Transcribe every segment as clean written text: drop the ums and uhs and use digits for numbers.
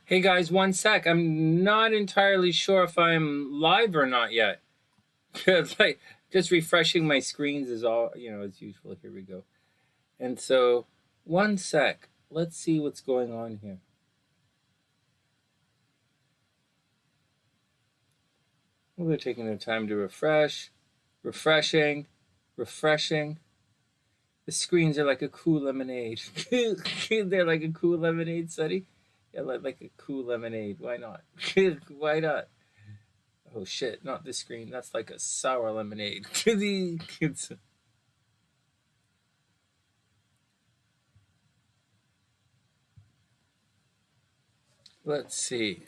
Hey guys, one sec. I'm not entirely sure if I'm live or not yet. Like, just refreshing my screens is all, as usual. Here we go. And so, one sec. Let's see what's going on here. We're taking the time to refresh. Refreshing. Refreshing. The screens are like a cool lemonade. They're like a cool lemonade, Sonny. Yeah, like a cool lemonade. Why not? Why not? Oh shit, not this screen. That's like a sour lemonade. Let's see.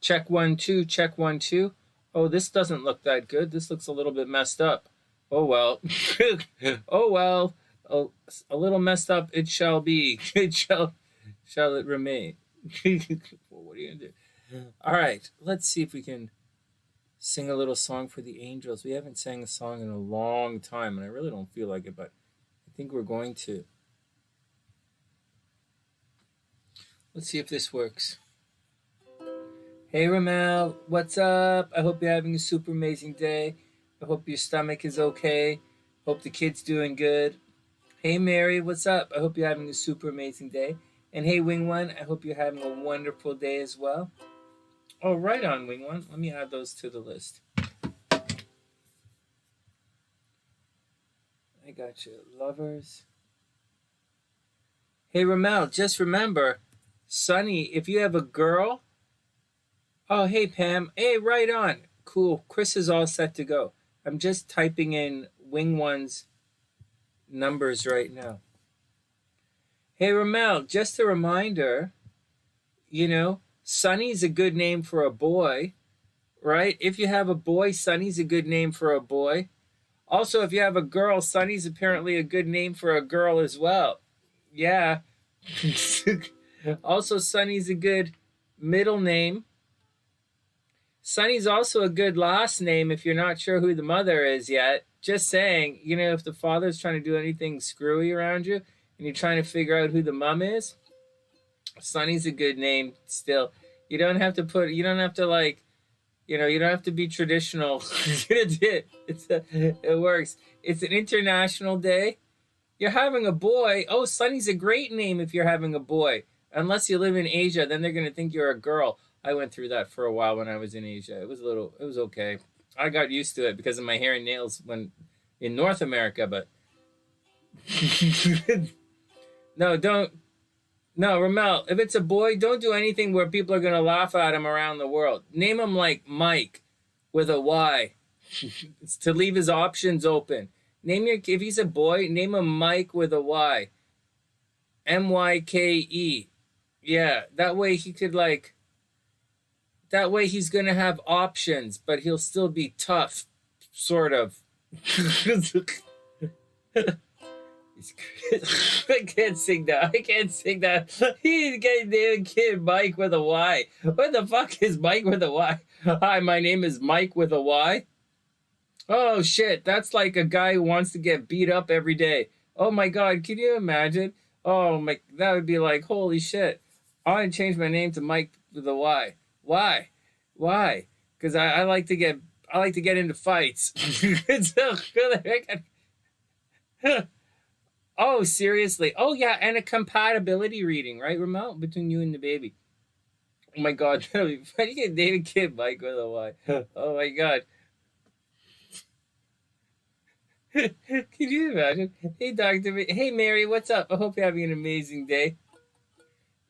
Check 1 2, check 1 2. Oh, this doesn't look that good. This looks a little bit messed up. Oh well. Oh well. Oh, a little messed up it shall be. It shall it remain. Well, what are you gonna do? All right, let's see if we can sing a little song for the angels. We haven't sang a song in a long time, and I really don't feel like it, but I think we're going to. Let's see if this works. Hey Ramel, what's up? I hope you're having a super amazing day. I hope your stomach is okay. Hope the kid's doing good. Hey Mary, what's up? I hope you're having a super amazing day. And hey Wing One, I hope you're having a wonderful day as well. Oh, right on, Wing One. Let me add those to the list. I got you. Lovers. Hey Ramel, just remember, Sonny, if you have a girl. Oh, hey Pam. Hey, right on. Cool. Chris is all set to go. I'm just typing in Wing One's numbers right now. Hey Ramel, just a reminder, Sonny's a good name for a boy, right? If you have a boy, Sonny's a good name for a boy. Also, if you have a girl, Sonny's apparently a good name for a girl as well. Yeah. Also, Sonny's a good middle name. Sonny's also a good last name if you're not sure who the mother is yet. Just saying, if the father's trying to do anything screwy around you and you're trying to figure out who the mom is, Sonny's a good name still. You don't have to you don't have to be traditional. It works. It's an international day. You're having a boy. Oh, Sonny's a great name if you're having a boy. Unless you live in Asia, then they're going to think you're a girl. I went through that for a while when I was in Asia. It was okay. I got used to it because of my hair and nails when in North America, but no, Ramel, if it's a boy, don't do anything where people are going to laugh at him around the world. Name him like Mike with a Y. It's to leave his options open. If he's a boy, name him Mike with a Y. Myke. Yeah, that way he could that way he's going to have options, but he'll still be tough, sort of. I can't sing that. He's getting the kid Mike with a Y. What the fuck is Mike with a Y? Hi, my name is Mike with a Y. Oh shit, that's like a guy who wants to get beat up every day. Oh my god, can you imagine? Oh my, that would be like, holy shit. I want to change my name to Mike with a Y. Why? Because I like to get into fights. Oh, seriously. Oh yeah, and a compatibility reading, right, Ramel? Between you and the baby. Oh my god, that'll be funny. You get David Kid Mike with a Y. Oh my god. Can you imagine? Hey, Dr. Hey, Mary, what's up? I hope you're having an amazing day.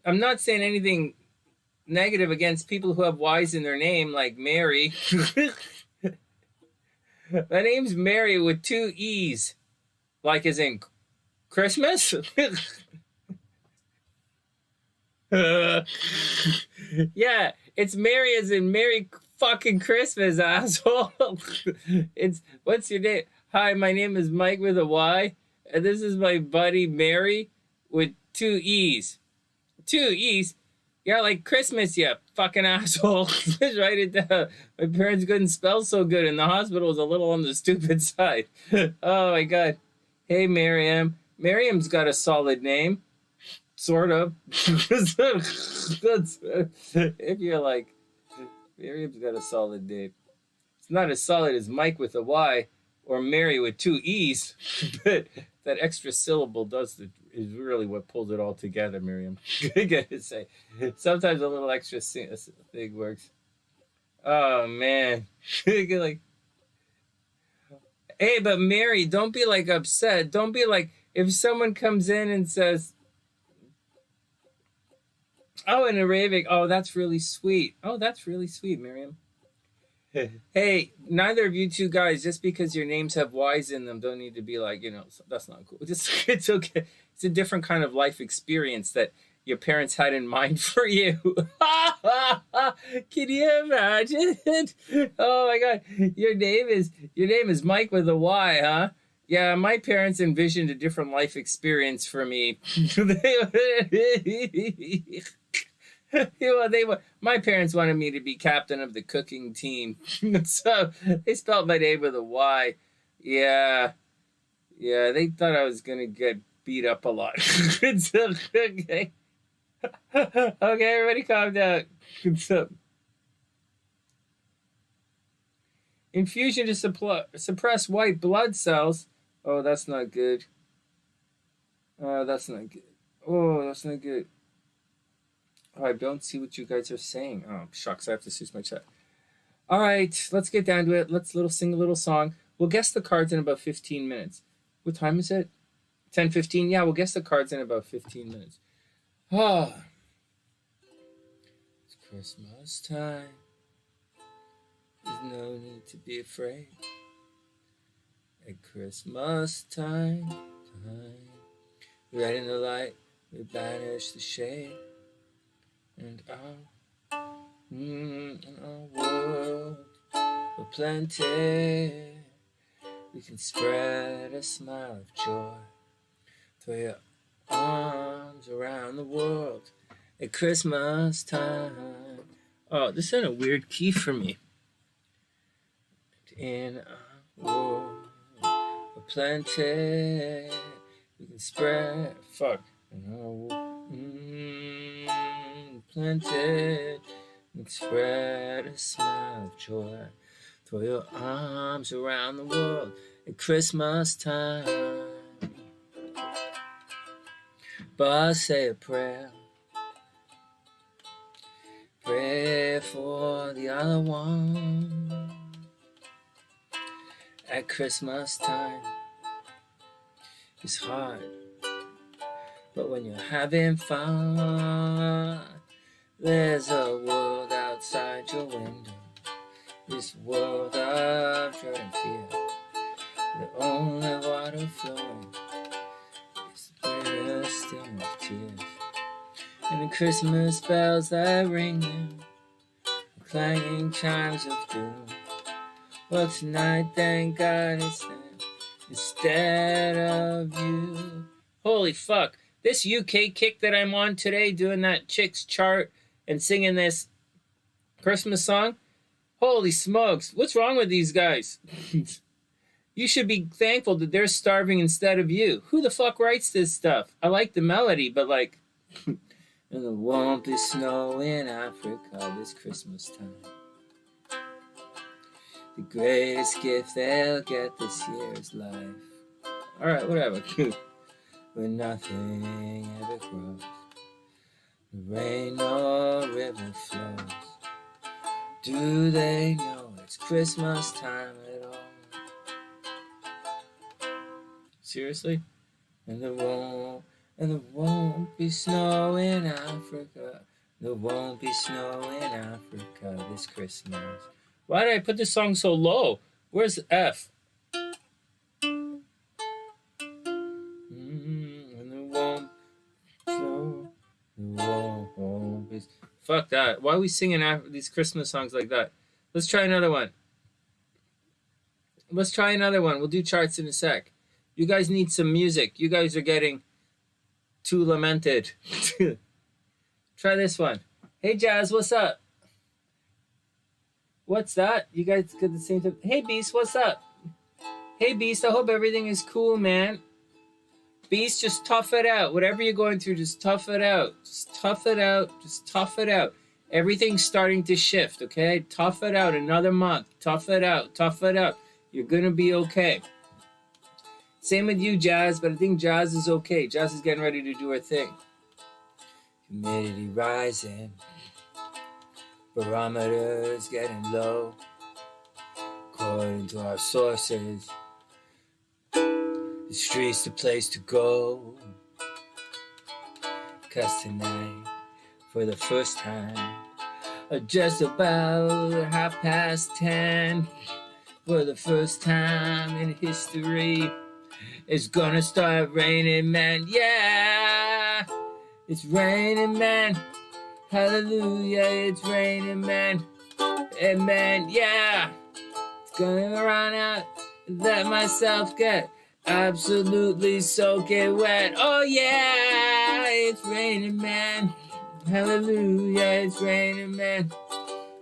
I'm not saying anything negative against people who have Y's in their name, like Mary. My name's Mary with 2 E's. Like as in Christmas? Yeah, it's Mary as in Merry fucking Christmas, asshole. What's your name? Hi, my name is Mike with a Y, and this is my buddy Mary with 2 E's. 2 E's? Yeah, like Christmas, you fucking asshole. Just write it down. My parents couldn't spell so good, and the hospital was a little on the stupid side. Oh my god. Hey, Miriam. Miriam's got a solid name. Sort of. That's, if you're like, Miriam's got a solid name. It's not as solid as Mike with a Y or Mary with 2 E's, but that extra syllable is really what pulls it all together, Miriam. I gotta say, sometimes a little extra thing works. Oh man, like, hey, but Mary, don't be like upset. Don't be like if someone comes in and says, "Oh, in Arabic, oh, that's really sweet. Oh, that's really sweet, Miriam." Hey, neither of you two guys, just because your names have Y's in them, don't need to be like, that's not cool. It's okay. It's a different kind of life experience that your parents had in mind for you. Can you imagine? Oh my God. Your name is Mike with a Y, huh? Yeah, my parents envisioned a different life experience for me. My parents wanted me to be captain of the cooking team. So they spelled my name with a Y. Yeah, they thought I was going to get beat up a lot. Okay. Okay, everybody calm down. Infusion to suppress white blood cells. Oh, that's not good. That's not good. Oh, that's not good. Oh, I don't see what you guys are saying. Oh, shucks, I have to switch my chat. All right, let's get down to it. Let's sing a little song. We'll guess the cards in about 15 minutes. What time is it? 10:15? Yeah, we'll guess the cards in about 15 minutes. Oh. It's Christmas time. There's no need to be afraid. At Christmas time, right in the light, we banish the shade. And in our world of plenty, we can spread a smile of joy. Throw your arms around the world at Christmas time. Oh, this is in a weird key for me. In our world of plenty, we can spread. In our world, plenty, and spread a smile of joy. Throw your arms around the world at Christmas time. But I'll say a prayer. Pray for the other one. At Christmas time, it's hard. But when you're having fun, there's a world outside your window. This world of dread and fear. The only water flowing is the bitter sting of tears. And the Christmas bells that ring the clanging chimes of doom. Well, tonight, thank God it's them instead of you. Holy fuck. This UK kick that I'm on today, doing that Chicks chart and singing this Christmas song, holy smokes, what's wrong with these guys? You should be thankful that they're starving instead of you. Who the fuck writes this stuff? I like the melody, but like, and there won't be snow in Africa this Christmas time. The greatest gift they'll get this year is life. All right, whatever. Where nothing ever grows, the rain or river flows. Do they know it's Christmas time at all? Seriously? And there won't be snow in Africa. There won't be snow in Africa this Christmas. Why did I put this song so low? Where's F? Fuck that. Why are we singing these Christmas songs like that? Let's try another one. We'll do charts in a sec. You guys need some music. You guys are getting too lamented. Try this one. Hey, Jazz, what's up? What's that? You guys get the same thing. Hey, Beast, what's up? Hey, Beast, I hope everything is cool, man. Beast, just tough it out. Whatever you're going through, just tough it out. Just tough it out. Just tough it out. Everything's starting to shift, okay? Tough it out. Another month. Tough it out. Tough it out. You're going to be okay. Same with you, Jazz, but I think Jazz is okay. Jazz is getting ready to do her thing. Humidity rising. Barometers getting low. According to our sources, the street's the place to go. 'Cause tonight, for the first time, just about 10:30, for the first time in history, it's gonna start raining, man. Yeah, it's raining, man. Hallelujah, it's raining, man. Amen, yeah. It's gonna run out and let myself get absolutely soaking wet. Oh yeah, it's raining, man. Hallelujah, it's raining, man.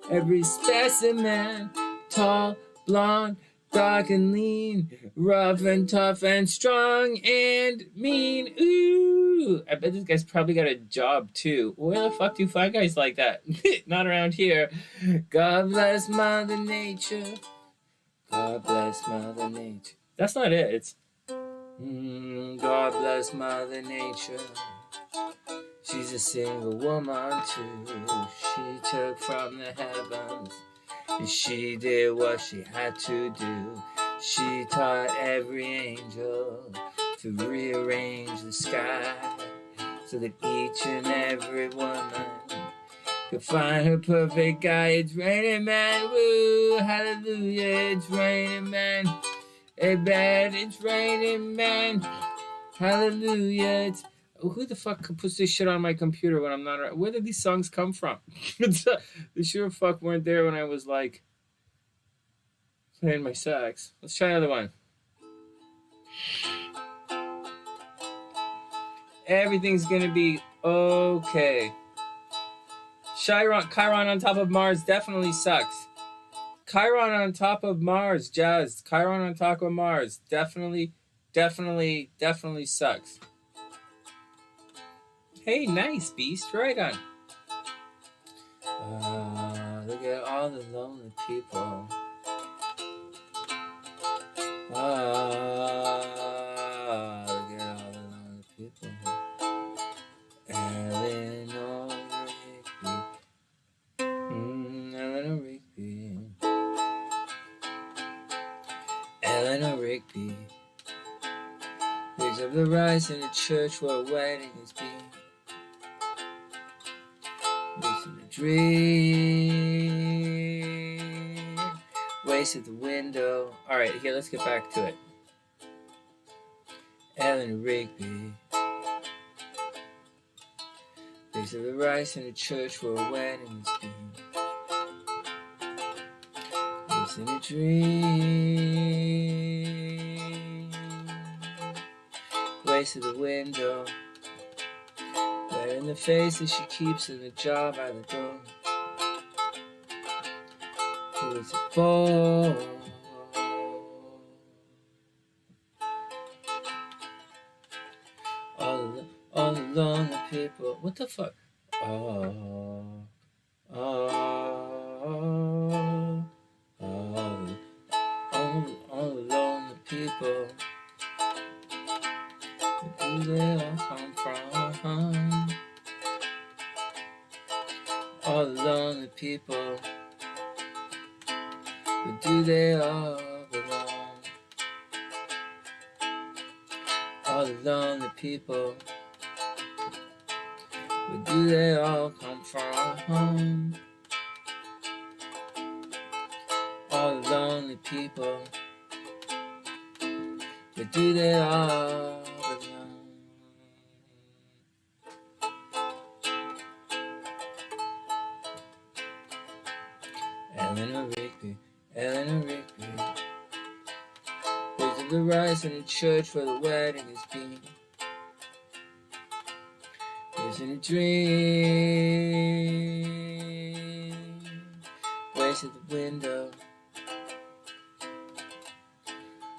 Every specimen, tall, blonde, dark and lean, rough and tough and strong and mean. Ooh, I bet this guy's probably got a job too. Where the fuck do you find guys like that? Not around here. God bless Mother Nature. God bless Mother Nature. That's not it. It's God bless Mother Nature. She's a single woman too. She took from the heavens, and she did what she had to do. She taught every angel to rearrange the sky so that each and every woman could find her perfect guy. It's raining, man. Woo, hallelujah. It's raining, man. Amen. It's raining, man. Hallelujah. It's who the fuck puts this shit on my computer when I'm not around? Where did these songs come from? They sure fuck weren't there when I was like playing my sax. Let's try another one. Everything's gonna be okay. Chiron on top of Mars definitely sucks. Chiron on top of Mars, Jazz. Chiron on top of Mars definitely sucks. Hey, nice, Beast. Right on. Look at all the lonely people. Look at all the lonely people. Eleanor Rigby. Eleanor Rigby. Pigs of the rice in a church where a wedding is being. Dream wasted the window. All right, here, let's get back to it. Ellen Rigby. Pigs of the rice in a church where a wedding is being. Lives in a dream. Wasted the window. In the faces she keeps in the jar by the door. Who is it for? All the lonely people. What the fuck? All the lonely people. Where do they all come from? All the lonely people, where do they all belong? All the lonely people, where do they all come from? All the lonely people, where do they all belong? Eleanor Rigby. Pigs of the rice in a church where the wedding is being. Lives in a dream. Waits at the window.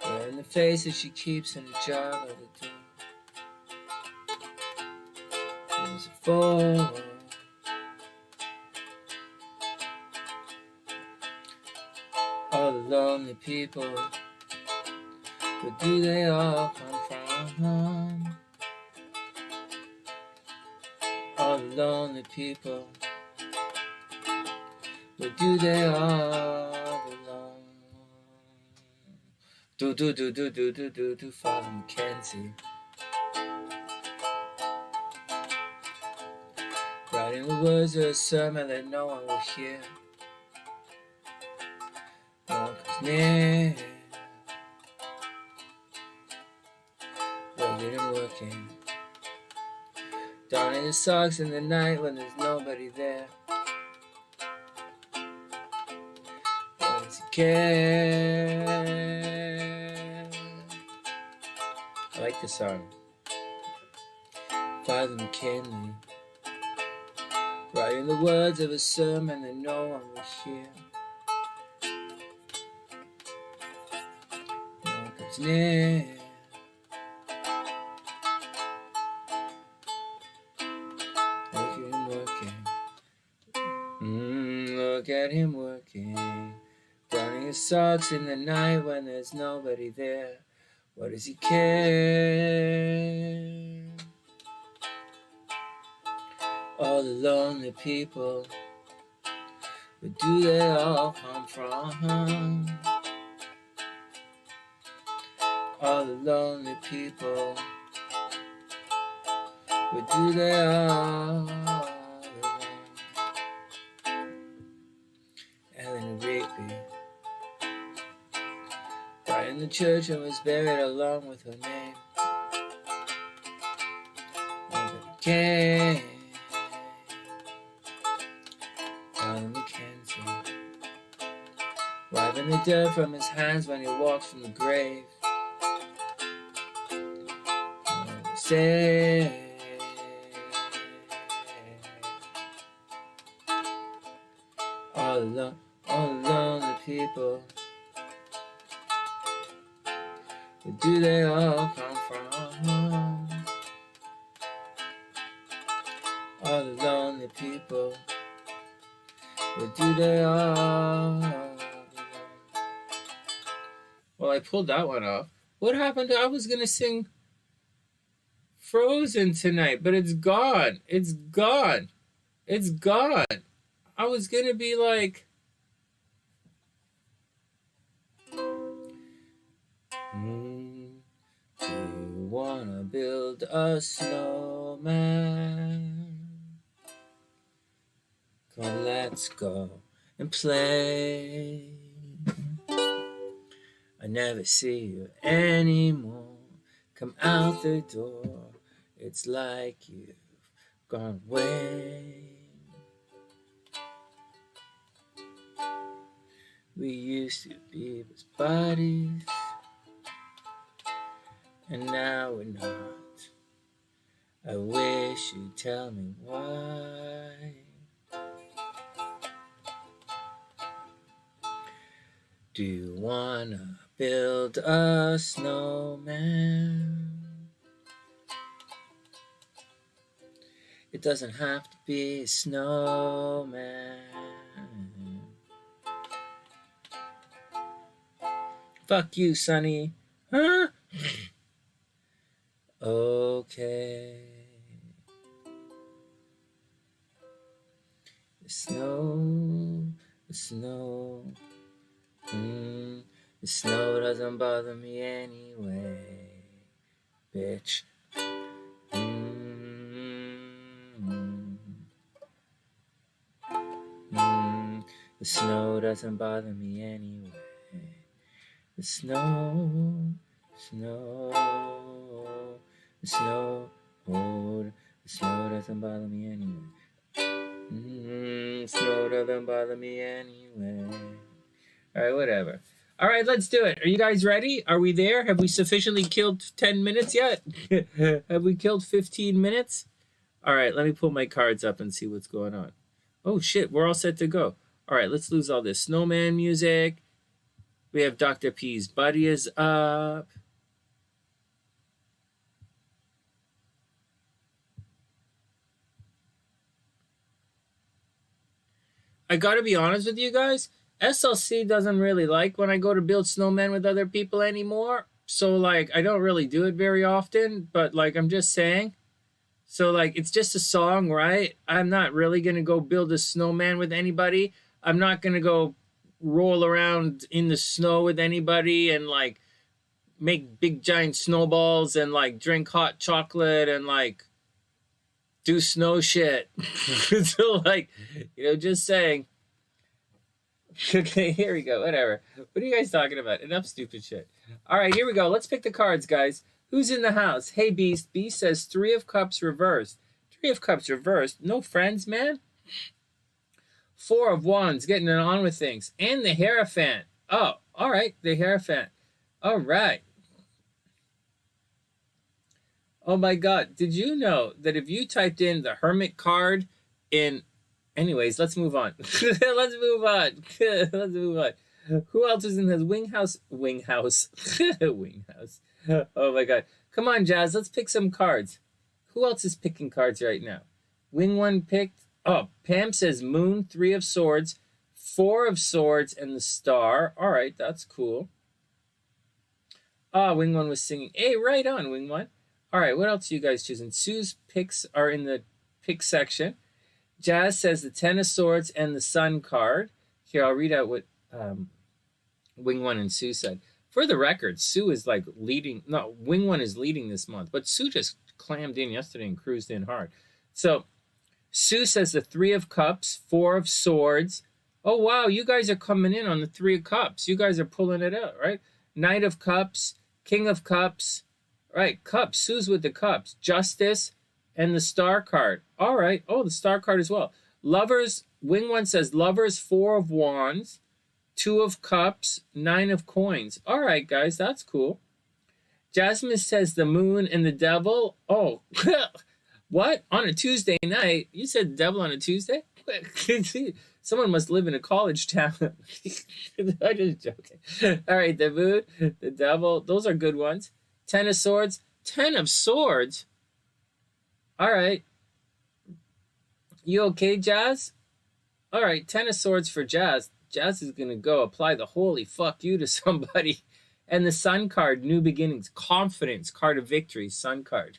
Wearing the faces she keeps in a jar by the door. was it for? All the lonely people, where do they all come from? All the lonely people, where do they all belong? Do, Father Mackenzie. Writing the words of a sermon that no one will hear. No one comes near. Working and working. Donning his socks in the night when there's nobody there. What does he care? I like this song. Father McKinley, writing the words of a sermon that no one will hear. No one comes near. Look at him working, donning his socks in the night when there's nobody there. What does he care? All the lonely people, where do they all come from? All the lonely people, where do they all belong? Died in the church and was buried along with her name. Nobody came. Father Mackenzie, wiping the dirt from his hands when he walks from the grave. Say, all the lonely people, where do they all come from? All the lonely people, where do they all belong? Well, I pulled that one off. What happened? I was gonna sing Frozen tonight, but it's gone. It's gone. It's gone. I was gonna be like, do you wanna build a snowman? Come on, let's go and play. I never see you anymore. Come out the door. It's like you've gone away. We used to be best buddies, and now we're not. I wish you'd tell me why. Do you wanna build a snowman? It doesn't have to be a snowman. Fuck you, Sonny. Huh? Okay. The snow. The snow doesn't bother me anyway, bitch. The snow doesn't bother me anyway. The snow, the snow doesn't bother me anyway. Snow doesn't bother me anyway. All right, whatever. All right, let's do it. Are you guys ready? Are we there? Have we sufficiently killed 10 minutes yet? Have we killed 15 minutes? All right, let me pull my cards up and see what's going on. Oh, shit, we're all set to go. All right, let's lose all this snowman music. We have Dr. P's buddy is up. I gotta be honest with you guys. SLC doesn't really like when I go to build snowmen with other people anymore. So like I don't really do it very often, but like I'm just saying. So like it's just a song, right? I'm not really gonna go build a snowman with anybody. I'm not gonna go roll around in the snow with anybody and like make big giant snowballs and like drink hot chocolate and like do snow shit. So like, just saying. Okay, here we go. Whatever. What are you guys talking about? Enough stupid shit. All right, here we go. Let's pick the cards, guys. Who's in the house? Hey, Beast. Beast says 3 of Cups reversed. 3 of Cups reversed. No friends, man. 4 of Wands, getting it on with things. And the Hierophant. Oh, all right, the Hierophant. All right. Oh my God, did you know that if you typed in the Hermit card in... Anyways, let's move on. Let's move on. Let's move on. Who else is in this? Winghouse. Winghouse. Oh my God. Come on, Jazz, let's pick some cards. Who else is picking cards right now? Wing One picked... Oh, Pam says Moon, 3 of Swords, 4 of Swords, and the Star. All right, that's cool. Ah, Wing One was singing. Hey, right on, Wing One. All right, what else are you guys choosing? Sue's picks are in the pick section. Jazz says the 10 of Swords and the Sun card. Here, I'll read out what Wing One and Sue said. For the record, Sue is like leading. No, Wing One is leading this month, but Sue just clammed in yesterday and cruised in hard. So Sue says the 3 of Cups, 4 of Swords. Oh, wow, you guys are coming in on the 3 of Cups. You guys are pulling it out, right? Knight of Cups, King of Cups. Right, Cups. Sue's with the Cups. Justice and the Star card. All right. Oh, the Star card as well. Lovers. Wing One says Lovers, 4 of Wands, 2 of Cups, 9 of Coins. All right, guys, that's cool. Jasmine says the Moon and the Devil. Oh, what? On a Tuesday night? You said Devil on a Tuesday? Someone must live in a college town. I'm just joking. All right, the Moon, the Devil. Those are good ones. 10 of Swords. 10 of Swords? All right. You okay, Jazz? All right, 10 of Swords for Jazz. Jazz is going to go apply the holy fuck you to somebody. And the Sun card, New Beginnings. Confidence, card of victory, Sun card.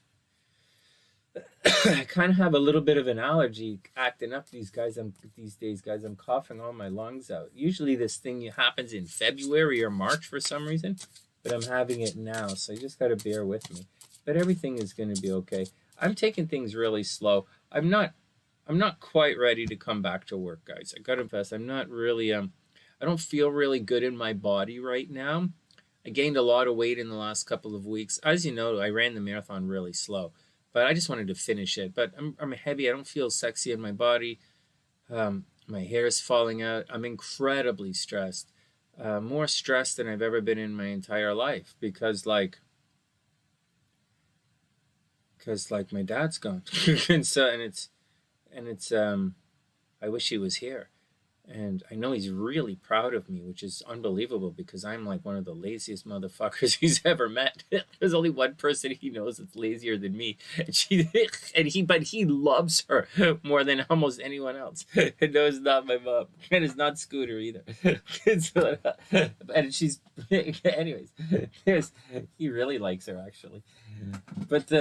I kind of have a little bit of an allergy acting up these days, guys. I'm coughing all my lungs out. Usually this thing happens in February or March for some reason. But I'm having it now, so you just got to bear with me. But everything is going to be okay. I'm taking things really slow. I'm not quite ready to come back to work, guys. I got to confess, I'm not really, I don't feel really good in my body right now. I gained a lot of weight in the last couple of weeks. As you know, I ran the marathon really slow, but I just wanted to finish it. But I'm heavy. I don't feel sexy in my body. My hair is falling out. I'm incredibly stressed. More stressed than I've ever been in my entire life because like my dad's gone. and it's I wish he was here. And I know he's really proud of me, which is unbelievable because I'm like one of the laziest motherfuckers he's ever met. There's only one person he knows that's lazier than me. But he loves her more than almost anyone else. And no, it's not my mom. And it's not Scooter either. And she's, anyways, he really likes her actually. But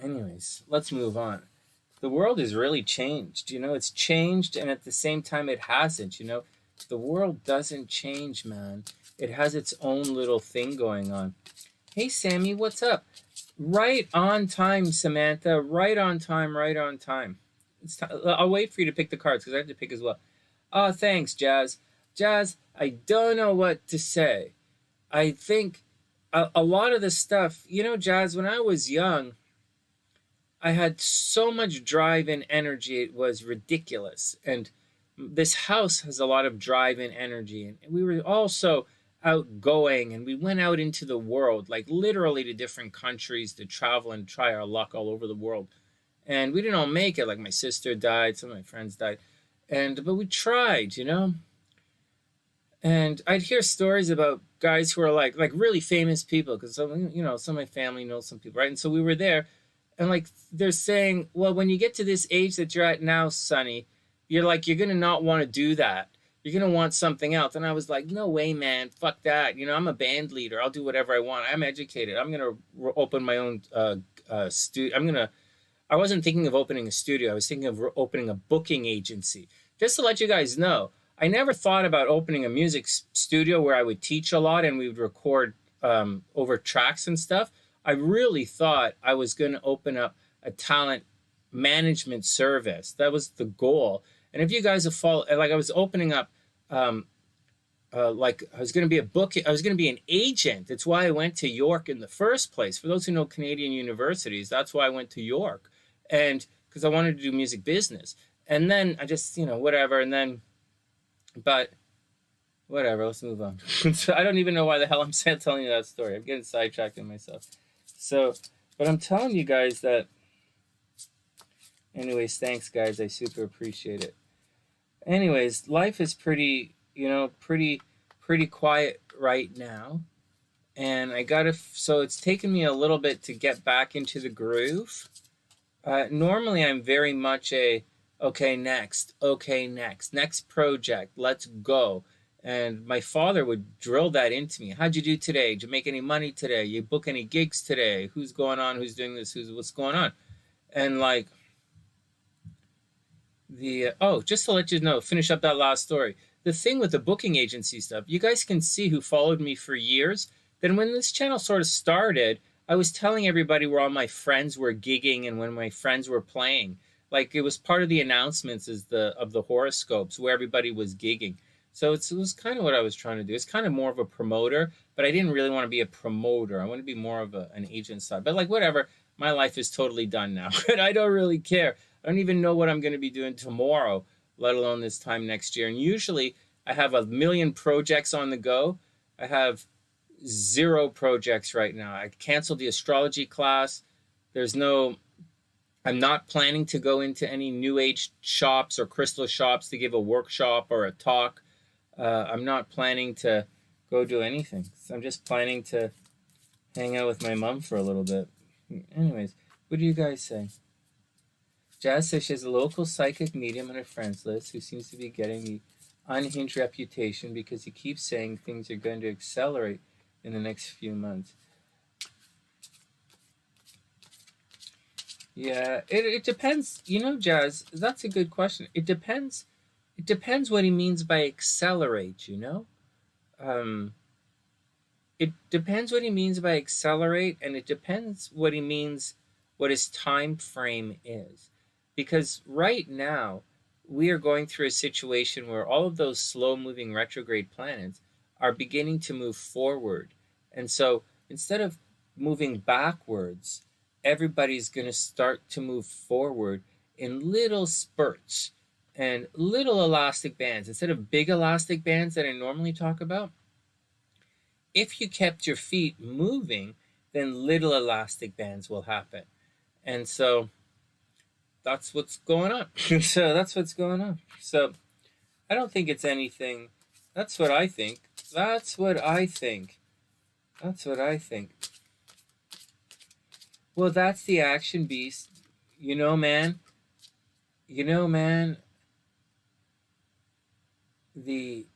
anyways, let's move on. The world has really changed, it's changed and at the same time it hasn't, the world doesn't change, man. It has its own little thing going on. Hey, Sammy, what's up? Right on time, Samantha, right on time. I'll wait for you to pick the cards because I have to pick as well. Oh, thanks, Jazz. Jazz, I don't know what to say. I think a lot of the stuff, Jazz, when I was young, I had so much drive and energy, it was ridiculous. And this house has a lot of drive and energy. And we were also outgoing and we went out into the world, like literally to different countries to travel and try our luck all over the world. And we didn't all make it. Like my sister died, some of my friends died. But we tried, And I'd hear stories about guys who are like really famous people because some of my family knows some people, right? And so we were there. And like they're saying, well, when you get to this age that you're at now, Sonny, you're like, you're going to not want to do that. You're going to want something else. And I was like, no way, man. Fuck that. You know, I'm a band leader. I'll do whatever I want. I'm educated. I'm going to open my own studio. I wasn't thinking of opening a studio. I was thinking of opening a booking agency. Just to let you guys know, I never thought about opening a music studio where I would teach a lot and we would record over tracks and stuff. I really thought I was going to open up a talent management service. That was the goal. And if you guys have followed, like I was opening up, like I was going to be I was going to be an agent. That's why I went to York in the first place. For those who know Canadian universities, that's why I went to York. And because I wanted to do music business. And then I just, you know, whatever. And then, but whatever, let's move on. So I don't even know why the hell I'm telling you that story. I'm getting sidetracked in myself. So, but I'm telling you guys that, anyways, thanks guys. I super appreciate it. Anyways, life is pretty, you know, pretty quiet right now. And I gotta, so it's taken me a little bit to get back into the groove. Normally I'm very much okay, next project, let's go. And my father would drill that into me. How'd you do today? Did you make any money today? You book any gigs today? Who's going on? Who's doing this? What's going on? And like just to let you know, finish up that last story. The thing with the booking agency stuff, you guys can see who followed me for years. Then when this channel sort of started, I was telling everybody where all my friends were gigging and when my friends were playing. Like it was part of the announcements of the horoscopes where everybody was gigging. So it was kind of what I was trying to do. It's kind of more of a promoter, but I didn't really want to be a promoter. I want to be more of an agent side. But like whatever, my life is totally done now. And I don't really care. I don't even know what I'm going to be doing tomorrow, let alone this time next year. And usually I have a million projects on the go. I have 0 projects right now. I canceled the astrology class. I'm not planning to go into any new age shops or crystal shops to give a workshop or a talk. I'm not planning to go do anything. So I'm just planning to hang out with my mom for a little bit. Anyways, what do you guys say? Jazz says she has a local psychic medium on her friends list who seems to be getting the unhinged reputation because he keeps saying things are going to accelerate in the next few months. Yeah, it depends. You know, Jazz, that's a good question. It depends what he means by accelerate, you know? It depends what he means by accelerate, and it depends what he means, what his time frame is. Because right now, we are going through a situation where all of those slow-moving retrograde planets are beginning to move forward. And so instead of moving backwards, everybody's going to start to move forward in little spurts and little elastic bands. Instead of big elastic bands that I normally talk about, if you kept your feet moving, then little elastic bands will happen. And so that's what's going on. So that's what's going on. So I don't think it's anything. That's what I think. That's what I think. That's what I think. Well, that's the action, Beast. You know, man. You know, man. Beast.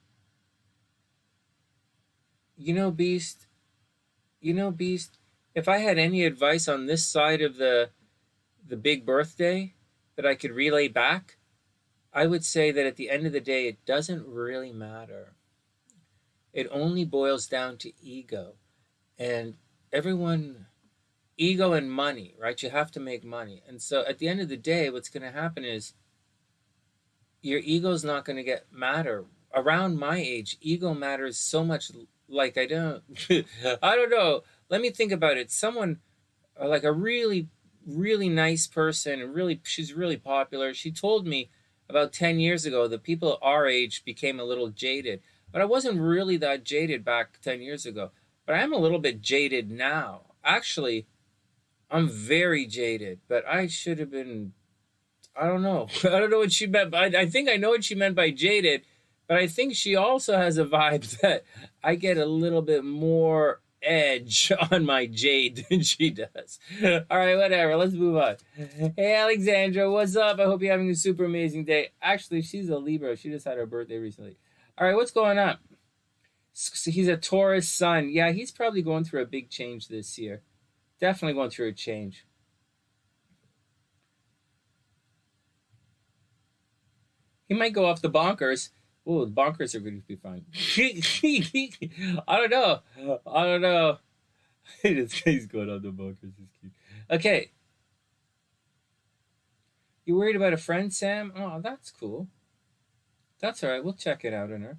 You know, Beast, if I had any advice on this side of the big birthday that I could relay back, I would say that at the end of the day, it doesn't really matter. It only boils down to ego. And everyone, ego and money, right? You have to make money. And so at the end of the day, what's going to happen is your ego's not going to get matter. Around my age, ego matters so much. Like I don't know. Let me think about it. Someone like a really, really nice person, and she's really popular. She told me about 10 years ago that people our age became a little jaded. But I wasn't really that jaded back 10 years ago. But I am a little bit jaded now. Actually, I'm very jaded. But I should have been, I don't know. I don't know what she meant. I think I know what she meant by jaded. But I think she also has a vibe that I get a little bit more edge on my jade than she does. All right, whatever. Let's move on. Hey, Alexandra, what's up? I hope you're having a super amazing day. Actually, she's a Libra. She just had her birthday recently. All right, what's going on? He's a Taurus sun. Yeah, he's probably going through a big change this year. Definitely going through a change. He might go off the bonkers. Oh, the bonkers are going to be fine. I don't know. He's going on the bonkers. He's cute. Okay. You worried about a friend, Sam? Oh, that's cool. That's all right. We'll check it out on her.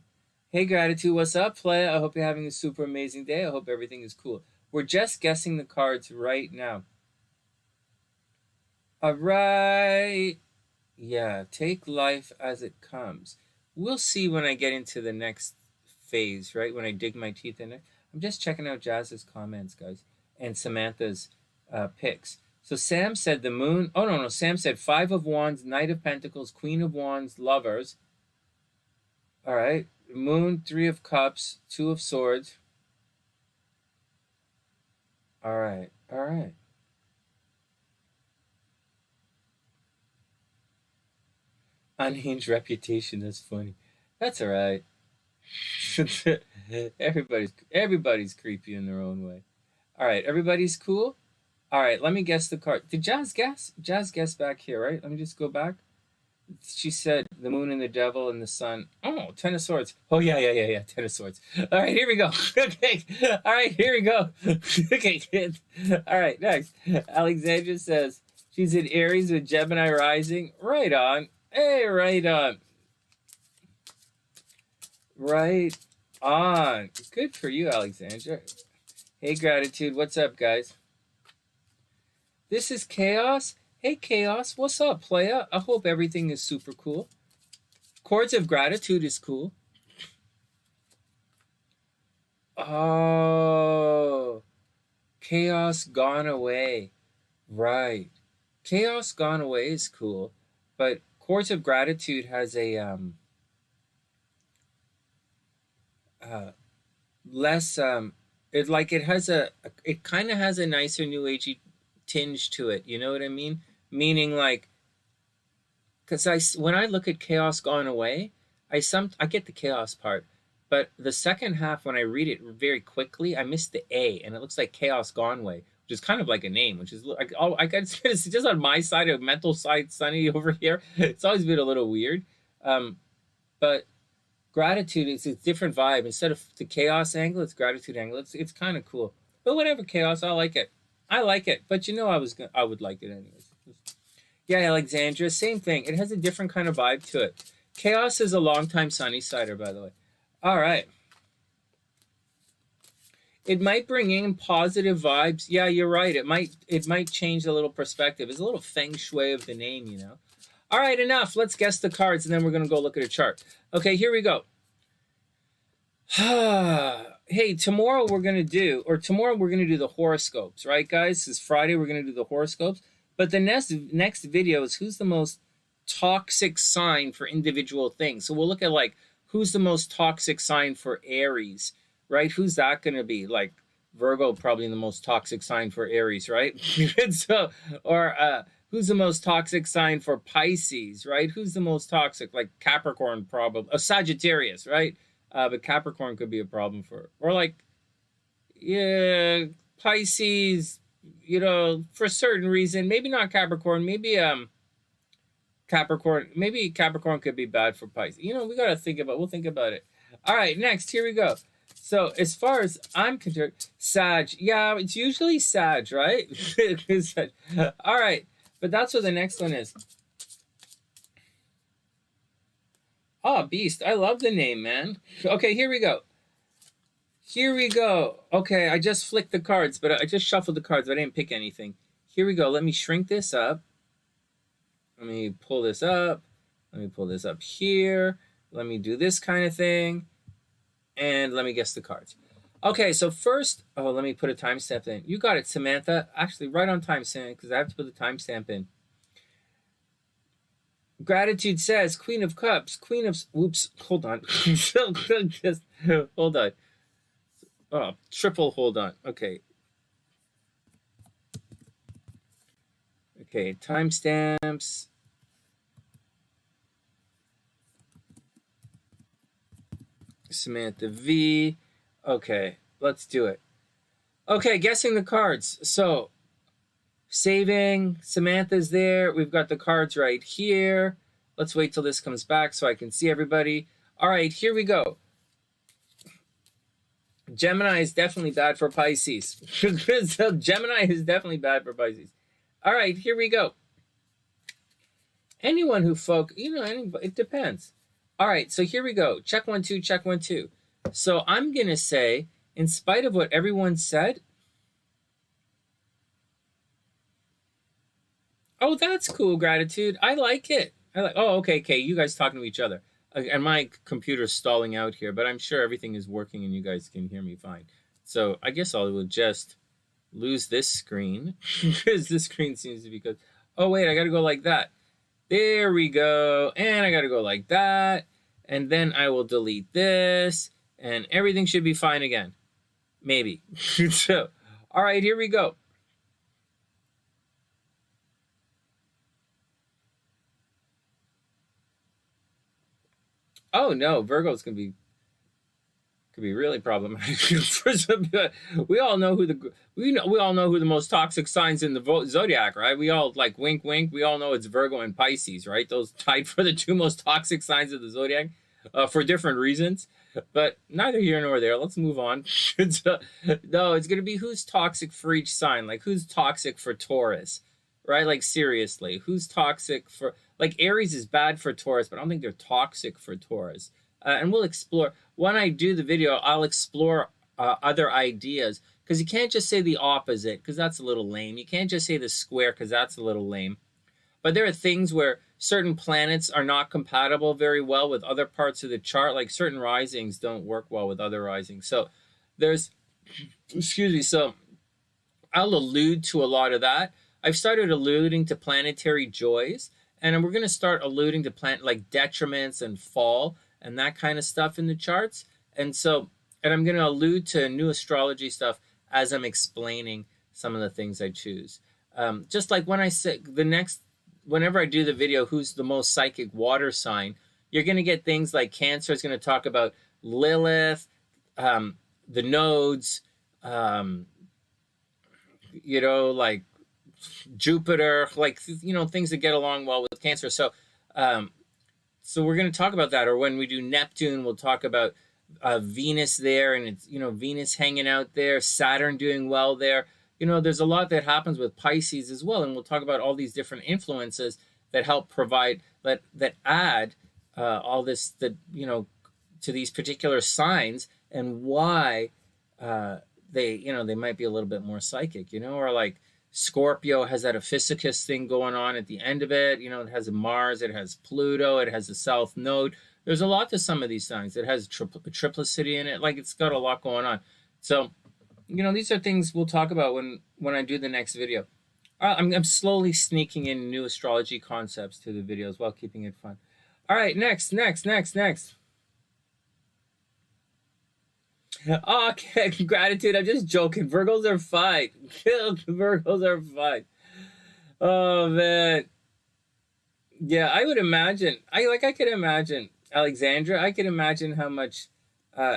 Hey, Gratitude. What's up, Playa? I hope you're having a super amazing day. I hope everything is cool. We're just guessing the cards right now. All right. Yeah, take life as it comes. We'll see when I get into the next phase, right? When I dig my teeth in it. I'm just checking out Jazz's comments, guys, and Samantha's picks. So Sam said the moon. Oh, no. Sam said 5 of Wands, Knight of Pentacles, Queen of Wands, Lovers. All right. Moon, 3 of Cups, 2 of Swords. All right. Unhinged reputation. That's funny. That's all right. everybody's creepy in their own way. All right, everybody's cool. All right, let me guess the card. Did Jazz guess? Jazz guessed back here, right? Let me just go back. She said the moon and the devil and the sun. Oh, 10 of Swords. Oh, yeah. 10 of Swords. All right, here we go. Okay. All right, here we go. Okay. All right, next. Alexandra says she's in Aries with Gemini rising. Right on. Hey, right on. Right on. Good for you, Alexandra. Hey, Gratitude. What's up, guys? This is Chaos. Hey, Chaos. What's up, playa? I hope everything is super cool. Chords of Gratitude is cool. Oh. Chaos gone away. Right. Chaos gone away is cool. But Chords of Gratitude has a less it kind of has a nicer new agey tinge to it, you know what I mean? Meaning, like, because when I look at Chaos Gone Away, I get the chaos part, but the second half, when I read it very quickly, I miss the A, and it looks like Chaos Gone Way, which is kind of like a name, which is like, oh, I got it's just on my side of mental side, Sonny over here. It's always been a little weird, but Gratitude is a different vibe. Instead of the chaos angle, it's gratitude angle. It's kind of cool. But whatever, chaos, I like it. But you know, I would like it anyways. Yeah, Alexandra, same thing. It has a different kind of vibe to it. Chaos is a long-time SunnySider, by the way. All right. It might bring in positive vibes. Yeah, you're right. It might change a little perspective. It's a little feng shui of the name, you know. All right, enough. Let's guess the cards, and then we're going to go look at a chart. Okay, here we go. Hey, tomorrow we're going to do the horoscopes, right, guys? This Friday, we're going to do the horoscopes. But the next video is who's the most toxic sign for individual things. So we'll look at, like, who's the most toxic sign for Aries, right? Who's that going to be? Like, Virgo, probably the most toxic sign for Aries, right? So, or, who's the most toxic sign for Pisces, right? Who's the most toxic? Like Capricorn, probably. Sagittarius, right? But Capricorn could be a problem for, or like, yeah, Pisces, you know, for a certain reason. Maybe not Capricorn. Maybe Capricorn. Maybe Capricorn could be bad for Pisces. You know, we'll think about it. All right, next, here we go. So as far as I'm concerned, Sag. Yeah, it's usually Sag, right? All right. But that's what the next one is. Oh, Beast. I love the name, man. Okay, here we go. Okay, I just flicked the cards, but I just shuffled the cards. I didn't pick anything. Here we go. Let me shrink this up. Let me pull this up. Let me pull this up here. Let me do this kind of thing. And let me guess the cards. Okay, so first, let me put a timestamp in. You got it, Samantha. Actually, right on timestamp, because I have to put the timestamp in. Gratitude says, Queen of Cups, hold on. Hold on. Oh, triple hold on. Okay. Okay, timestamps. SamanthaV. Okay, let's do it. Okay, guessing the cards. So, saving. Samantha's there. We've got the cards right here. Let's wait till this comes back so I can see everybody. All right, here we go. Gemini is definitely bad for Pisces. So Gemini is definitely bad for Pisces. All right, here we go. Anyone who it depends. All right, so here we go. Check 1, 2, check 1, 2. So I'm going to say, in spite of what everyone said, oh, that's cool, gratitude. I like it. Okay, you guys talking to each other. And my computer's stalling out here, but I'm sure everything is working and you guys can hear me fine. So I guess I will just lose this screen because this screen seems to be good. Oh, wait, I got to go like that. There we go. And I got to go like that. And then I will delete this and everything should be fine again. Maybe. So, all right, here we go. Oh no, Virgo's could be really problematic for some people. We all know who the most toxic signs in the zodiac, right? We all like wink wink. We all know it's Virgo and Pisces, right? Those tied for the 2 most toxic signs of the zodiac, for different reasons. But neither here nor there. Let's move on. No, it's gonna be who's toxic for each sign. Like who's toxic for Taurus, right? Like seriously, who's toxic for like Aries is bad for Taurus, but I don't think they're toxic for Taurus. And we'll explore when I do the video. I'll explore other ideas because you can't just say the opposite because that's a little lame. You can't just say the square because that's a little lame. But there are things where certain planets are not compatible very well with other parts of the chart. Like certain risings don't work well with other risings. So there's, excuse me. So I'll allude to a lot of that. I've started alluding to planetary joys, and we're going to start alluding to like detriments and fall and that kind of stuff in the charts. And I'm going to allude to new astrology stuff as I'm explaining some of the things I choose. Just like when I say whenever I do the video, who's the most psychic water sign, you're going to get things like Cancer is going to talk about Lilith, the nodes, like Jupiter, like, things that get along well with Cancer. So we're going to talk about that. Or when we do Neptune, we'll talk about Venus there, and it's, Venus hanging out there, Saturn doing well there. There's a lot that happens with Pisces as well. And we'll talk about all these different influences that help provide, that add all this, to these particular signs and why they might be a little bit more psychic, or like Scorpio has that Ophiuchus thing going on at the end of it. It has a Mars, it has Pluto, it has a South Node. There's a lot to some of these signs. It has triplicity in it. Like, it's got a lot going on. So, these are things we'll talk about when I do the next video. I'm slowly sneaking in new astrology concepts to the videos while keeping it fun. All right, next. Okay, gratitude. I'm just joking. Virgos are fine. Virgos are fine. Oh man. Yeah, I would imagine. I could imagine Alexandra. I could imagine how much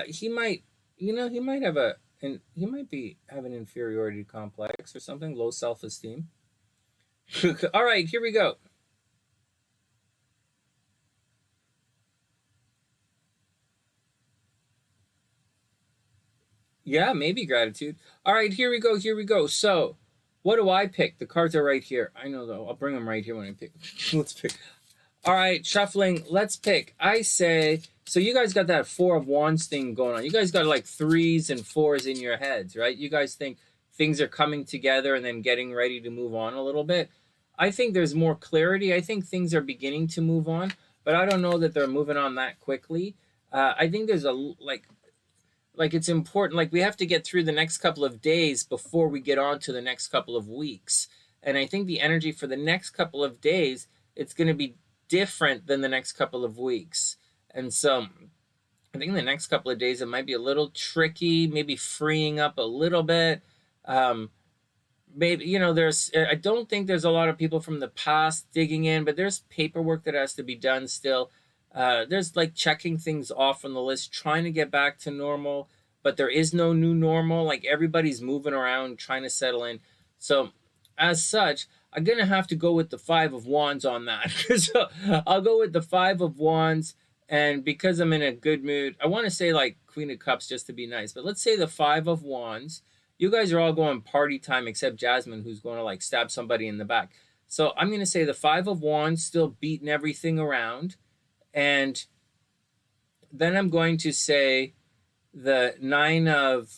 he might. He might have he might have an inferiority complex or something, low self-esteem. All right, here we go. Yeah, maybe gratitude. All right, here we go. So, what do I pick? The cards are right here. I know though. I'll bring them right here when I pick. Let's pick. All right, shuffling. Let's pick. I say, so you guys got that 4 of Wands thing going on. You guys got like 3s and 4s in your heads, right? You guys think things are coming together and then getting ready to move on a little bit. I think there's more clarity. I think things are beginning to move on, but I don't know that they're moving on that quickly. I think there's like it's important, like we have to get through the next couple of days before we get on to the next couple of weeks. And I think the energy for the next couple of days, it's going to be different than the next couple of weeks. And so I think in the next couple of days it might be a little tricky, maybe freeing up a little bit. Maybe, you know, I don't think there's a lot of people from the past digging in, but there's paperwork that has to be done still. There's like checking things off on the list, trying to get back to normal, but there is no new normal. Like everybody's moving around, trying to settle in. So, as such, I'm gonna have to go with the Five of Wands on that. So I'll go with the Five of Wands, and because I'm in a good mood, I want to say like Queen of Cups just to be nice, but let's say the Five of Wands. You guys are all going party time except Jasmine, who's going to like stab somebody in the back. So I'm going to say the Five of Wands, still beating everything around. And then I'm going to say the Nine of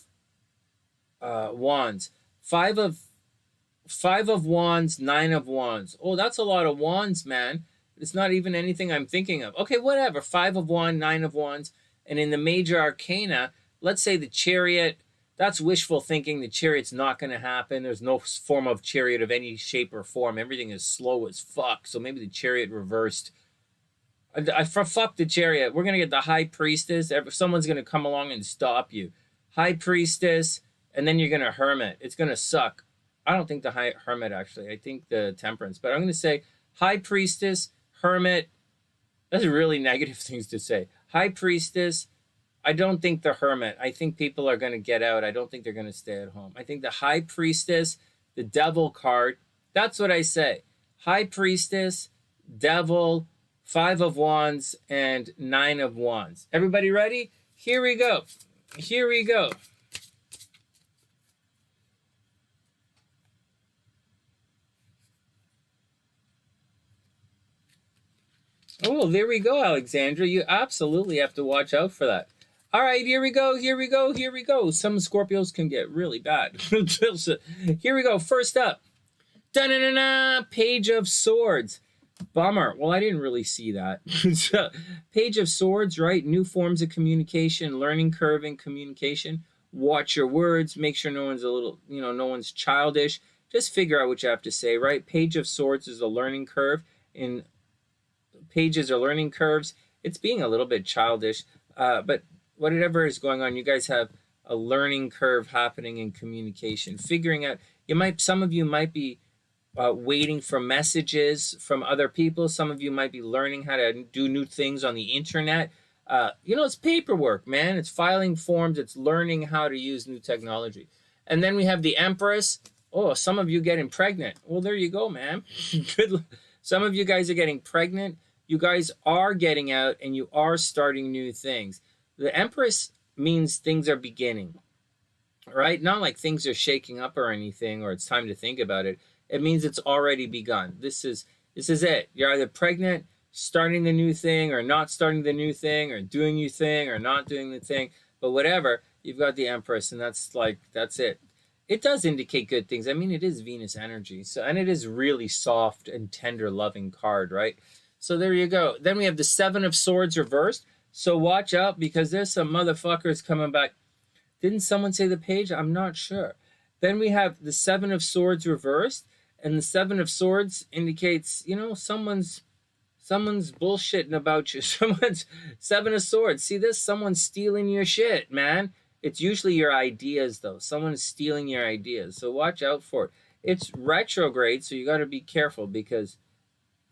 Wands. Five of Wands, Nine of Wands. Oh, that's a lot of wands, man. It's not even anything I'm thinking of. Okay, whatever. Five of Wands, Nine of Wands. And in the major arcana, let's say the Chariot. That's wishful thinking. The Chariot's not going to happen. There's no form of Chariot of any shape or form. Everything is slow as fuck. So maybe the Chariot reversed. Fuck the Chariot. We're going to get the High Priestess. Someone's going to come along and stop you. High Priestess, and then you're going to Hermit. It's going to suck. I don't think the Hermit, actually. I think the Temperance. But I'm going to say High Priestess, Hermit. Those are really negative things to say. High Priestess. I don't think the Hermit. I think people are going to get out. I don't think they're going to stay at home. I think the High Priestess, the Devil card, that's what I say. High Priestess, Devil, Five of Wands, and Nine of Wands. Everybody ready? Here we go. Here we go. Oh, there we go, Alexandra. You absolutely have to watch out for that. All right, here we go, here we go, here we go. Some Scorpios can get really bad. Here we go, first up. Da-na-na-na, Page of Swords. Bummer. Well, I didn't really see that. So, Page of Swords, right? New forms of communication, learning curve in communication. Watch your words. Make sure no one's no one's childish. Just figure out what you have to say, right? Page of Swords is a learning curve. In pages are learning curves. It's being a little bit childish, but whatever is going on, you guys have a learning curve happening in communication. Figuring out, some of you might be waiting for messages from other people. Some of you might be learning how to do new things on the internet. It's paperwork, man. It's filing forms. It's learning how to use new technology. And then we have the Empress. Oh, some of you getting pregnant. Well, there you go, man. Good. Some of you guys are getting pregnant. You guys are getting out and you are starting new things. The Empress means things are beginning, right? Not like things are shaking up or anything, or it's time to think about it. It means it's already begun. This is it. You're either pregnant, starting the new thing, or not starting the new thing, or doing new thing, or not doing the thing. But whatever, you've got the Empress, and that's it. It does indicate good things. I mean, it is Venus energy. So, and it is really soft and tender, loving card, right? So there you go. Then we have the Seven of Swords reversed. So watch out, because there's some motherfuckers coming back. Didn't someone say the Page? I'm not sure. Then we have the Seven of Swords reversed. And the Seven of Swords indicates, someone's bullshitting about you. Someone's Seven of Swords. See this? Someone's stealing your shit, man. It's usually your ideas, though. Someone's stealing your ideas. So watch out for it. It's retrograde, so you got to be careful, because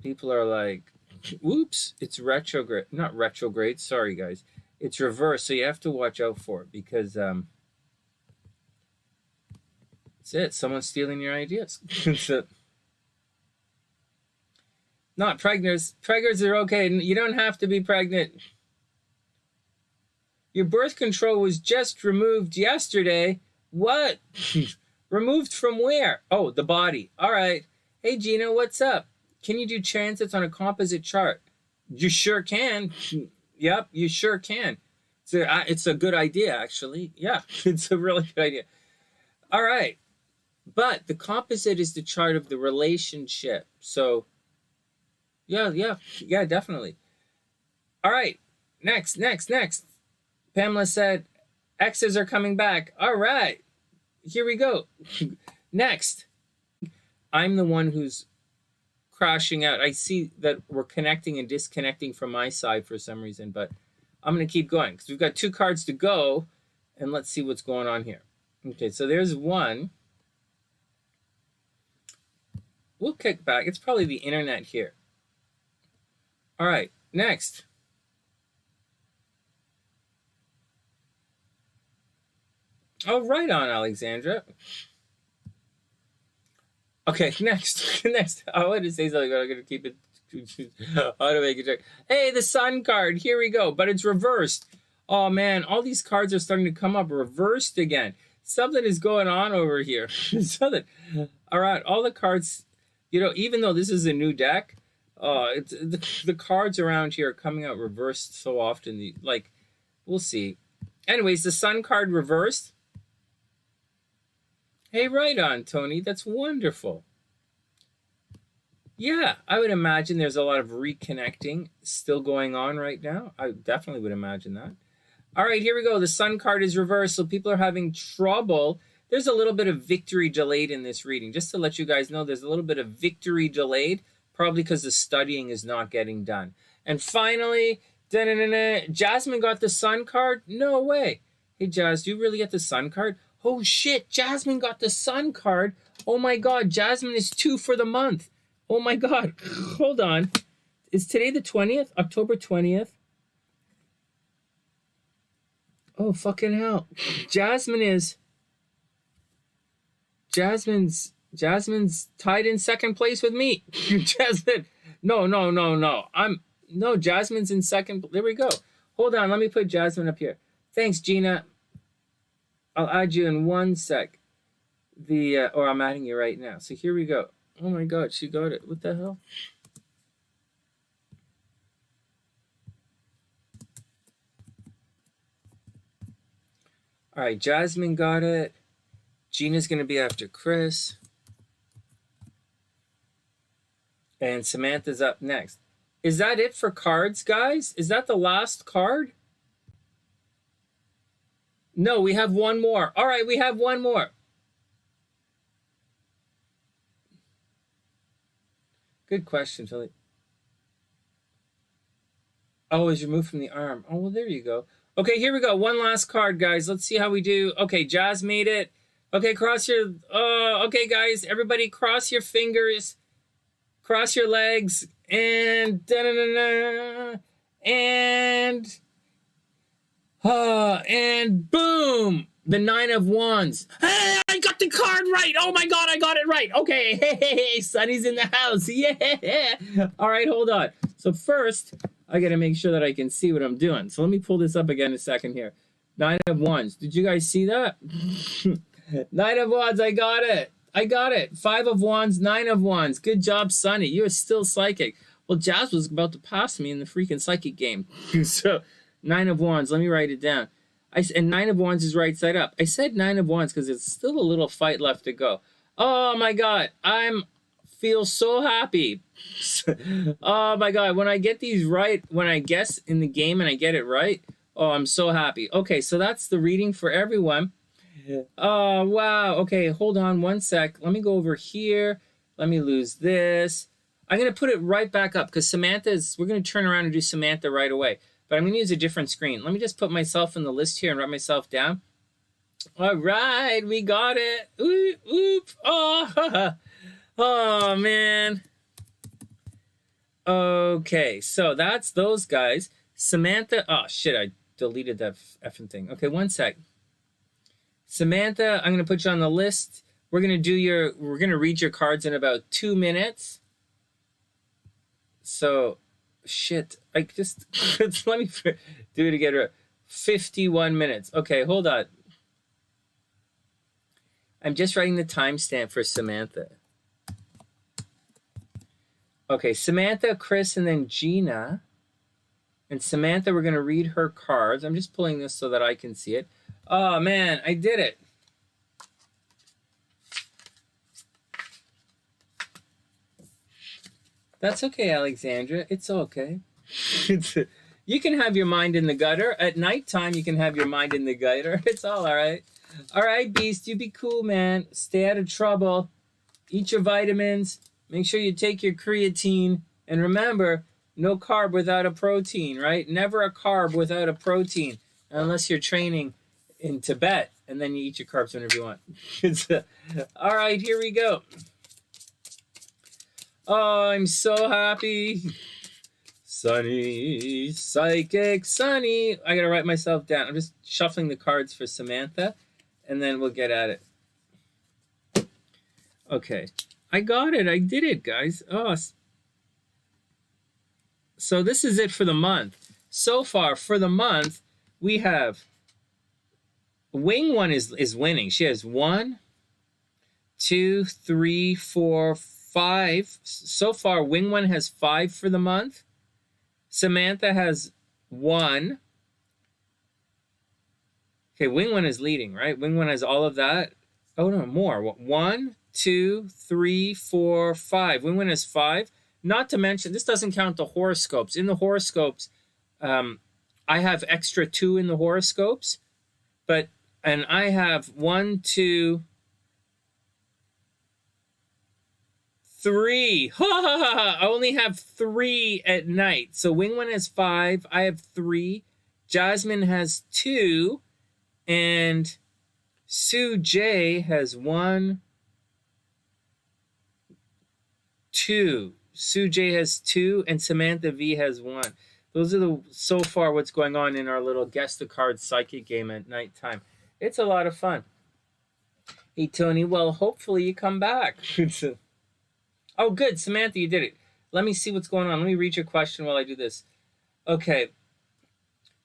people are like, whoops, it's retrograde. Not retrograde. Sorry, guys. It's reverse, so you have to watch out for it, because that's it. Someone's stealing your ideas. So, not pregnant. Preggers are okay. You don't have to be pregnant. Your birth control was just removed yesterday. What? Removed from where? Oh, the body. All right. Hey, Gina, what's up? Can you do transits on a composite chart? You sure can. Yep, you sure can. It's a good idea, actually. Yeah, it's a really good idea. All right. But the composite is the chart of the relationship. So, yeah, definitely. All right. Next. Pamela said, exes are coming back. All right. Here we go. Next. I'm the one who's crashing out. I see that we're connecting and disconnecting from my side for some reason, but I'm going to keep going because we've got 2 cards to go. And let's see what's going on here. Okay, so there's one. We'll kick back. It's probably the internet here. All right, next. Oh, right on, Alexandra. Okay, next. Next. I wanted to say something, but I'm going to keep it. How to make it check. Hey, the Sun card. Here we go, but it's reversed. Oh, man, all these cards are starting to come up reversed again. Something is going on over here. Something. All right, all the cards, you know, even though this is a new deck, the cards around here are coming out reversed so often. Like, we'll see. Anyways, the Sun card reversed. Hey, right on, Tony. That's wonderful. Yeah, I would imagine there's a lot of reconnecting still going on right now. I definitely would imagine that. All right, here we go. The Sun card is reversed, so people are having trouble. There's a little bit of victory delayed in this reading. Just to let you guys know, there's a little bit of victory delayed, probably because the studying is not getting done. And finally, Jasmine got the Sun card? No way. Hey, Jazz, do you really get the Sun card? Oh, shit, Jasmine got the Sun card. Oh, my God, Jasmine is 2 for the month. Oh, my God. Hold on. Is today the 20th? October 20th? Oh, fucking hell. Jasmine's tied in second place with me. Jasmine. No, Jasmine's in second. There we go. Hold on. Let me put Jasmine up here. Thanks, Gina. I'll add you in 1 sec. Or I'm adding you right now. So here we go. Oh my God, she got it. What the hell? All right, Jasmine got it. Gina's going to be after Chris. And Samantha's up next. Is that it for cards, guys? Is that the last card? No, we have one more. All right, we have one more. Good question, Philly. Oh, is removed from the arm. Oh, well, there you go. Okay, here we go. One last card, guys. Let's see how we do. Okay, Jazz made it. Okay, cross your... okay, guys. Everybody cross your fingers. Cross your legs. And... Da-da-da-da, and boom! The 9 of Wands. Hey, I got the card right! Oh my God, I got it right! Okay, hey, Sonny's in the house. Yeah! All right, hold on. So first, I gotta make sure that I can see what I'm doing. So let me pull this up again a second here. 9 of Wands. Did you guys see that? 9 of Wands, I got it. I got it. 5 of Wands, 9 of Wands. Good job, Sonny. You're still psychic. Well, Jazz was about to pass me in the freaking psychic game. So, 9 of Wands. Let me write it down. And 9 of Wands is right side up. I said 9 of Wands because it's still a little fight left to go. Oh, my God. Feel so happy. Oh, my God. When I get these right, when I guess in the game and I get it right, oh, I'm so happy. Okay, so that's the reading for everyone. Oh, wow. Okay, hold on 1 sec. Let me go over here. Let me lose this. I'm going to put it right back up because we're going to turn around and do Samantha right away. But I'm going to use a different screen. Let me just put myself in the list here and write myself down. All right, we got it. Oop, oop. Oh, oh, man. Okay, so that's those guys. Samantha. Oh, shit, I deleted that effing thing. Okay, 1 sec. Samantha, I'm going to put you on the list. We're going to read your cards in about 2 minutes. So, shit, I just, let me do it again. 51 minutes. Okay, hold on. I'm just writing the timestamp for Samantha. Okay, Samantha, Chris, and then Gina. And Samantha, we're going to read her cards. I'm just pulling this so that I can see it. Oh, man, I did it. That's okay, Alexandra. It's okay. You can have your mind in the gutter. At nighttime, you can have your mind in the gutter. It's all right. All right, Beast, you be cool, man. Stay out of trouble. Eat your vitamins. Make sure you take your creatine. And remember, No carb without a protein, right? Never a carb without a protein, unless you're training in Tibet, and then you eat your carbs whenever you want. All right, here we go. Oh, I'm so happy. Sonny, psychic Sonny. I gotta write myself down. I'm just shuffling the cards for Samantha, and then we'll get at it. Okay, I got it. I did it, guys. Oh, so this is it for the month. So far, for the month, we have Wing One is winning. She has 1, 2, 3, 4, 5. So far, Wing One has 5 for the month. Samantha has 1. Okay, Wing One is leading, right? Wing One has all of that. Oh no, more. 1, 2, 3, 4, 5. Wing One has 5. Not to mention, this doesn't count the horoscopes. In the horoscopes, I have extra 2 in the horoscopes, and I have 1, 2, 3. I only have 3 at night. So Wing One has 5. I have 3. Jasmine has 2, and SueJ has 1, 2. SueJ has 2, and SamanthaV has 1. Those are so far what's going on in our little guess the cards psychic game at nighttime. It's a lot of fun. Hey Tony, well hopefully you come back. Oh good, Samantha, you did it. Let me see what's going on. Let me read your question while I do this. Okay.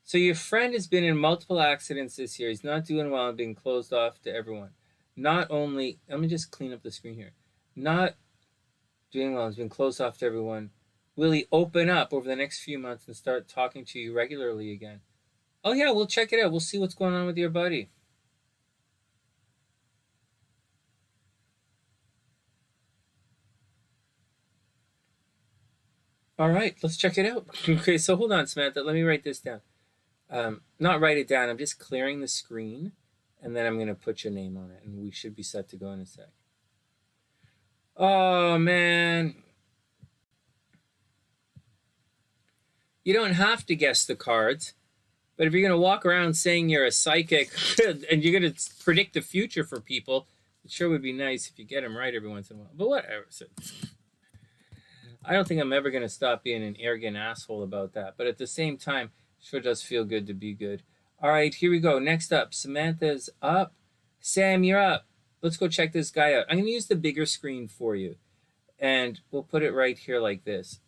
So your friend has been in multiple accidents this year. He's not doing well and being closed off to everyone. Not only, let me just clean up the screen here. Not doing well, has been closed off to everyone. Will he open up over the next few months and start talking to you regularly again? Oh yeah, we'll check it out. We'll see what's going on with your buddy. All right, let's check it out. Okay, so hold on, Samantha. Let me write this down. Not write it down. I'm just clearing the screen, and then I'm going to put your name on it, and we should be set to go in a sec. Oh, man. You don't have to guess the cards, but if you're going to walk around saying you're a psychic and you're going to predict the future for people, it sure would be nice if you get them right every once in a while. But whatever. So, I don't think I'm ever going to stop being an arrogant asshole about that. But at the same time, it sure does feel good to be good. All right, here we go. Next up, Samantha's up. Sam, you're up. Let's go check this guy out. I'm going to use the bigger screen for you. And we'll put it right here like this.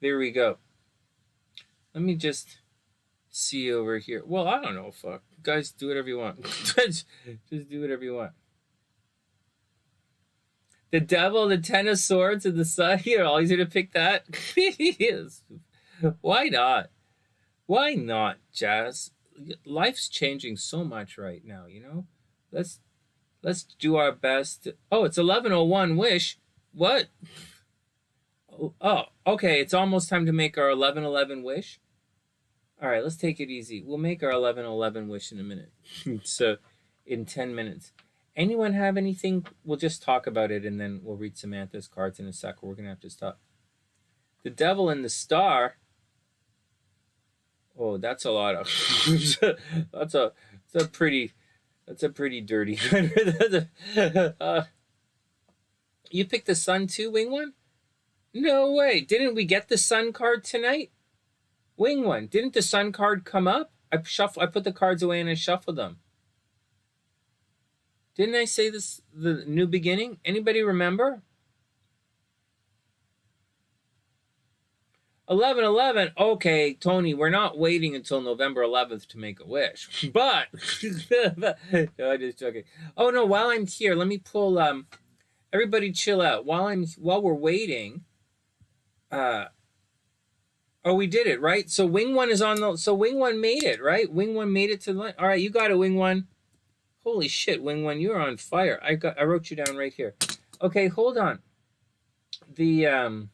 There we go. Let me just see over here. Well, I don't know. Fuck. Guys, do whatever you want. Just do whatever you want. The Devil, the Ten of Swords, and the Sun. You're always going to pick that? Yes. Why not? Why not, Jazz? Life's changing so much right now, you know? Let's do our best. Oh, it's 11:01 wish. What? Oh, okay. It's almost time to make our 11:11 wish. All right, let's take it easy. We'll make our 11:11 wish in a minute. So, in 10 minutes. Anyone have anything? We'll just talk about it, and then we'll read Samantha's cards in a sec. We're going to have to stop. The Devil and the Star. Oh, that's a lot of... that's a pretty dirty... you picked the Sun too, Wing One? No way. Didn't we get the Sun card tonight? Wing One, didn't the Sun card come up? I put the cards away and I shuffled them. Didn't I say this, the new beginning? Anybody remember? 11:11. Okay, Tony, we're not waiting until November 11th to make a wish. But no, I'm just joking. Oh no, while I'm here, let me pull everybody chill out. While we're waiting, oh, we did it, right? So Wing One is on the Wing One made it, right? Wing One made it to the all right, you got it, Wing One. Holy shit, Wing One, you're on fire. I wrote you down right here. Okay, hold on. The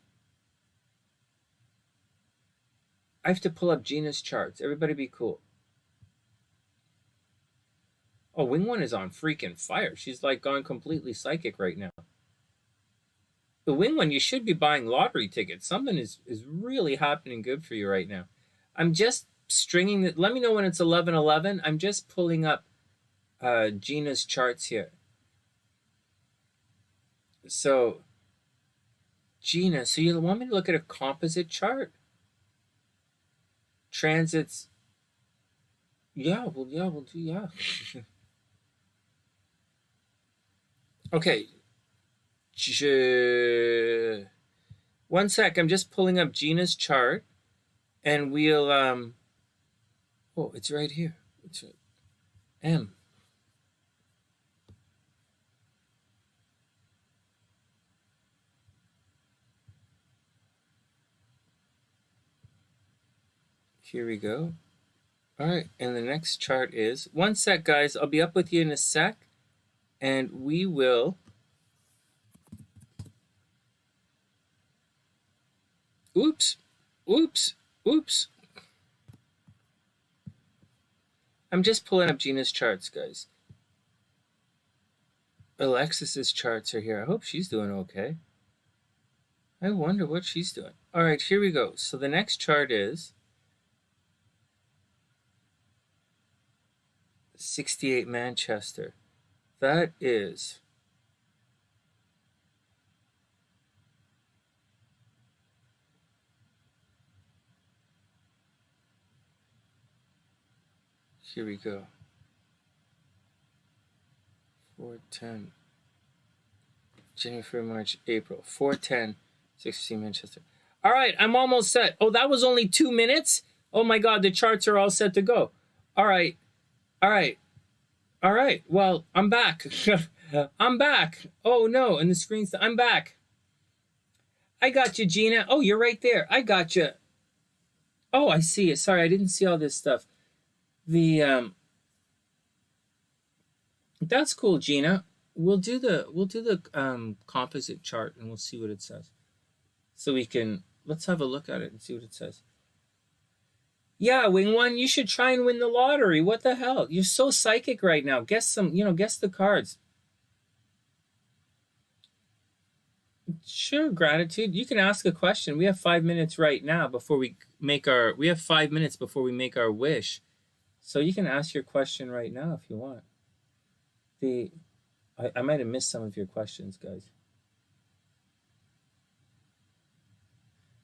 I have to pull up Gina's charts. Everybody be cool. Oh, Wing One is on freaking fire. She's like gone completely psychic right now. The wing one, you should be buying lottery tickets. Something is really happening good for you right now. I'm just stringing it. Let me know when it's 11:11. I'm just pulling up Gina's charts here. So, Gina, so you want me to look at a composite chart? Transits. Yeah, we'll do, yeah. Okay. One sec, I'm just pulling up Gina's chart, and we'll, oh, it's right here. It's right. M. Here we go. All right, and the next chart is, one sec, guys, I'll be up with you in a sec, and we will, oops. I'm just pulling up Gina's charts, guys. Alexis's charts are here. I hope she's doing okay. I wonder what she's doing. All right, here we go. So the next chart is 68 Manchester. That is here we go. 410. January, February, March, April. 410, 16 Manchester. All right, I'm almost set. Oh, that was only 2 minutes? Oh my God, the charts are all set to go. All right. Well, I'm back. I'm back. Oh no, and the screen's, I'm back. I got you, Gina. Oh, you're right there. I got you. Oh, I see it. Sorry, I didn't see all this stuff. That's cool, Gina. We'll do the composite chart, and we'll see what it says. So let's have a look at it and see what it says. Yeah, Wing One, you should try and win the lottery. What the hell? You're so psychic right now. Guess the cards. Sure, Gratitude. You can ask a question. We have 5 minutes right now before we make our wish. So you can ask your question right now if you want. I might have missed some of your questions, guys.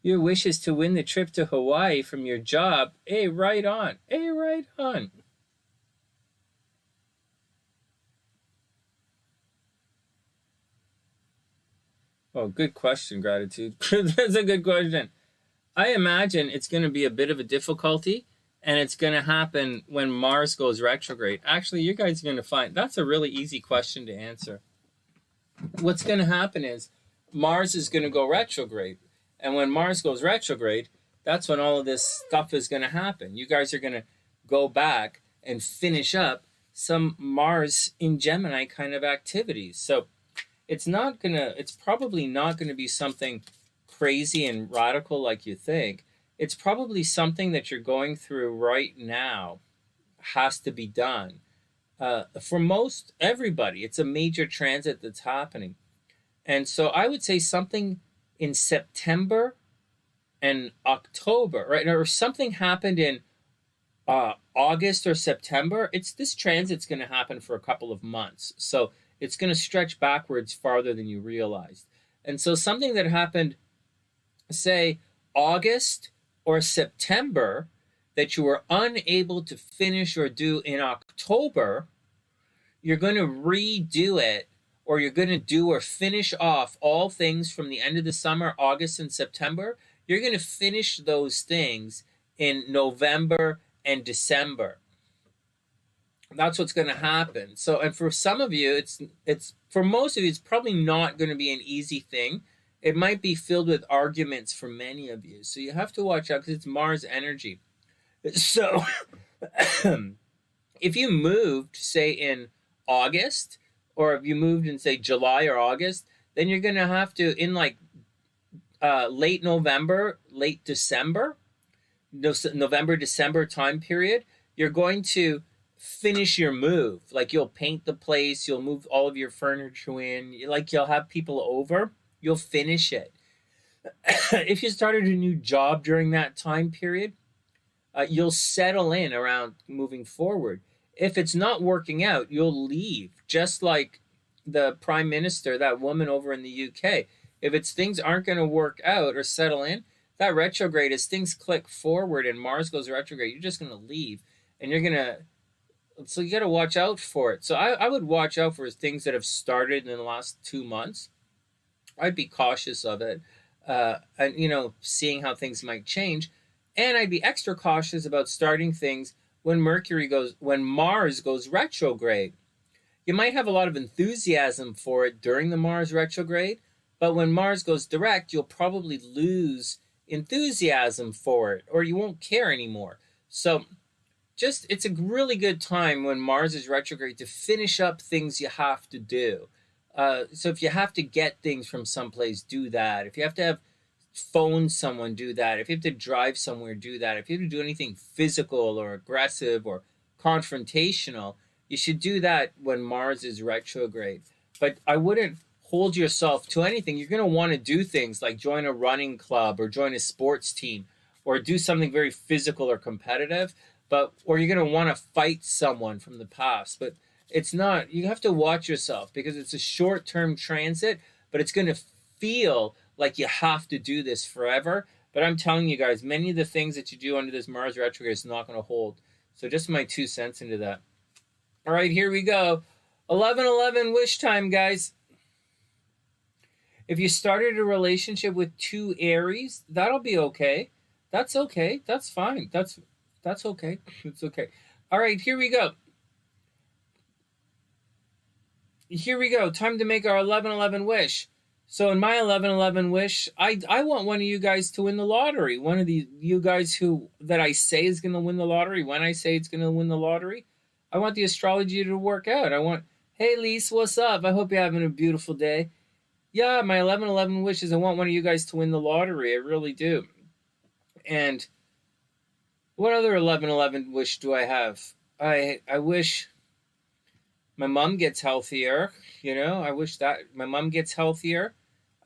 Your wish is to win the trip to Hawaii from your job. Hey, right on. Oh, good question, Gratitude. That's a good question. I imagine it's going to be a bit of a difficulty, and it's going to happen when Mars goes retrograde. Actually, you guys are going to find that's a really easy question to answer. What's going to happen is Mars is going to go retrograde. And when Mars goes retrograde, that's when all of this stuff is going to happen. You guys are going to go back and finish up some Mars in Gemini kind of activities. So it's probably not going to be something crazy and radical like you think. It's probably something that you're going through right now has to be done. For most everybody, it's a major transit that's happening. And so I would say something in September and October, right? Or something happened in August or September. This transit's going to happen for a couple of months. So it's going to stretch backwards farther than you realized. And so something that happened, say, August or September that you were unable to finish or do in October, you're going to redo it, or you're going to do or finish off all things from the end of the summer, August and September. You're going to finish those things in November and December. That's what's going to happen. So, and for some of you, it's for most of you, it's probably not going to be an easy thing. It might be filled with arguments for many of you. So you have to watch out because it's Mars energy. So if you moved, say, in August, or if you moved in, say, July or August, then you're going to have to, in like late November, late December, November, December time period, you're going to finish your move. Like you'll paint the place, you'll move all of your furniture in, like you'll have people over. you'll finish it. If you started a new job during that time period, you'll settle in around moving forward. If it's not working out, you'll leave, just like the prime minister, that woman over in the UK. If it's things aren't going to work out or settle in, that retrograde, as things click forward and Mars goes retrograde, you're just going to leave, and you're going to, so you got to watch out for it. So I would watch out for things that have started in the last 2 months. I'd be cautious of it, and seeing how things might change. And I'd be extra cautious about starting things when Mars goes retrograde. You might have a lot of enthusiasm for it during the Mars retrograde, but when Mars goes direct, you'll probably lose enthusiasm for it, or you won't care anymore. So it's a really good time when Mars is retrograde to finish up things you have to do. So if you have to get things from someplace, do that. If you have to phone someone, do that. If you have to drive somewhere, do that. If you have to do anything physical or aggressive or confrontational, you should do that when Mars is retrograde. But I wouldn't hold yourself to anything. You're going to want to do things like join a running club or join a sports team or do something very physical or competitive, or you're going to want to fight someone from the past. But it's not, you have to watch yourself because it's a short-term transit, but it's going to feel like you have to do this forever. But I'm telling you guys, many of the things that you do under this Mars retrograde is not going to hold. So just my 2 cents into that. All right, here we go. 11/11 wish time, guys. If you started a relationship with 2 Aries, that'll be okay. That's okay. That's fine. That's okay. It's okay. All right, here we go. Here we go. Time to make our 11/11 wish. So in my 11/11 wish, I want one of you guys to win the lottery. One of you guys that I say is going to win the lottery, when I say it's going to win the lottery, I want the astrology to work out. I want, hey, Lise, what's up? I hope you're having a beautiful day. Yeah, my 11/11 wish is I want one of you guys to win the lottery. I really do. And what other 11/11 wish do I have? I wish my mom gets healthier. I wish that my mom gets healthier.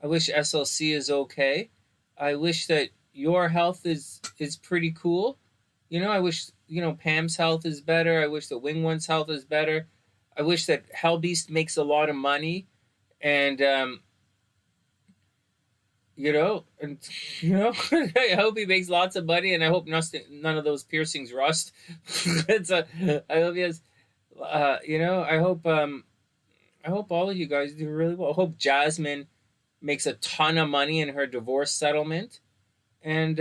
I wish SLC is okay. I wish that your health is pretty cool. I wish, Pam's health is better. I wish that Wing One's health is better. I wish that Hellbeast makes a lot of money. And, I hope he makes lots of money, and I hope none of those piercings rust. I hope he has, I hope all of you guys do really well. I hope Jasmine makes a ton of money in her divorce settlement. And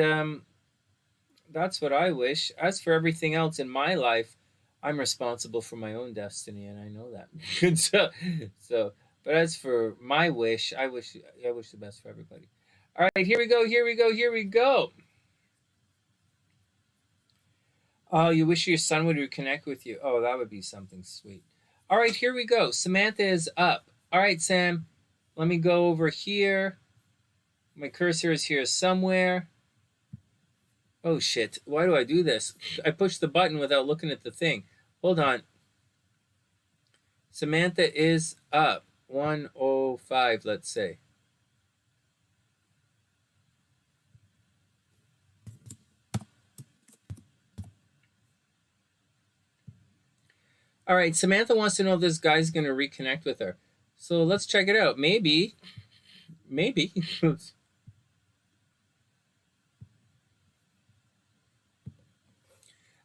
that's what I wish. As for everything else in my life, I'm responsible for my own destiny, and I know that. But as for my wish, I wish the best for everybody. All right, here we go. Oh, you wish your son would reconnect with you. Oh, that would be something sweet. All right, here we go. Samantha is up. All right, Sam, let me go over here. My cursor is here somewhere. Oh, shit. Why do I do this? I pushed the button without looking at the thing. Hold on. Samantha is up. 105, let's say. All right, Samantha wants to know if this guy's going to reconnect with her. So let's check it out. Maybe.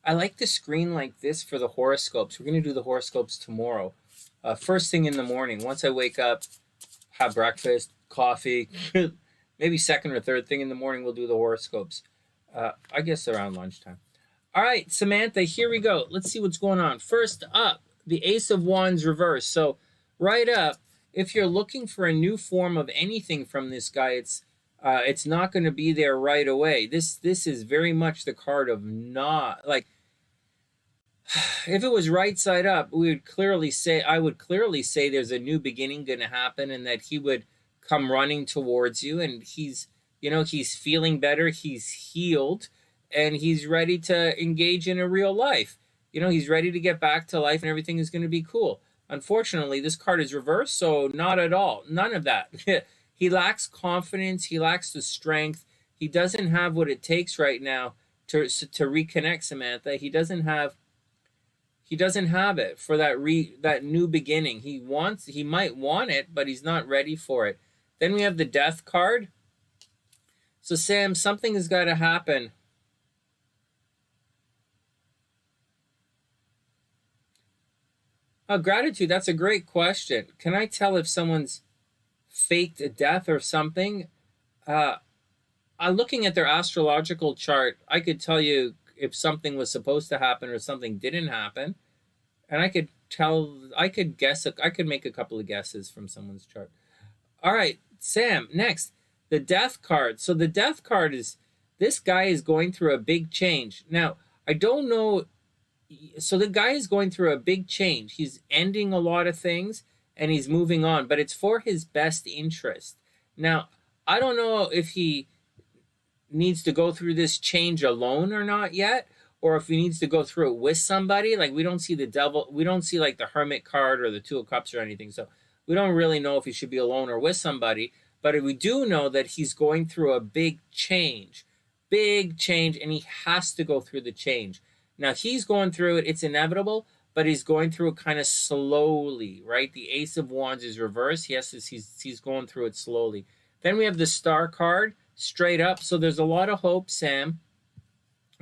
I like the screen like this for the horoscopes. We're going to do the horoscopes tomorrow. First thing in the morning. Once I wake up, have breakfast, coffee. Maybe second or third thing in the morning, we'll do the horoscopes. I guess around lunchtime. All right, Samantha, here we go. Let's see what's going on. First up, the Ace of Wands reverse. So right up, if you're looking for a new form of anything from this guy, it's not going to be there right away. This is very much the card of not, like, if it was right side up, I would clearly say there's a new beginning going to happen, and that he would come running towards you, and he's feeling better, he's healed, and he's ready to engage in a real life. He's ready to get back to life, and everything is going to be cool. Unfortunately, this card is reversed, so not at all. None of that. he lacks confidence. He lacks the strength. He doesn't have what it takes right now to reconnect, Samantha. He doesn't have it for that new beginning. He might want it, but he's not ready for it. Then we have the Death card. So Sam, something has got to happen. Oh, gratitude, that's a great question. Can I tell if someone's faked a death or something? Looking at their astrological chart, I could tell you if something was supposed to happen or something didn't happen. And I could make a couple of guesses from someone's chart. All right, Sam, next, the Death card. So the Death card is, this guy is going through a big change. Now, I don't know. So the guy is going through a big change. He's ending a lot of things and he's moving on, but it's for his best interest. Now, I don't know if he needs to go through this change alone or not yet, or if he needs to go through it with somebody. Like, we don't see the Devil, we don't see like the Hermit card or the Two of Cups or anything. So we don't really know if he should be alone or with somebody, but we do know that he's going through a big change, and he has to go through the change. Now, he's going through it. It's inevitable, but he's going through it kind of slowly, right? The Ace of Wands is reversed. He's going through it slowly. Then we have the Star card, straight up. So there's a lot of hope, Sam.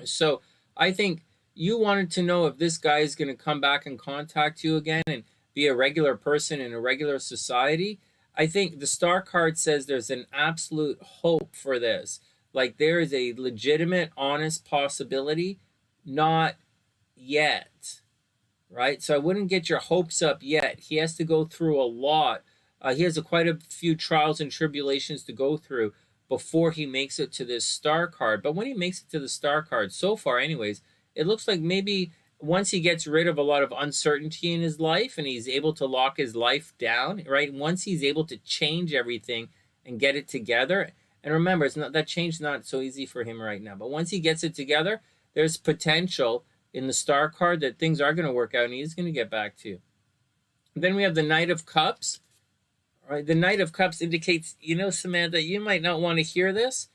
So I think you wanted to know if this guy is going to come back and contact you again and be a regular person in a regular society. I think the Star card says there's an absolute hope for this. Like, there is a legitimate, honest possibility. Not yet, right? So I wouldn't get your hopes up yet. He has to go through a lot. He has quite a few trials and tribulations to go through before he makes it to this Star card. But when he makes it to the Star card, so far anyways, it looks like maybe once he gets rid of a lot of uncertainty in his life and he's able to lock his life down, right? Once he's able to change everything and get it together, and remember, it's not, that change is not so easy for him right now, but once he gets it together, there's potential in the Star card that things are going to work out and he's going to get back to you. Then we have the Knight of Cups. All right, the Knight of Cups indicates, Samantha, you might not want to hear this,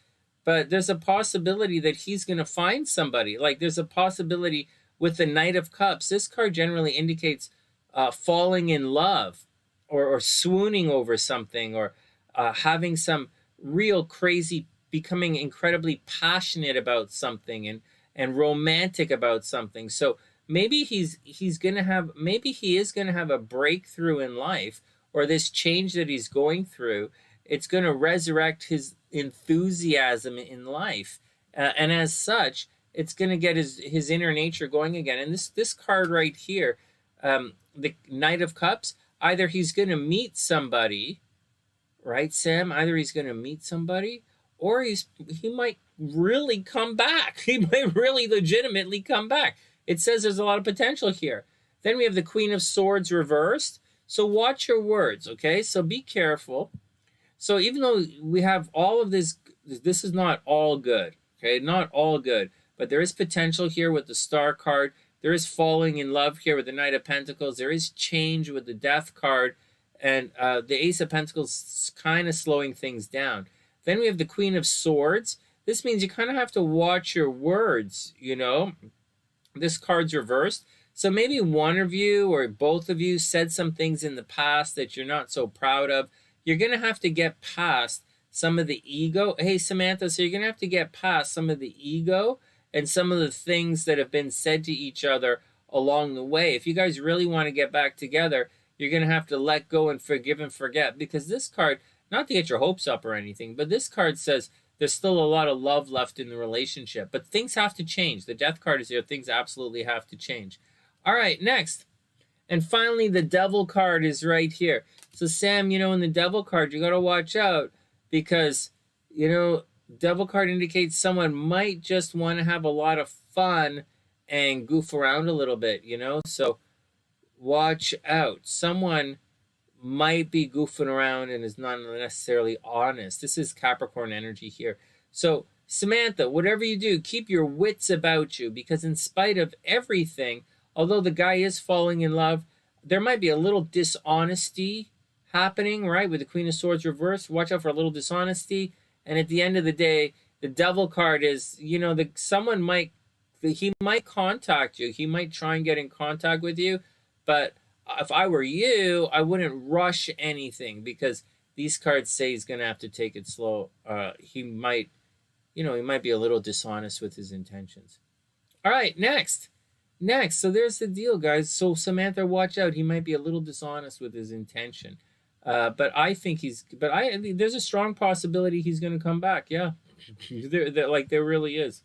but there's a possibility that he's going to find somebody. Like, there's a possibility with the Knight of Cups. This card generally indicates falling in love or swooning over something, or having some real crazy, becoming incredibly passionate about something and romantic about something. So maybe he is going to have a breakthrough in life, or this change that he's going through, it's going to resurrect his enthusiasm in life. And as such, it's going to get his inner nature going again. And this card right here, the Knight of Cups, either he's going to meet somebody, right, Sam? Either he's going to meet somebody, or he might really come back. He might really legitimately come back. It says there's a lot of potential here. Then we have the Queen of Swords reversed. So watch your words, okay? So be careful. So even though we have all of this, this is not all good, okay? Not all good, but there is potential here with the Star card. There is falling in love here with the Knight of Pentacles. There is change with the Death card, and the Ace of Pentacles kind of slowing things down. Then we have the Queen of Swords. This means you kind of have to watch your words, This card's reversed. So maybe one of you or both of you said some things in the past that you're not so proud of. You're going to have to get past some of the ego. Hey, Samantha, so you're going to have to get past some of the ego and some of the things that have been said to each other along the way. If you guys really want to get back together, you're going to have to let go and forgive and forget, because this card, not to get your hopes up or anything, but this card says there's still a lot of love left in the relationship, but things have to change. The Death card is here. Things absolutely have to change. All right, next. And finally, the Devil card is right here. So Sam, in the Devil card, you got to watch out, because, Devil card indicates someone might just want to have a lot of fun and goof around a little bit, So watch out. Someone might be goofing around and is not necessarily honest. This is Capricorn energy here. So Samantha, whatever you do, keep your wits about you, because in spite of everything, although the guy is falling in love, there might be a little dishonesty happening, right? With the Queen of Swords reversed. Watch out for a little dishonesty. And at the end of the day, the Devil card is, you know, he might contact you. He might try and get in contact with you. But if I were you, I wouldn't rush anything, because these cards say he's going to have to take it slow. He might be a little dishonest with his intentions. All right, next. So there's the deal, guys. So Samantha, watch out. He might be a little dishonest with his intention. But I think there's a strong possibility he's going to come back. Yeah. There really is.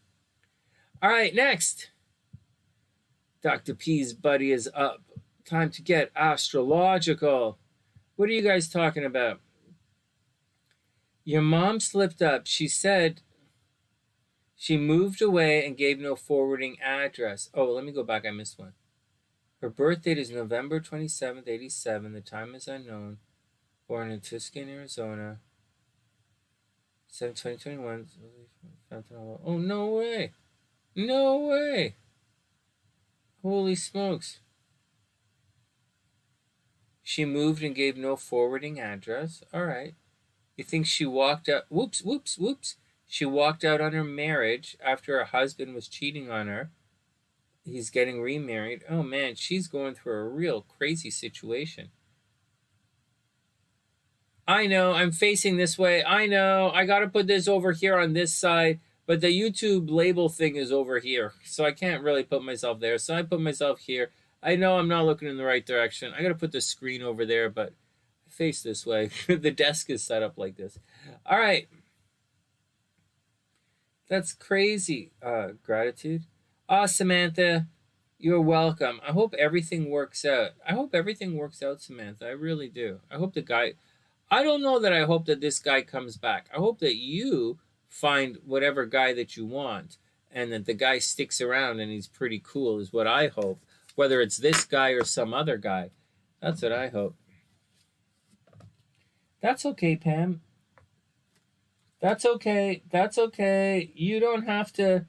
All right, next. Dr. P's buddy is up. Time to get astrological. What are you guys talking about? Your mom slipped up. She said she moved away and gave no forwarding address. Oh, let me go back. I missed one. Her birth date is November 27th, 87. The time is unknown. Born in Tucson, Arizona. 7/20/21. Oh, no way. No way. Holy smokes. She moved and gave no forwarding address. All right. You think she walked out? Whoops. She walked out on her marriage after her husband was cheating on her. He's getting remarried. Oh, man, she's going through a real crazy situation. I know, I'm facing this way. I know, I got to put this over here on this side, but the YouTube label thing is over here, so I can't really put myself there. So I put myself here. I know I'm not looking in the right direction. I got to put the screen over there, but I face this way. The desk is set up like this. All right. That's crazy. Gratitude. Samantha, you're welcome. I hope everything works out. Samantha. I really do. I don't know that I hope that this guy comes back. I hope that you find whatever guy that you want, and that the guy sticks around and he's pretty cool, is what I hope. Whether it's this guy or some other guy. That's what I hope. That's okay, Pam. That's okay. You don't have to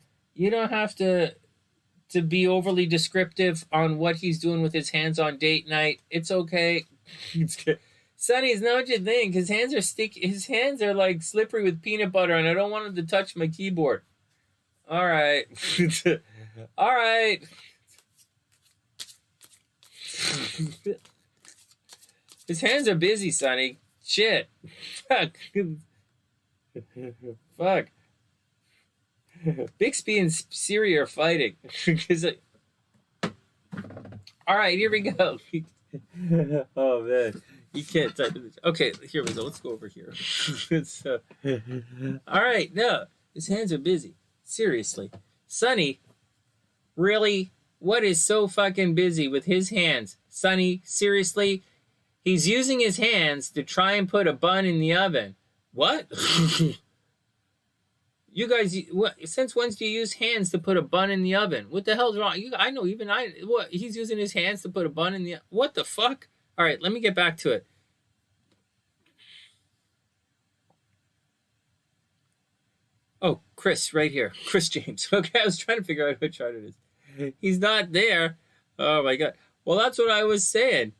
be overly descriptive on what he's doing with his hands on date night. It's okay. Sonny, it's not what you think. His hands are sticky. His hands are like slippery with peanut butter, and I don't want him to touch my keyboard. All right. All right. His hands are busy, Sonny. Shit. Fuck. Bixby and Siri are fighting. All right, here we go. Oh, man. You can't type it. Okay, here we go. Let's go over here. All right, no. His hands are busy. Seriously. Sonny, really? What is so fucking busy with his hands? Sonny, seriously? He's using his hands to try and put a bun in the oven. What? You guys, what? Since when do you use hands to put a bun in the oven? What the hell's wrong? What? He's using his hands to put a bun in the. What the fuck? All right, let me get back to it. Oh, Chris, right here. Chris James. Okay, I was trying to figure out which chart it is. He's not there. Oh my god. Well, that's what I was saying.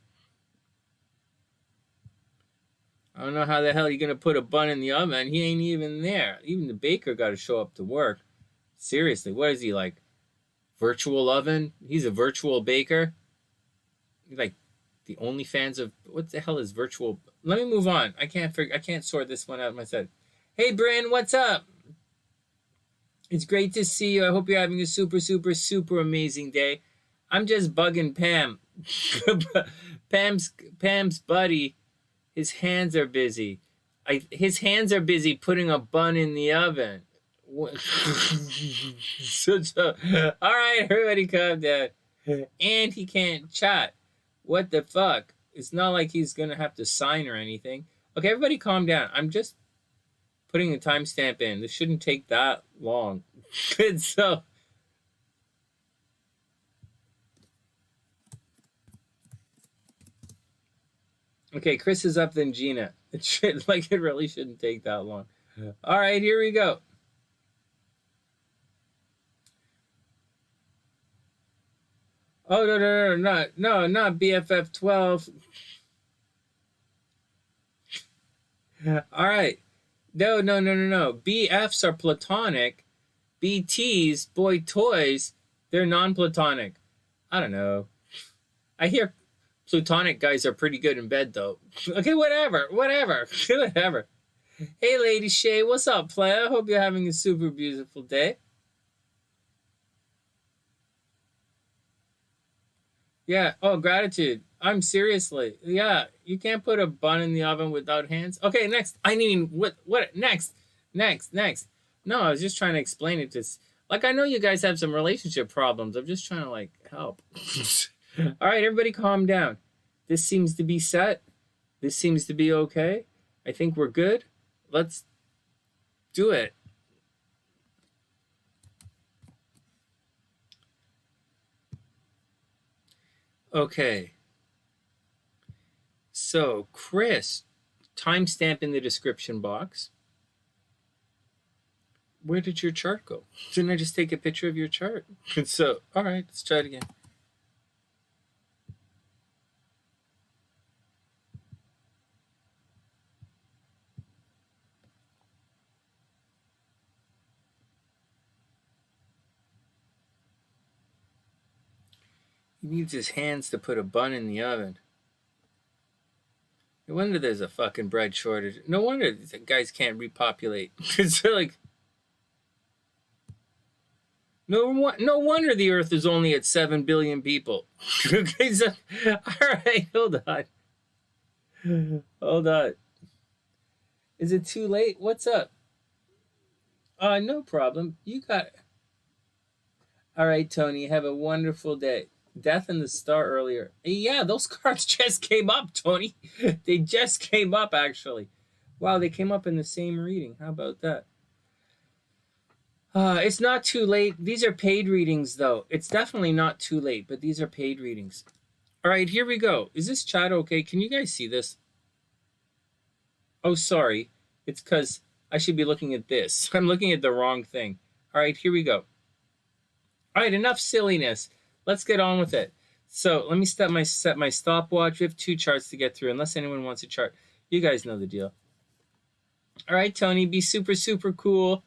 I don't know how the hell you're going to put a bun in the oven. He ain't even there. Even the baker got to show up to work. Seriously, what is he, like? Virtual oven? He's a virtual baker? Like the OnlyFans of... What the hell is virtual... Let me move on. I can't sort this one out myself. Hey, Brian, what's up? It's great to see you. I hope you're having a super, super, super amazing day. I'm just bugging Pam. Pam's buddy... His hands are busy. His hands are busy putting a bun in the oven. All right, everybody calm down. And he can't chat. What the fuck? It's not like he's going to have to sign or anything. Okay, everybody calm down. I'm just putting a timestamp in. This shouldn't take that long. So... Okay, Chris is up, then Gina. It really shouldn't take that long. All right, here we go. Oh, no, not BFF 12. All right. No. BFs are platonic. BTs, boy toys, they're non-platonic. I don't know. I hear platonic guys are pretty good in bed, though. Okay, whatever. Hey, Lady Shay, what's up, player? Hope you're having a super beautiful day. Yeah. Oh, gratitude. I'm seriously. Yeah, you can't put a bun in the oven without hands. Okay, next. I mean, what? Next. No, I was just trying to explain it to. Like, I know you guys have some relationship problems. I'm just trying to like help. All right, everybody, calm down. This seems to be set. This seems to be okay. I think we're good. Let's do it. Okay. So, Chris, timestamp in the description box. Where did your chart go? Didn't I just take a picture of your chart? And so, all right, let's try it again. He needs his hands to put a bun in the oven. No wonder there's a fucking bread shortage. No wonder the guys can't repopulate. It's like, no wonder the Earth is only at 7 billion people. Okay, so, all right, hold on. Is it too late? What's up? No problem. You got it. All right, Tony, have a wonderful day. Death in the Star earlier. Yeah, those cards just came up, Tony. They just came up, actually. Wow, they came up in the same reading. How about that? It's not too late. These are paid readings, though. It's definitely not too late, but these are paid readings. All right, here we go. Is this chat okay? Can you guys see this? Oh, sorry. It's because I should be looking at this. I'm looking at the wrong thing. All right, here we go. All right, enough silliness. Let's get on with it. So let me set my stopwatch. We have 2 charts to get through, unless anyone wants a chart. You guys know the deal. All right, Tony, be super, super cool.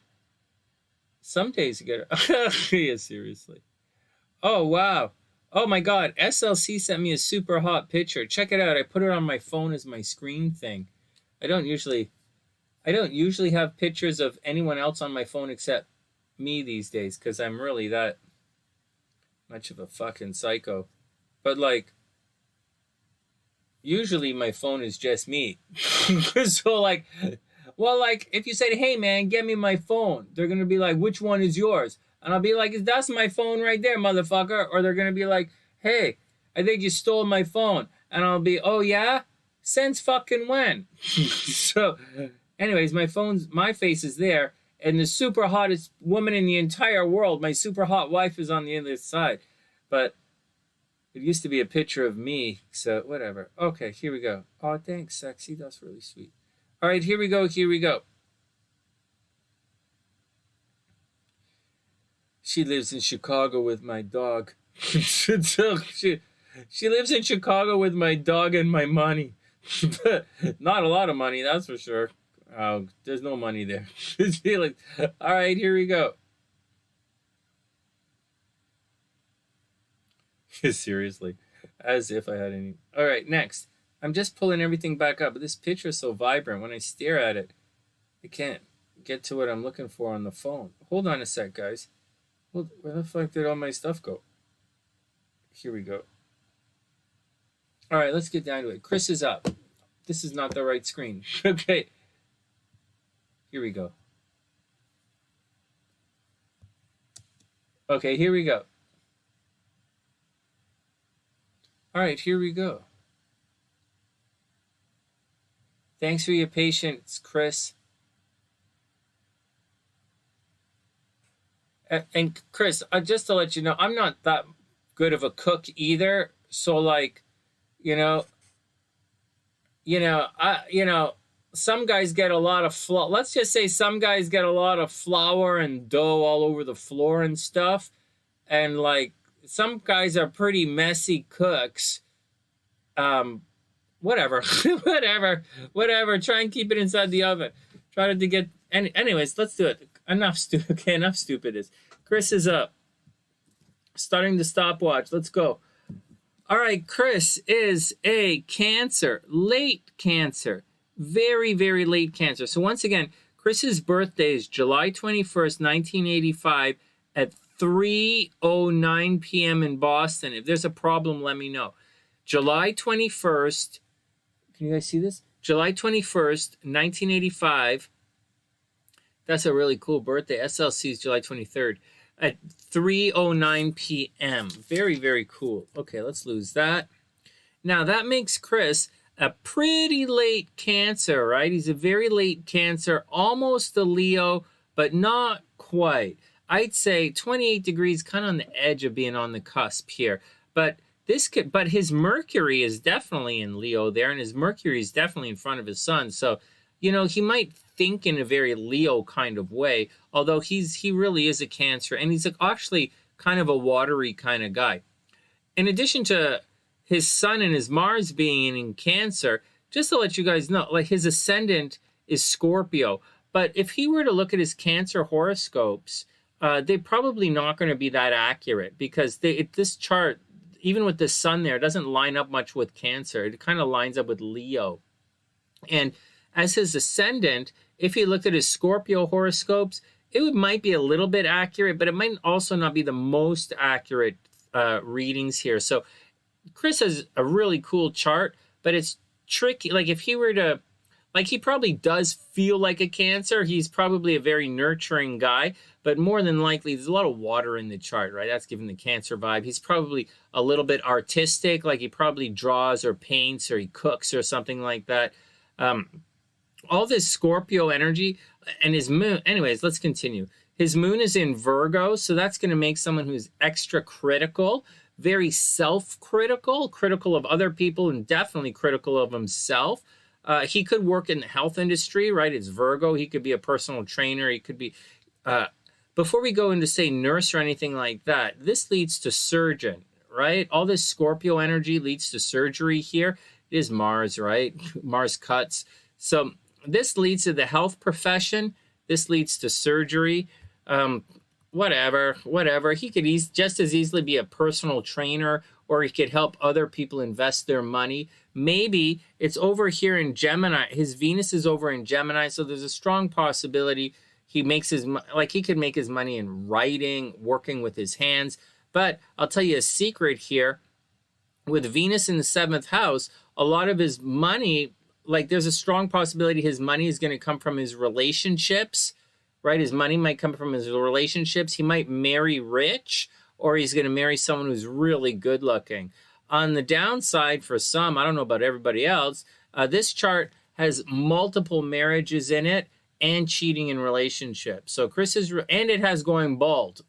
Some days you get it. Yeah, seriously. Oh, wow. Oh, my God. SLC sent me a super hot picture. Check it out. I put it on my phone as my screen thing. I don't usually have pictures of anyone else on my phone except me these days, because I'm really that much of a fucking psycho. But like, usually my phone is just me. So like, well, like if you said, hey man, get me my phone, they're gonna be like, which one is yours? And I'll be like, that's my phone right there, motherfucker. Or they're gonna be like, hey, I think you stole my phone. And I'll be, oh yeah? Since fucking when? So anyways, my face is there. And the super hottest woman in the entire world, my super hot wife, is on the other side. But it used to be a picture of me, so whatever. Okay, here we go. Oh, thanks, sexy. That's really sweet. All right, here we go. She lives in Chicago with my dog. She lives in Chicago with my dog and my money. Not a lot of money, that's for sure. Oh, there's no money there. Like, all right, here we go. Seriously, as if I had any. All right, next. I'm just pulling everything back up, but this picture is so vibrant. When I stare at it, I can't get to what I'm looking for on the phone. Hold on a sec, guys. Where the fuck did all my stuff go? Here we go. All right, let's get down to it. Chris is up. This is not the right screen. Okay. Here we go. Okay, here we go. All right, here we go. Thanks for your patience, Chris. And Chris, just to let you know, I'm not that good of a cook either. So like, some guys get a lot of flour. Let's just say some guys get a lot of flour and dough all over the floor and stuff. And like, some guys are pretty messy cooks. whatever, whatever. Try and keep it inside the oven. Try to get. Anyways, let's do it. Enough stupidness. Chris is up. Starting the stopwatch. Let's go. All right, Chris is a Cancer, late Cancer, very, very late Cancer. So once again, Chris's birthday is July 21st, 1985 at 3:09 p.m. in Boston. If there's a problem, let me know. July 21st, can you guys see this? July 21st, 1985. That's a really cool birthday. SLC is July 23rd. At 3:09 p.m. Very, very cool. Okay, let's lose that. Now, that makes Chris a pretty late Cancer, right? He's a very late Cancer, almost a Leo, but not quite. I'd say 28 degrees, kind of on the edge of being on the cusp here. But his Mercury is definitely in Leo there, and his Mercury is definitely in front of his sun. So, he might think in a very Leo kind of way, although he really is a Cancer, and he's actually kind of a watery kind of guy. In addition to his sun and his Mars being in Cancer, just to let you guys know, like his ascendant is Scorpio. But if he were to look at his Cancer horoscopes, they're probably not going to be that accurate, because this chart, even with the sun there, doesn't line up much with Cancer. It kind of lines up with Leo. And as his ascendant, if he looked at his Scorpio horoscopes, it might be a little bit accurate, but it might also not be the most accurate readings here. So Chris has a really cool chart, but it's tricky. Like if he were to, he probably does feel like a Cancer. He's probably a very nurturing guy, but more than likely, there's a lot of water in the chart, right? That's giving the Cancer vibe. He's probably a little bit artistic, like he probably draws or paints or he cooks or something like that. All this Scorpio energy and his moon. Anyways, let's continue. His moon is in Virgo, so that's going to make someone who's extra critical, very self-critical, critical of other people, and definitely critical of himself. He could work in the health industry, right? It's Virgo. He could be a personal trainer. He could be... before we go into, say, nurse or anything like that, this leads to surgeon, right? All this Scorpio energy leads to surgery here. It is Mars, right? Mars cuts. So this leads to the health profession. This leads to surgery. Whatever. He could just as easily be a personal trainer, or he could help other people invest their money. Maybe it's over here in Gemini. His Venus is over in Gemini, so there's a strong possibility he could make his money in writing, working with his hands. But I'll tell you a secret here. With Venus in the 7th house, a lot of his money, there's a strong possibility his money is going to come from his relationships, right? His money might come from his relationships. He might marry rich, or he's going to marry someone who's really good looking. On the downside, for some, I don't know about everybody else, this chart has multiple marriages in it and cheating in relationships. So and it has going bald.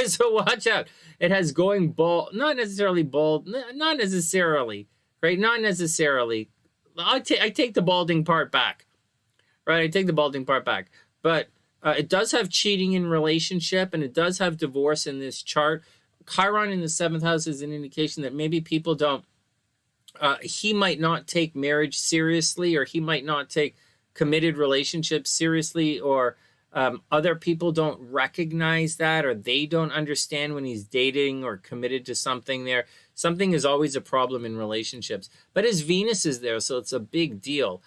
So watch out. It has going bald, not necessarily bald, not necessarily, right? Not necessarily. I take the balding part back, right? I take the balding part back. But it does have cheating in relationship, and it does have divorce in this chart. Chiron in the 7th house is an indication that maybe people don't, he might not take marriage seriously, or he might not take committed relationships seriously, or other people don't recognize that, or they don't understand when he's dating or committed to something there. Something is always a problem in relationships. But his Venus is there, so it's a big deal.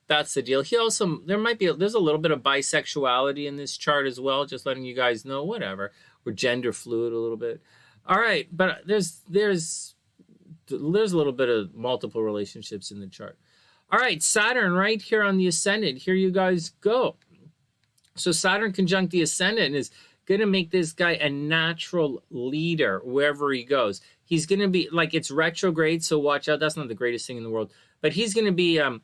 That's the deal. He also, there's a little bit of bisexuality in this chart as well, just letting you guys know, whatever. We're gender fluid a little bit. All right, but there's a little bit of multiple relationships in the chart. All right, Saturn right here on the ascendant. Here you guys go. So Saturn conjunct the ascendant is going to make this guy a natural leader wherever he goes. He's going to be, it's retrograde, so watch out. That's not the greatest thing in the world. But he's going to be a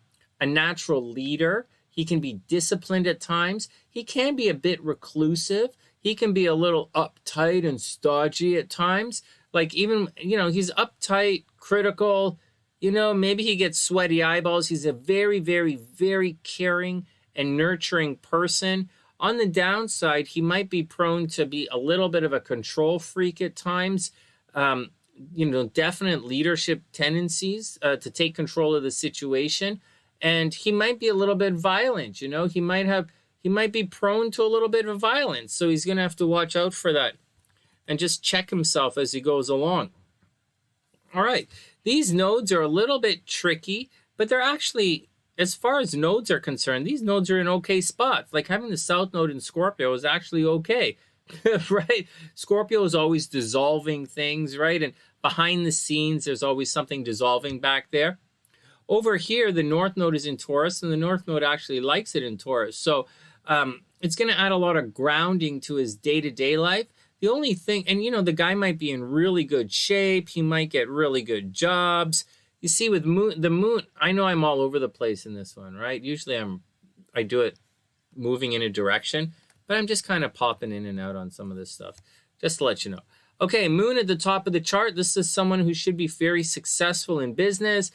natural leader. He can be disciplined at times. He can be a bit reclusive. He can be a little uptight and stodgy at times. He's uptight, critical. Maybe he gets sweaty eyeballs. He's a very, very, very caring and nurturing person. On the downside, he might be prone to be a little bit of a control freak at times. definite leadership tendencies to take control of the situation. And he might be a little bit violent, he might be prone to a little bit of violence. So he's going to have to watch out for that and just check himself as he goes along. All right. These nodes are a little bit tricky, but they're actually, as far as nodes are concerned, these nodes are in okay spots. Like having the South node in Scorpio is actually okay, right? Scorpio is always dissolving things, right? And behind the scenes, there's always something dissolving back there. Over here, the North node is in Taurus, and the North node actually likes it in Taurus. So it's going to add a lot of grounding to his day-to-day life. The only thing, and the guy might be in really good shape. He might get really good jobs. You see, with the moon, I know I'm all over the place in this one, right? Usually I do it moving in a direction, but I'm just kind of popping in and out on some of this stuff, just to let you know. Okay, moon at the top of the chart. This is someone who should be very successful in business,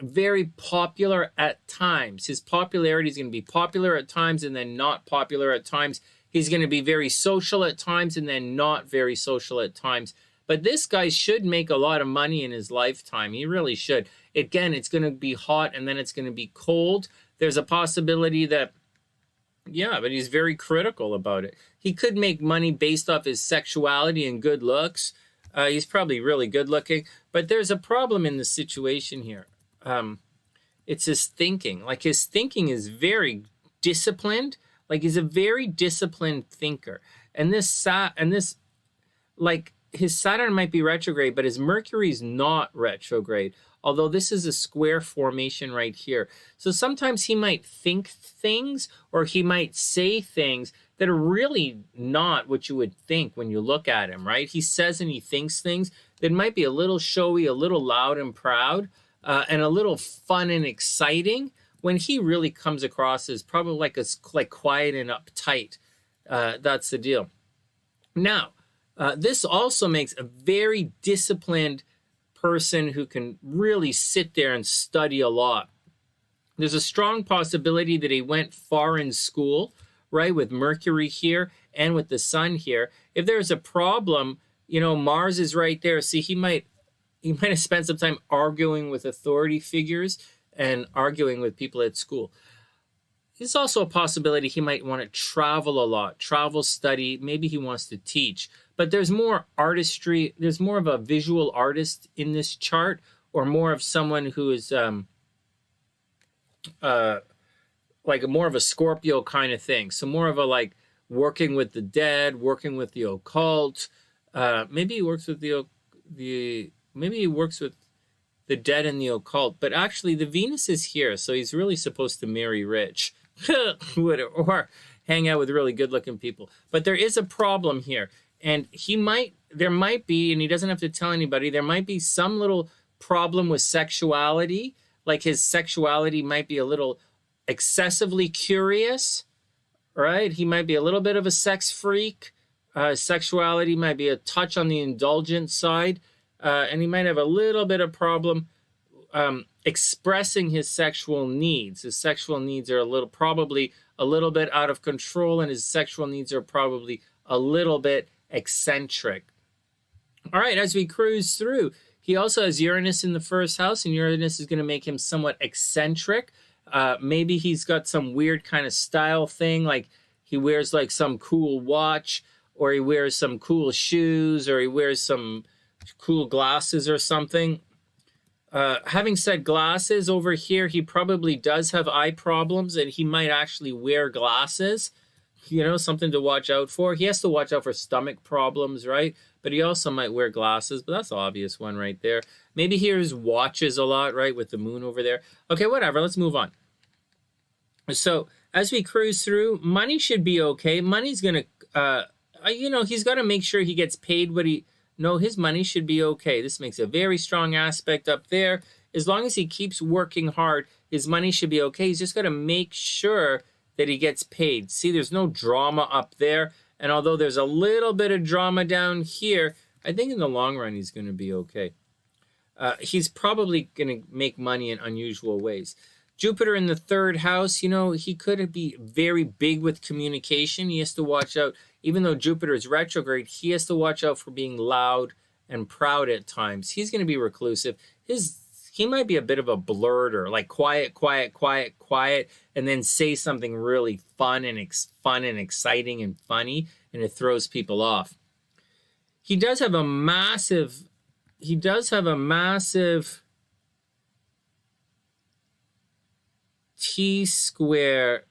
very popular at times. His popularity is going to be popular at times and then not popular at times. He's going to be very social at times and then not very social at times. But this guy should make a lot of money in his lifetime. He really should. Again, it's going to be hot and then it's going to be cold. There's a possibility that, but he's very critical about it. He could make money based off his sexuality and good looks. He's probably really good looking. But there's a problem in the situation here. It's his thinking. Like his thinking is very disciplined. Like he's a very disciplined thinker. And his Saturn might be retrograde, but his Mercury's not retrograde. Although this is a square formation right here. So sometimes he might think things or he might say things that are really not what you would think when you look at him, right? He says and he thinks things that might be a little showy, a little loud and proud, and a little fun and exciting, when he really comes across as probably like quiet and uptight. That's the deal. Now, this also makes a very disciplined person who can really sit there and study a lot. There's a strong possibility that he went far in school, right, with Mercury here and with the Sun here. If there's a problem, Mars is right there. See, he might have spent some time arguing with authority figures and arguing with people at school. There's also a possibility he might want to travel a lot, travel, study. Maybe he wants to teach. But there's more artistry. There's more of a visual artist in this chart, or more of someone who is like more of a Scorpio kind of thing. So more of a working with the dead, working with the occult. Maybe he works with maybe he works with the dead and the occult. But actually, the Venus is here, so he's really supposed to marry rich. Or hang out with really good-looking people. But there is a problem here. And there might be, and he doesn't have to tell anybody, there might be some little problem with sexuality. Like his sexuality might be a little excessively curious, right? He might be a little bit of a sex freak. Sexuality might be a touch on the indulgent side. And he might have a little bit of problem expressing his sexual needs. His sexual needs are probably a little bit out of control, and his sexual needs are probably a little bit eccentric. All right, as we cruise through, he also has Uranus in the first house, and Uranus is going to make him somewhat eccentric. Maybe he's got some weird kind of style thing, like he wears like some cool watch, or he wears some cool shoes, or he wears some cool glasses or something. Having said glasses, over here, he probably does have eye problems, and he might actually wear glasses, something to watch out for. He has to watch out for stomach problems, right? But he also might wear glasses, but that's the obvious one right there. Maybe he wears watches a lot, right, with the moon over there. Okay, whatever, let's move on. So as we cruise through, money should be okay. Money's going to, he's got to make sure he gets paid his money should be okay. This makes a very strong aspect up there. As long as he keeps working hard, his money should be okay. He's just got to make sure that he gets paid. See, there's no drama up there. And although there's a little bit of drama down here, I think in the long run, he's going to be okay. He's probably going to make money in unusual ways. Jupiter in the third house, he could be very big with communication. He has to watch out. Even though Jupiter is retrograde, he has to watch out for being loud and proud at times. He's going to be reclusive. He might be a bit of a blurter, like quiet, quiet, quiet, quiet, and then say something really fun and exciting and funny, and it throws people off. He does have a massive T-square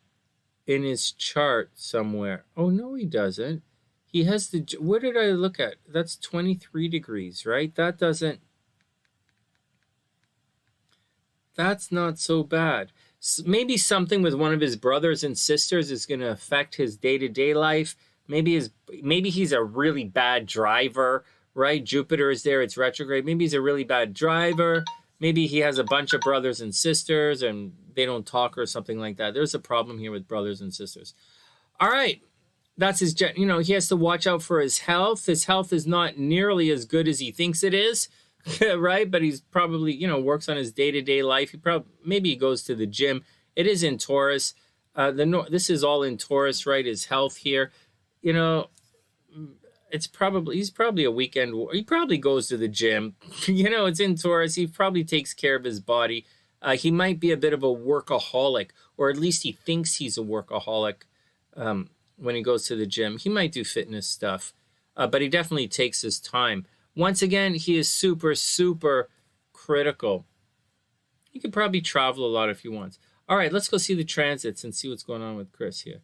in his chart somewhere. Oh, no, he doesn't. He has the, where did I look at? That's 23 degrees, right? That's not so bad. Maybe something with one of his brothers and sisters is going to affect his day-to-day life. Maybe he's a really bad driver, right? Jupiter is there, it's retrograde. Maybe he's a really bad driver. Maybe he has a bunch of brothers and sisters and they don't talk or something like that. There's a problem here with brothers and sisters. All right. That's his, he has to watch out for his health. His health is not nearly as good as he thinks it is, right? But he's probably, works on his day-to-day life. Maybe he goes to the gym. It is in Taurus. This is all in Taurus, right? His health here. He's probably a weekend. He probably goes to the gym. It's in Taurus. He probably takes care of his body. He might be a bit of a workaholic, or at least he thinks he's a workaholic when he goes to the gym. He might do fitness stuff, but he definitely takes his time. Once again, he is super, super critical. He could probably travel a lot if he wants. All right, let's go see the transits and see what's going on with Chris here.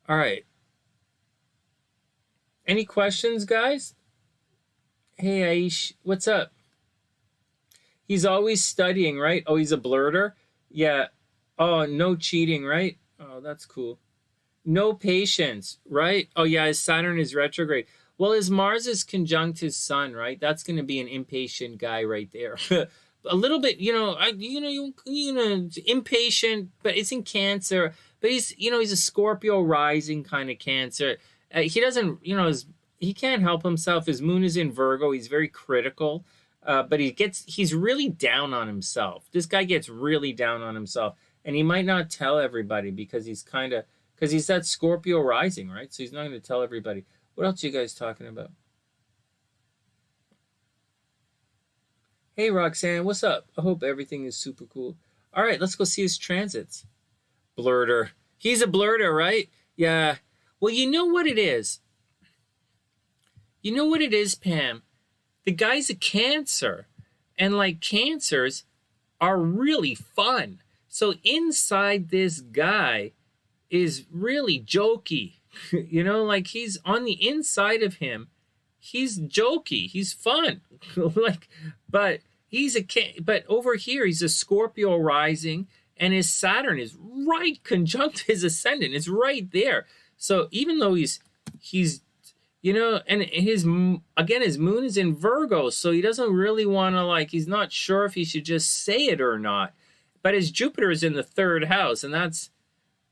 All right. Any questions, guys? Hey, Aish, what's up? He's always studying, right? Oh, he's a blurter? Yeah. Oh, no cheating, right? Oh, that's cool. No patience, right? Oh, yeah, his Saturn is retrograde. Well, his Mars is conjunct his Sun, right? That's going to be an impatient guy right there. A little bit, impatient, but it's in Cancer. But he's a Scorpio rising kind of Cancer. He doesn't, he can't help himself. His moon is in Virgo. He's very critical, but he's really down on himself. This guy gets really down on himself, and he might not tell everybody because he's that Scorpio rising, right? So he's not going to tell everybody. What else are you guys talking about? Hey, Roxanne, what's up? I hope everything is super cool. All right, let's go see his transits. Blurter. He's a blurter, right? Yeah. Well, you know what it is? You know what it is, Pam? The guy's a Cancer. And like Cancers are really fun. So inside this guy is really jokey. Like he's on the inside of him. He's jokey. He's fun. But over here, he's a Scorpio rising. And his Saturn is right conjunct his ascendant. It's right there. So even though he's and his moon is in Virgo, so he doesn't really want to he's not sure if he should just say it or not. But his Jupiter is in the 3rd house,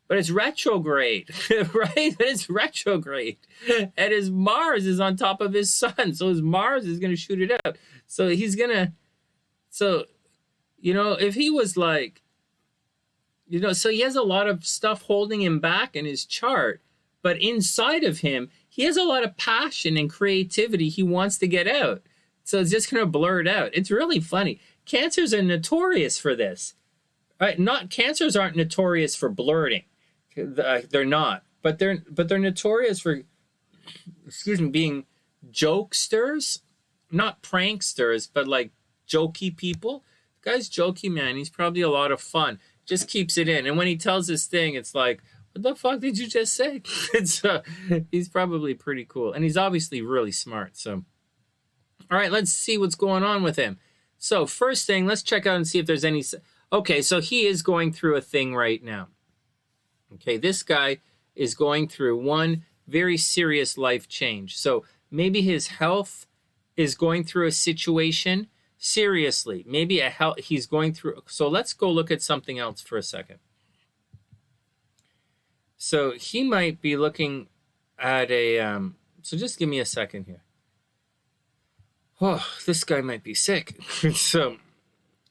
but it's retrograde, right? It's retrograde. And his Mars is on top of his Sun, so his Mars is going to shoot it out. So if he was so he has a lot of stuff holding him back in his chart. But inside of him, he has a lot of passion and creativity he wants to get out. So it's just going to blur it out. It's really funny. Cancers are notorious for this. Right? Cancers aren't notorious for blurting. They're not. But they're notorious for, being jokesters. Not pranksters, but jokey people. The guy's jokey, man. He's probably a lot of fun. Just keeps it in. And when he tells his thing, it's like, what the fuck did you just say? He's probably pretty cool. And he's obviously really smart. So, all right, let's see what's going on with him. So first thing, let's check out and see if there's any... Okay, so he is going through a thing right now. Okay, this guy is going through one very serious life change. So maybe his health is going through a situation. Seriously, maybe he's going through... So let's go look at something else for a second. So he might be looking at a... so just give me a second here. Oh, this guy might be sick. So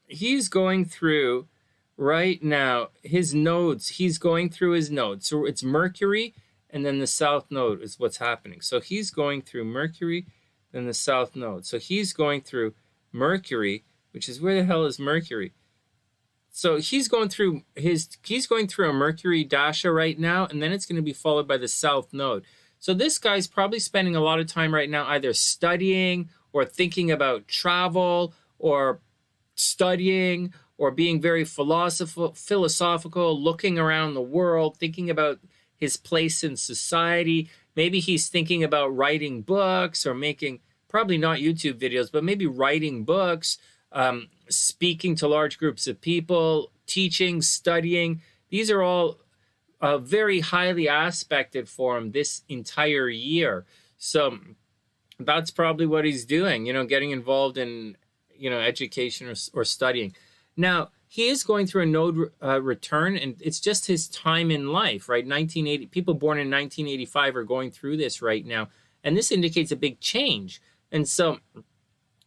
he's going through right now his nodes. He's going through his nodes. So it's Mercury, and then the South Node is what's happening. So he's going through Mercury, than the South Node. So he's going through Mercury, which is, where the hell is Mercury? So he's going through a Mercury dasha right now, and then it's going to be followed by the South Node. So this guy's probably spending a lot of time right now either studying or thinking about travel or studying or being very philosophical, looking around the world, thinking about his place in society. Maybe he's thinking about writing books or making, probably not YouTube videos, but maybe writing books, speaking to large groups of people, teaching, studying. These are all very highly aspected for him this entire year. So that's probably what he's doing, getting involved in, education or studying. Now, he is going through a node return, and it's just his time in life, right? 1980, people born in 1985 are going through this right now, and this indicates a big change. And so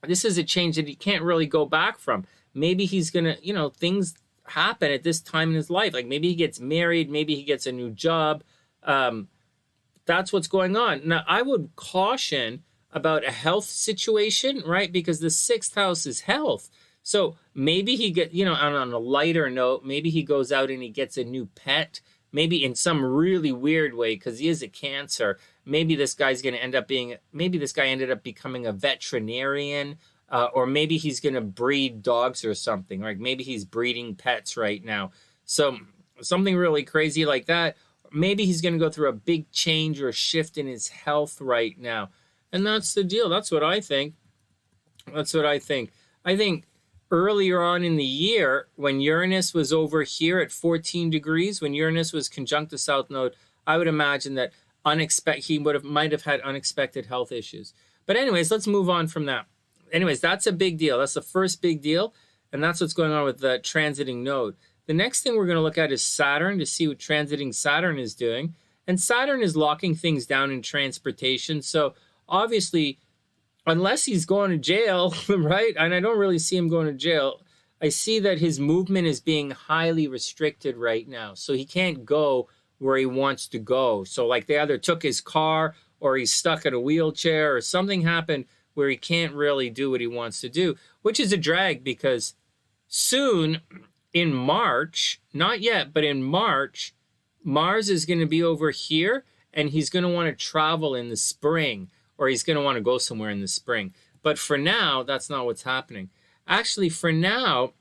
this is a change that he can't really go back from. Maybe he's going to, things happen at this time in his life. Like maybe he gets married, maybe he gets a new job. That's what's going on. Now, I would caution about a health situation, right? Because the 6th house is health. So maybe he on a lighter note, maybe he goes out and he gets a new pet, maybe in some really weird way, because he is a Cancer. Maybe this guy's going to maybe this guy ended up becoming a veterinarian, or maybe he's going to breed dogs or something, right? Maybe he's breeding pets right now. So something really crazy like that. Maybe he's going to go through a big change or shift in his health right now. And that's the deal. That's what I think. I think earlier on in the year, when Uranus was over here at 14 degrees, when Uranus was conjunct the South Node, I would imagine that he might have had unexpected health issues. But anyways, let's move on from that. Anyways, that's a big deal. That's the first big deal. And that's what's going on with the transiting node. The next thing we're going to look at is Saturn, to see what transiting Saturn is doing. And Saturn is locking things down in transportation. So obviously, unless he's going to jail, right? And I don't really see him going to jail. I see that his movement is being highly restricted right now. So he can't go where he wants to go. So like they either took his car or he's stuck in a wheelchair or something happened where he can't really do what he wants to do, which is a drag because soon in March, not yet, but in March, Mars is going to be over here and he's going to want to travel in the spring, or he's going to want to go somewhere in the spring. But for now, that's not what's happening. Actually, for now,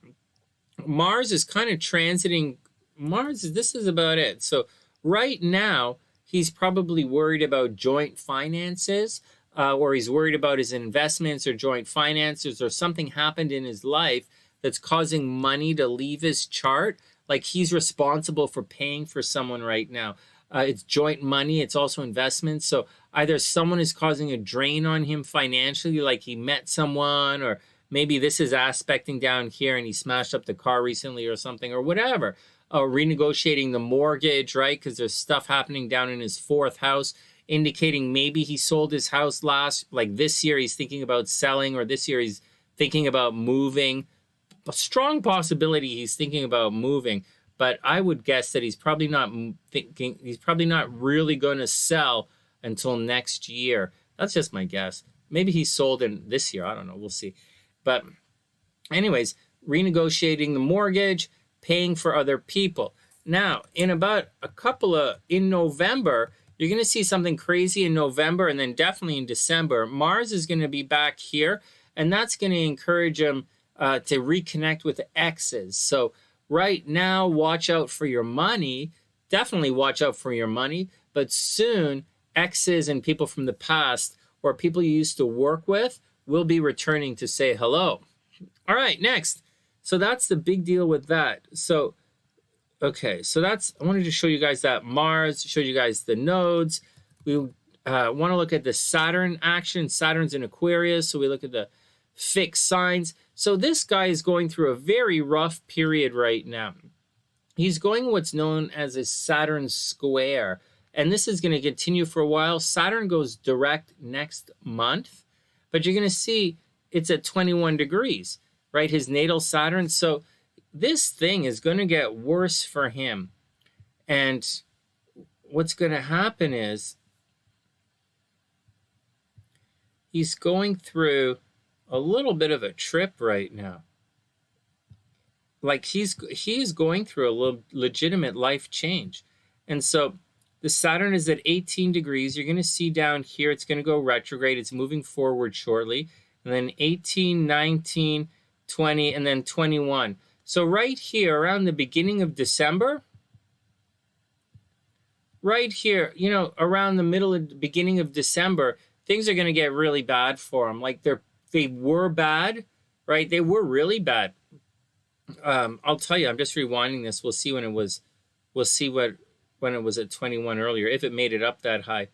Mars is kind of transiting. This is about it. So right now, he's probably worried about joint finances, or he's worried about his investments or joint finances, or something happened in his life that's causing money to leave his chart. Like he's responsible for paying for someone right now. It's joint money. It's also investments. So either someone is causing a drain on him financially, like he met someone, or maybe this is aspecting down here and he smashed up the car recently or something, or whatever. Renegotiating the mortgage, right? Because there's stuff happening down in his 4th house, indicating maybe he sold his house like this year he's thinking about selling, or this year he's thinking about moving. A strong possibility he's thinking about moving, but I would guess that he's probably not really going to sell until next year. That's just my guess. Maybe he sold in this year. I don't know. We'll see. But anyways, renegotiating the mortgage, paying for other people. Now, in November, you're going to see something crazy in November, and then definitely in December. Mars is going to be back here, and that's going to encourage him to reconnect with exes. So right now, watch out for your money. Definitely watch out for your money. But soon, exes and people from the past, or people you used to work with, will be returning to say hello. All right, next. So that's the big deal with that. So, okay, so I wanted to show you guys that Mars, show you guys the nodes. We want to look at the Saturn action. Saturn's in Aquarius, so we look at the fixed signs. So this guy is going through a very rough period right now. He's going what's known as a Saturn square, and this is going to continue for a while. Saturn goes direct next month, but you're going to see it's at 21 degrees, right? His natal Saturn. So this thing is going to get worse for him. And what's going to happen is he's going through a little bit of a trip right now. Like he's going through a legitimate life change. And so the Saturn is at 18 degrees. You're going to see down here, it's going to go retrograde. It's moving forward shortly. And then 18, 19, 20, and then 21. So right here, around the beginning of December, right here, you know, around the middle of the beginning of December, things are going to get really bad for him. Like they were bad, right? They were really bad. I'll tell you, I'm just rewinding this. We'll see when it was, when it was at 21 earlier, if it made it up that high.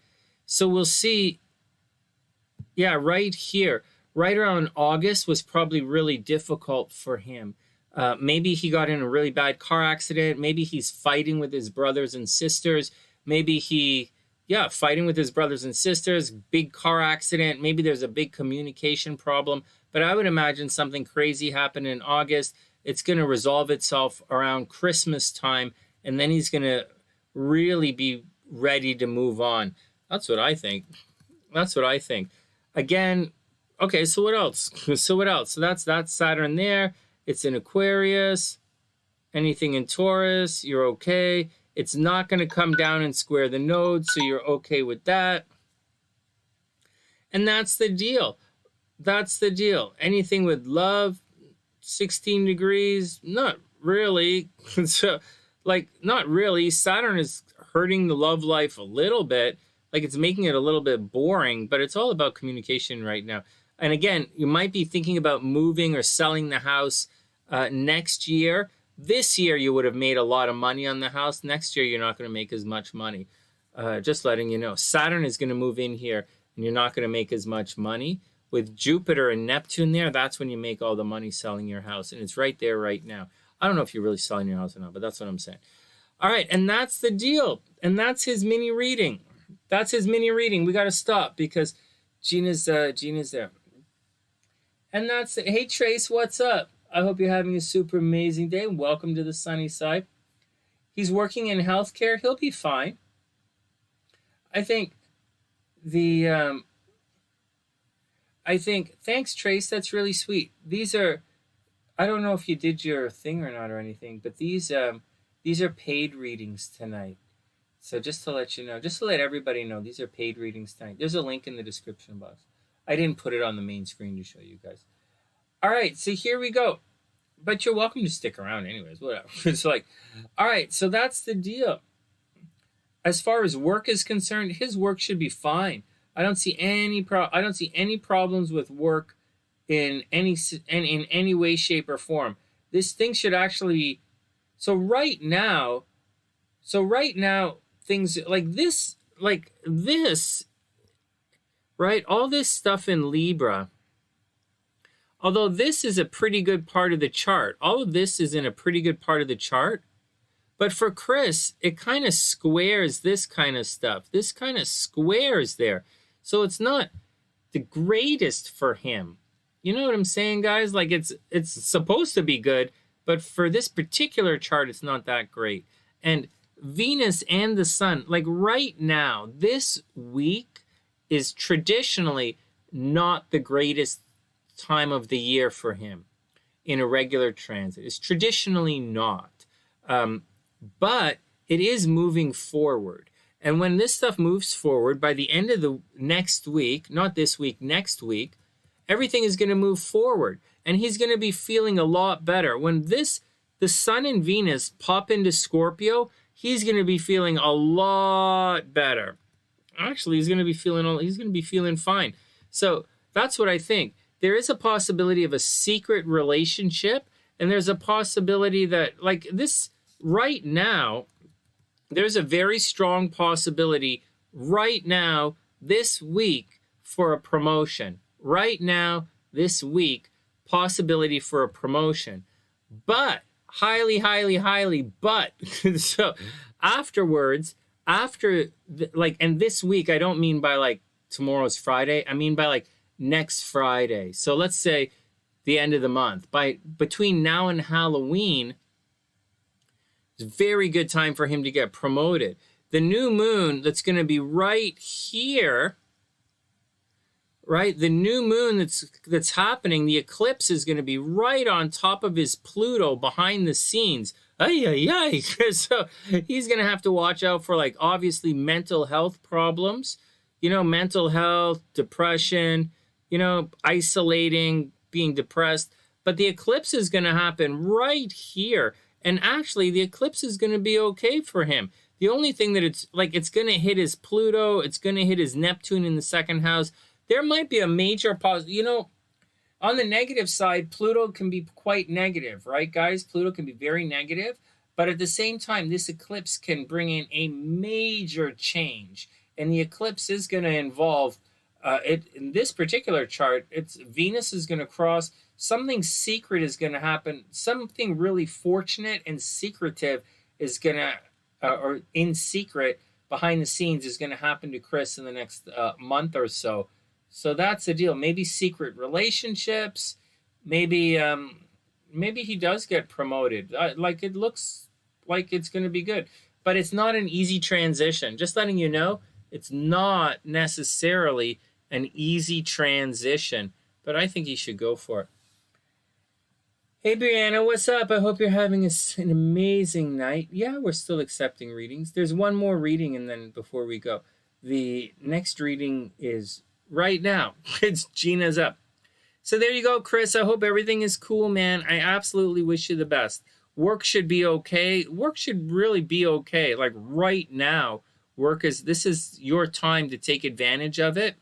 So we'll see. Yeah, right here, right around August was probably really difficult for him. Maybe he got in a really bad car accident. Maybe he's fighting with his brothers and sisters. Maybe fighting with his brothers and sisters, big car accident. Maybe there's a big communication problem. But I would imagine something crazy happened in August. It's going to resolve itself around Christmas time. And then he's going to really be ready to move on. That's what I think. That's what I think. Again, okay, so what else? So that's Saturn there. It's in Aquarius. Anything in Taurus, you're okay. It's not going to come down and square the nodes, so you're okay with that. And that's the deal. That's the deal. Anything with love, 16 degrees, not really. So, like, not really. Saturn is hurting the love life a little bit. Like, it's making it a little bit boring, but it's all about communication right now. And again, you might be thinking about moving or selling the house next year. This year, you would have made a lot of money on the house. Next year, you're not going to make as much money. Just letting you know. Saturn is going to move in here, and you're not going to make as much money. With Jupiter and Neptune there, that's when you make all the money selling your house. And it's right there right now. I don't know if you're really selling your house or not, but that's what I'm saying. All right, and that's the deal. And that's his mini reading. That's his mini reading. We got to stop because Gina's there. And that's it. Hey, Trace, what's up? I hope you're having a super amazing day. Welcome to the sunny side. He's working in healthcare. He'll be fine. I think thanks, Trace. That's really sweet. These are, I don't know if you did your thing or not or anything, but these are paid readings tonight. So just to let you know, just to let everybody know, these are paid readings tonight. There's a link in the description box. I didn't put it on the main screen to show you guys. All right, so here we go. But you're welcome to stick around anyways, whatever. It's like, all right, so that's the deal. As far as work is concerned, his work should be fine. I don't see any problems with work in any way, shape, or form. This thing should actually be, so right now, things like this, right? All this stuff in Libra, although this is a pretty good part of the chart, all of this is in a pretty good part of the chart. But for Chris, it kind of squares this kind of stuff. This kind of squares there. So it's not the greatest for him. You know what I'm saying, guys? Like it's supposed to be good, but for this particular chart, it's not that great. And Venus and the Sun, like right now, this week is traditionally not the greatest time of the year for him in a regular transit. It's traditionally not. But it is moving forward. And when this stuff moves forward, by the end of the next week, not this week, next week, everything is going to move forward. And he's going to be feeling a lot better. When the Sun and Venus pop into Scorpio, he's going to be feeling a lot better. Actually, he's going to be feeling fine. So that's what I think. There is a possibility of a secret relationship. And there's a possibility that, like this, right now, there's a very strong possibility right now, this week, for a promotion. Right now, this week, possibility for a promotion. But, but, so afterwards, and this week, I don't mean by like tomorrow's Friday, I mean by like next Friday. So let's say the end of the month. Between now and Halloween, it's a very good time for him to get promoted. The new moon that's going to be right here, right? The new moon that's happening, the eclipse is going to be right on top of his Pluto behind the scenes. Ay, ay, ay. So he's going to have to watch out for, like, obviously mental health problems, you know, mental health, depression, you know, isolating, being depressed. But the eclipse is going to happen right here. And actually, the eclipse is going to be okay for him. The only thing that it's going to hit his Pluto, it's going to hit his Neptune in the second house. There might be a major positive, you know, on the negative side, Pluto can be quite negative, right, guys? Pluto can be very negative. But at the same time, this eclipse can bring in a major change. And the eclipse is going to involve, in this particular chart, it's Venus is going to cross, something secret is going to happen, something really fortunate and secretive is going to, or in secret, behind the scenes, is going to happen to Chris in the next month or so. So that's the deal. Maybe secret relationships. Maybe maybe he does get promoted. Like, it looks like it's going to be good. But it's not an easy transition. Just letting you know, it's not necessarily an easy transition. But I think he should go for it. Hey, Brianna, what's up? I hope you're having an amazing night. Yeah, we're still accepting readings. There's one more reading, and then before we go, the next reading is right now. It's Gina's up. So there you go, Chris. I hope everything is cool, man. I absolutely wish you the best. Work should be okay. Work should really be okay. Like right now, this is your time to take advantage of it.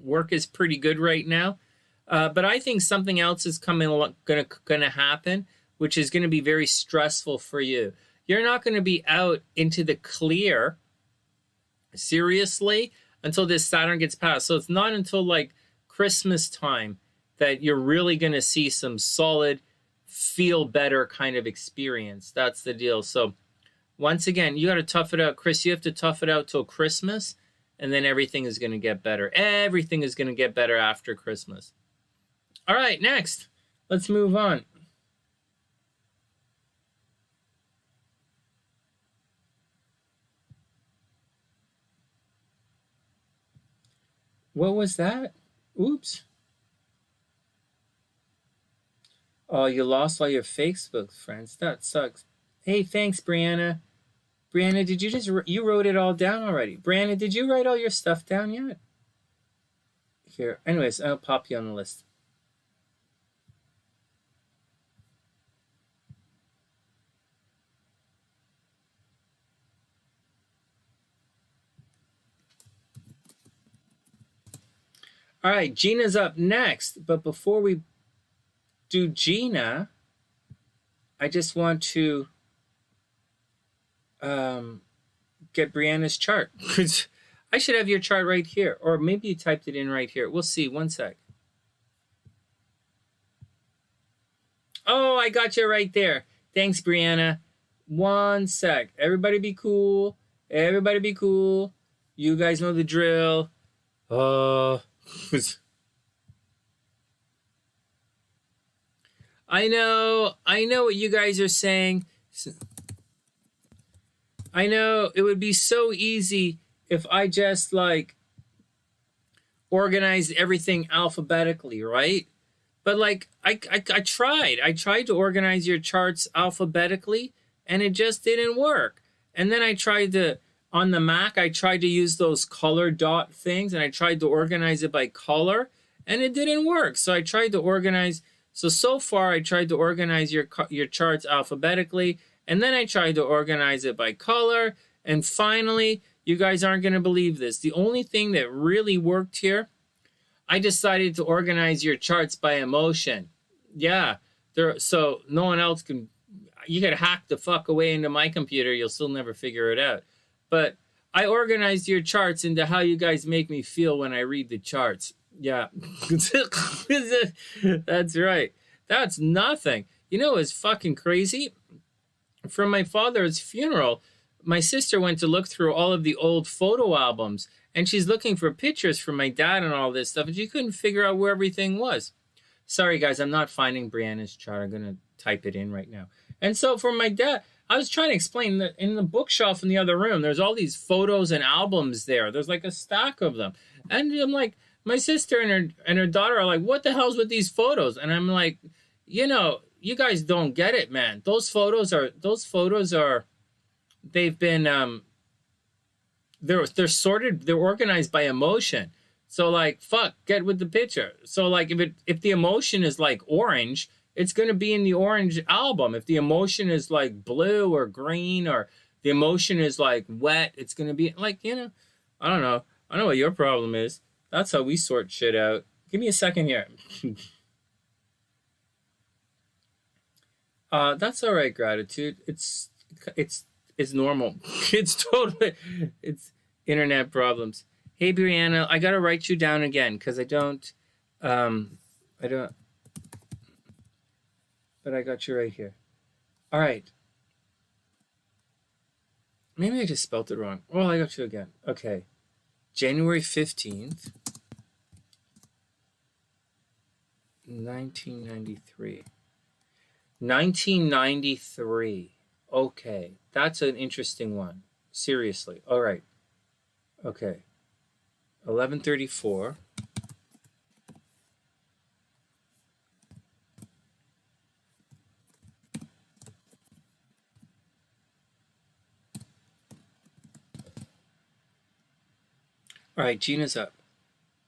Work is pretty good right now. But I think something else is gonna happen, which is gonna be very stressful for you. You're not gonna be out into the clear, seriously, until this Saturn gets passed. So it's not until like Christmas time that you're really gonna see some solid, feel better kind of experience. That's the deal. So once again, you got to tough it out, Chris. You have to tough it out till Christmas, and then everything is gonna get better. Everything is gonna get better after Christmas. All right, next, let's move on. What was that? Oops. Oh, you lost all your Facebook friends. That sucks. Hey, thanks, Brianna. Brianna, did you wrote it all down already? Brianna, did you write all your stuff down yet? Here, anyways, I'll pop you on the list. All right, Gina's up next. But before we do Gina, I just want to get Brianna's chart. I should have your chart right here. Or maybe you typed it in right here. We'll see. One sec. Oh, I got you right there. Thanks, Brianna. One sec. Everybody be cool. Everybody be cool. You guys know the drill. I know what you guys are saying. I know it would be so easy if I just like organized everything alphabetically, right? But like I tried to organize your charts alphabetically, and it just didn't work. And then I tried to, on the Mac, I tried to use those color dot things, and I tried to organize it by color, and it didn't work. So I tried to organize. So far, I tried to organize your charts alphabetically, and then I tried to organize it by color, and finally, you guys aren't going to believe this. The only thing that really worked here, I decided to organize your charts by emotion. Yeah, so no one else can. You could hack the fuck away into my computer, you'll still never figure it out. But I organized your charts into how you guys make me feel when I read the charts. Yeah, that's right. That's nothing. You know what's fucking crazy? From my father's funeral, my sister went to look through all of the old photo albums, and she's looking for pictures from my dad and all this stuff, and she couldn't figure out where everything was. Sorry, guys, I'm not finding Brianna's chart. I'm going to type it in right now. And so for my dad, I was trying to explain that in the bookshelf in the other room, there's all these photos and albums there. There's like a stack of them. And I'm like, My sister and her daughter are like, what the hell's with these photos? And I'm like, you know, you guys don't get it, man. Those photos are they've been they're sorted, they're organized by emotion. So like, fuck, get with the picture. So like, if the emotion is like orange, it's going to be in the orange album. If the emotion is like blue or green, or the emotion is like wet, it's going to be like, you know, I don't know. I know what your problem is. That's how we sort shit out. Give me a second here. That's all right, gratitude. It's normal. It's totally, it's internet problems. Hey, Brianna, I gotta write you down again because I don't, but I got you right here. All right. Maybe I just spelled it wrong. Well, I got you again. Okay. January 15th, 1993. 1993. Okay. That's an interesting one. Seriously. All right. Okay. 11:34. All right, Gina's up.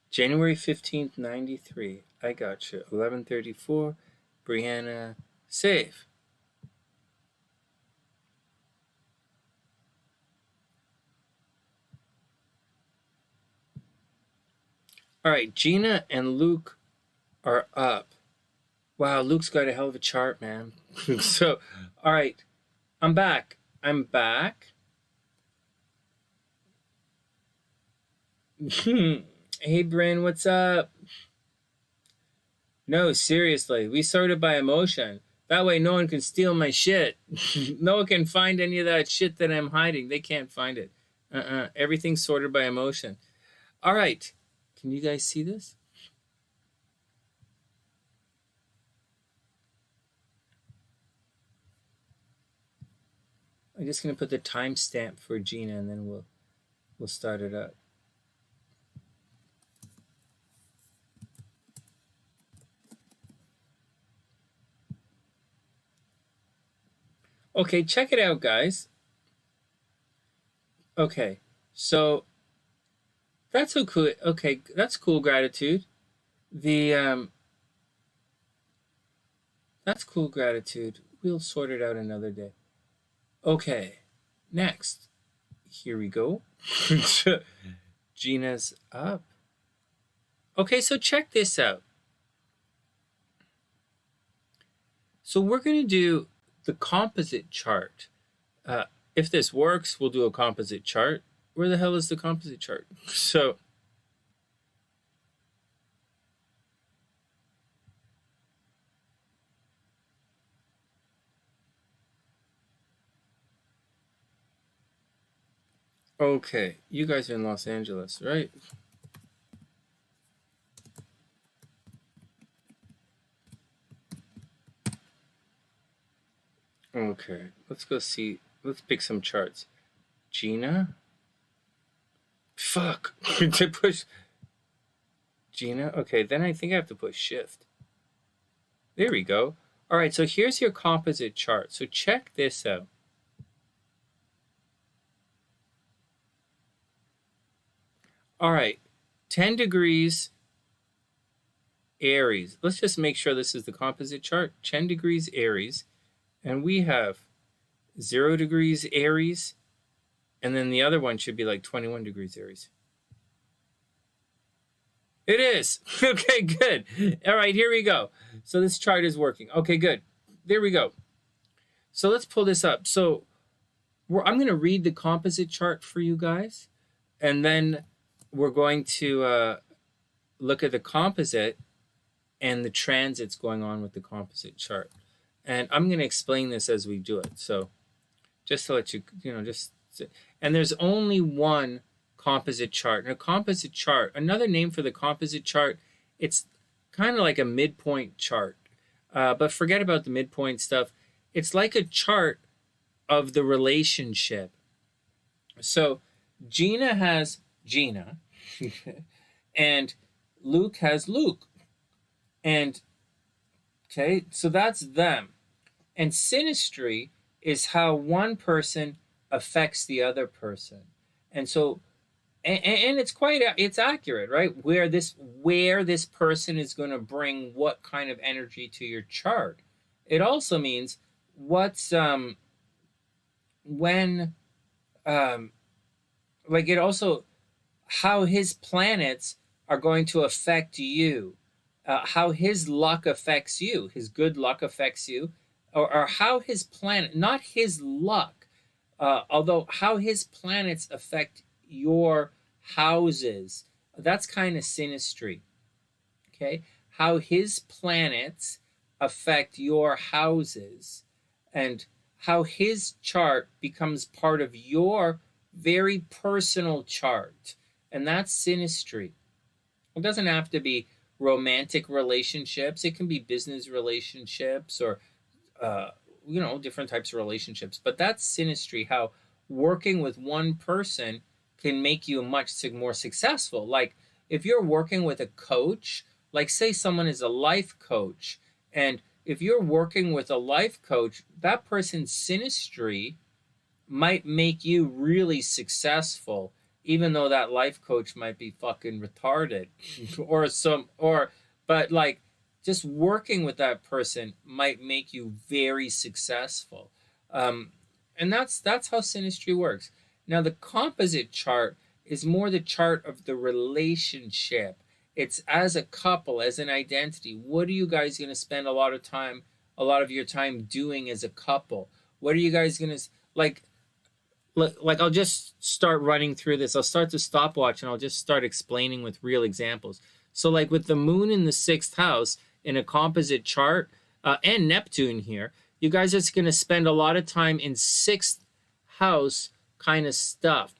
January 15th, 93. I got you. 11:34. Brianna, save. All right, Gina and Luke are up. Wow, Luke's got a hell of a chart, man. So, all right, I'm back. Hey, Bryn, what's up? No, seriously, we sorted by emotion. That way no one can steal my shit. No one can find any of that shit that I'm hiding. They can't find it. Everything's sorted by emotion. All right. Can you guys see this? I'm just going to put the timestamp for Gina, and then we'll start it up. Okay, check it out, guys. Okay, so that's so cool. Okay, that's cool, gratitude. That's cool, gratitude. We'll sort it out another day. Okay, next. Here we go. Gina's up. Okay, so check this out. So we're going to do the composite chart. If this works, we'll do a composite chart. Where the hell is the composite chart? So, okay, you guys are in Los Angeles, right? Okay, let's go see. Let's pick some charts. Gina? Fuck. To push Gina? Okay, then I think I have to push shift. There we go. All right, so here's your composite chart. So check this out. All right, 10 degrees Aries. Let's just make sure this is the composite chart. 10 degrees Aries. And we have 0 degrees Aries. And then the other one should be like 21 degrees Aries. It is. Okay, good. All right, here we go. So this chart is working. Okay, good. There we go. So let's pull this up. So I'm going to read the composite chart for you guys. And then we're going to look at the composite and the transits going on with the composite chart. And I'm going to explain this as we do it. So just to let you, and there's only one composite chart. And a composite chart, another name for the composite chart, it's kind of like a midpoint chart. But forget about the midpoint stuff. It's like a chart of the relationship. So Gina has Gina, and Luke has Luke. And, okay, so that's them. And synastry is how one person affects the other person. And so, and it's accurate, right? Where this person is going to bring what kind of energy to your chart. It also means what's, it also, how his planets are going to affect you, how his luck affects you, his good luck affects you, or how his planet, not his luck, although how his planets affect your houses. That's kind of synastry, okay? How his planets affect your houses, and how his chart becomes part of your very personal chart. And that's synastry. It doesn't have to be romantic relationships. It can be business relationships or, different types of relationships. But that's synastry, how working with one person can make you much more successful. Like if you're working with a coach, like say someone is a life coach, and if you're working with a life coach, that person's synastry might make you really successful, even though that life coach might be fucking retarded but like just working with that person might make you very successful. And that's how synastry works. Now the composite chart is more the chart of the relationship. It's as a couple, as an identity. What are you guys going to spend a lot of your time doing as a couple? What are you guys going to, like I'll just start running through this. I'll start the stopwatch and I'll just start explaining with real examples. So like with the moon in the 6th house in a composite chart, and Neptune here, you guys are going to spend a lot of time in 6th house kind of stuff.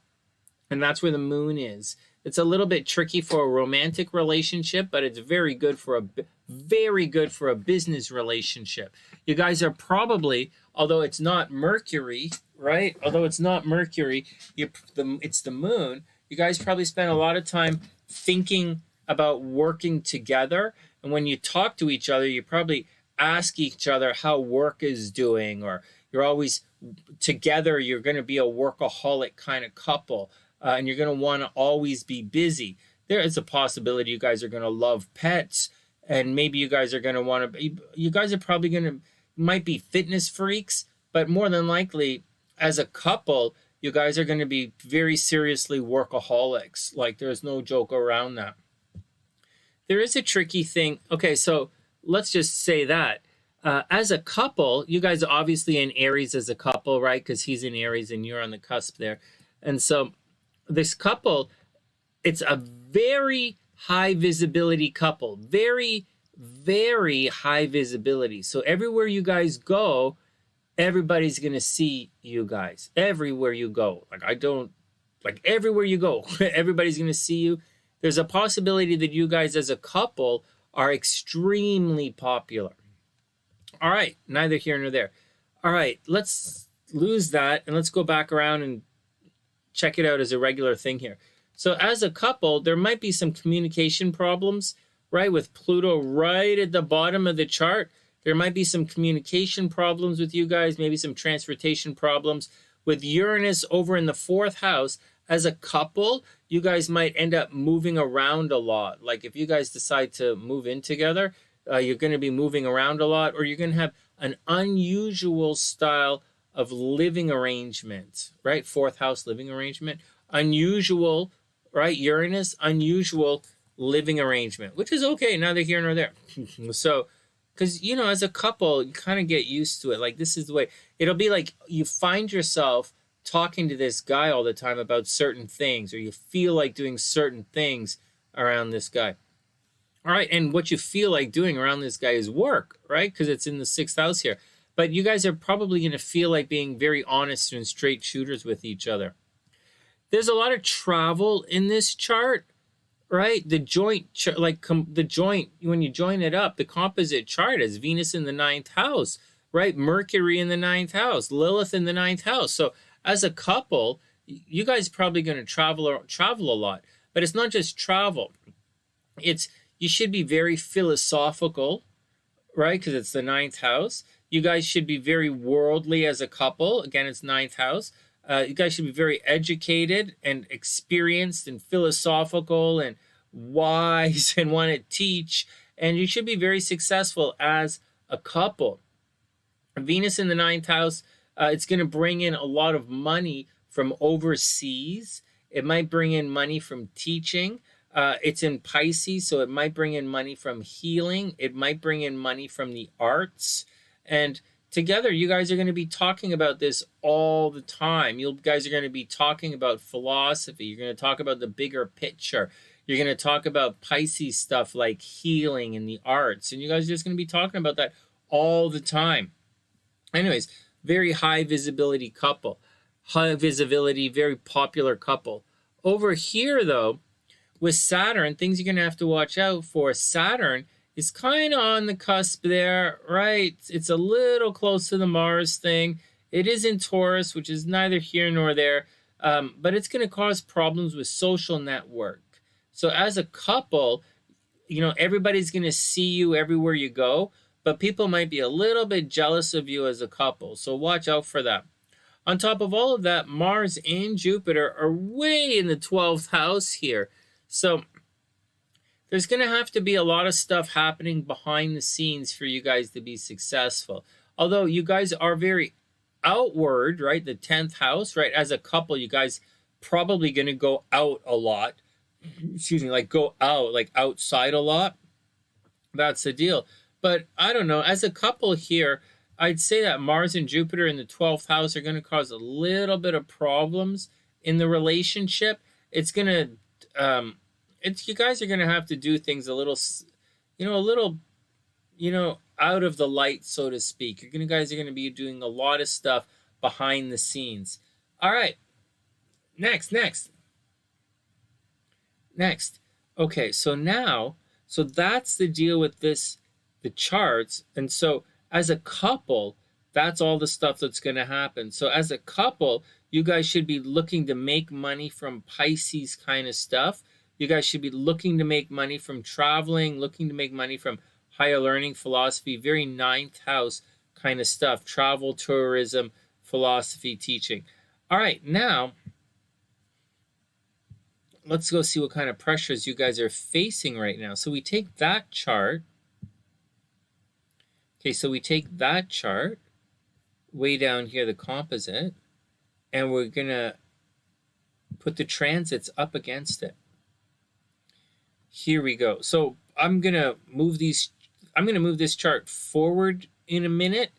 And that's where the moon is. It's a little bit tricky for a romantic relationship, but it's very good for a business relationship. You guys are probably, although it's not Mercury, right? Although it's not Mercury, it's the moon. You guys probably spend a lot of time thinking about working together. And when you talk to each other, you probably ask each other how work is doing, or you're always together. You're going to be a workaholic kind of couple. And you're going to want to always be busy. There is a possibility you guys are going to love pets, and maybe you guys are going to want to, you guys are probably might be fitness freaks, but more than likely, as a couple, you guys are going to be very seriously workaholics. Like there's no joke around that. There is a tricky thing. Okay, so let's just say that. As a couple, you guys are obviously in Aries as a couple, right? Because he's in Aries and you're on the cusp there. And so this couple, it's a very high visibility couple, very, very high visibility. So everywhere you guys go, everybody's going to see you guys everywhere you go. Everywhere you go, everybody's going to see you. There's a possibility that you guys as a couple are extremely popular. All right, neither here nor there. All right, let's lose that and let's go back around and check it out as a regular thing here. So as a couple, there might be some communication problems, right? With Pluto right at the bottom of the chart, there might be some communication problems with you guys, maybe some transportation problems. With Uranus over in the 4th house, as a couple, you guys might end up moving around a lot. Like if you guys decide to move in together, you're going to be moving around a lot, or you're going to have an unusual style of living arrangement, right? 4th house living arrangement. Unusual, right? Uranus, unusual living arrangement, which is okay, neither here nor there. So, because, as a couple, you kind of get used to it. Like, this is the way. It'll be like you find yourself talking to this guy all the time about certain things, or you feel like doing certain things around this guy. All right, and what you feel like doing around this guy is work, right? Because it's in the 6th house here. But you guys are probably going to feel like being very honest and straight shooters with each other. There's a lot of travel in this chart, right? The joint, when you join it up, the composite chart is Venus in the 9th house, right? Mercury in the 9th house, Lilith in the 9th house. So as a couple, you guys are probably going to travel a lot. But it's not just travel. it's, you should be very philosophical, right? Because it's the ninth house. You guys should be very worldly as a couple. Again, it's ninth house. You guys should be very educated and experienced and philosophical and wise and want to teach. And you should be very successful as a couple. Venus in the ninth house, it's going to bring in a lot of money from overseas. It might bring in money from teaching. It's in Pisces, so it might bring in money from healing. It might bring in money from the arts. And together, you guys are going to be talking about this all the time. You guys are going to be talking about philosophy. You're going to talk about the bigger picture. You're going to talk about Pisces stuff like healing and the arts. And you guys are just going to be talking about that all the time. Anyways, very high visibility couple. High visibility, very popular couple. Over here, though, with Saturn, things you're going to have to watch out for. Saturn is kind of on the cusp there, right? It's a little close to the Mars thing. It is in Taurus, which is neither here nor there, but it's going to cause problems with social network. So as a couple, you know, everybody's going to see you everywhere you go, but people might be a little bit jealous of you as a couple. So watch out for that. On top of all of that, Mars and Jupiter are way in the 12th house here. So there's going to have to be a lot of stuff happening behind the scenes for you guys to be successful. Although you guys are very outward, right? The 10th house, right? As a couple, you guys probably going to go out a lot. Excuse me, like go out, like outside a lot. That's the deal. But I don't know. As a couple here, I'd say that Mars and Jupiter in the 12th house are going to cause a little bit of problems in the relationship. It's going to, you guys are going to have to do things a little, out of the light, so to speak. You guys are going to be doing a lot of stuff behind the scenes. All right. Next. Okay, so that's the deal with the charts. And so as a couple, that's all the stuff that's going to happen. So as a couple, you guys should be looking to make money from Pisces kind of stuff. You guys should be looking to make money from traveling, looking to make money from higher learning, philosophy, very ninth house kind of stuff. Travel, tourism, philosophy, teaching. All right, now let's go see what kind of pressures you guys are facing right now. So we take that chart. Okay, so we take that chart way down here, the composite, and we're going to put the transits up against it. Here we go. So I'm going to move this chart forward in a minute,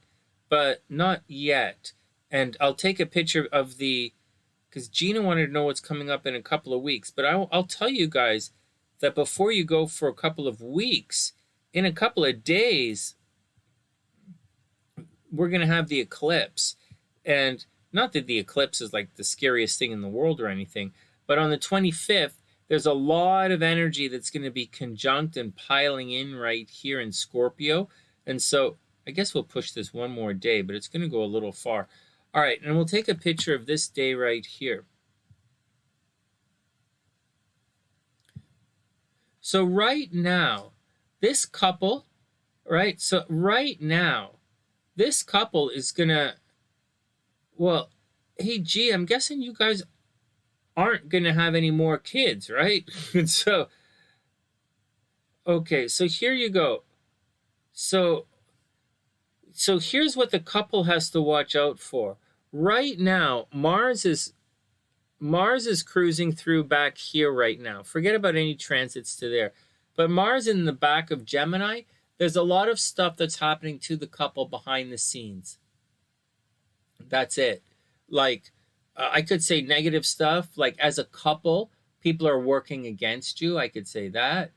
but not yet. And I'll take a picture of because Gina wanted to know what's coming up in a couple of weeks. But I'll tell you guys that before you go for a couple of weeks, in a couple of days, we're going to have the eclipse. And not that the eclipse is like the scariest thing in the world or anything, but on the 25th, there's a lot of energy that's going to be conjunct and piling in right here in Scorpio. And so I guess we'll push this one more day, but it's going to go a little far. All right, and we'll take a picture of this day right here. So right now, this couple, right? So right now, this couple is going to, well, hey, G, I'm guessing you guys aren't going to have any more kids, right? And so, okay, so here you go. So here's what the couple has to watch out for. Right now, Mars is cruising through back here right now. Forget about any transits to there. But Mars in the back of Gemini, there's a lot of stuff that's happening to the couple behind the scenes. That's it. Like, I could say negative stuff. Like, as a couple, people are working against you. I could say that.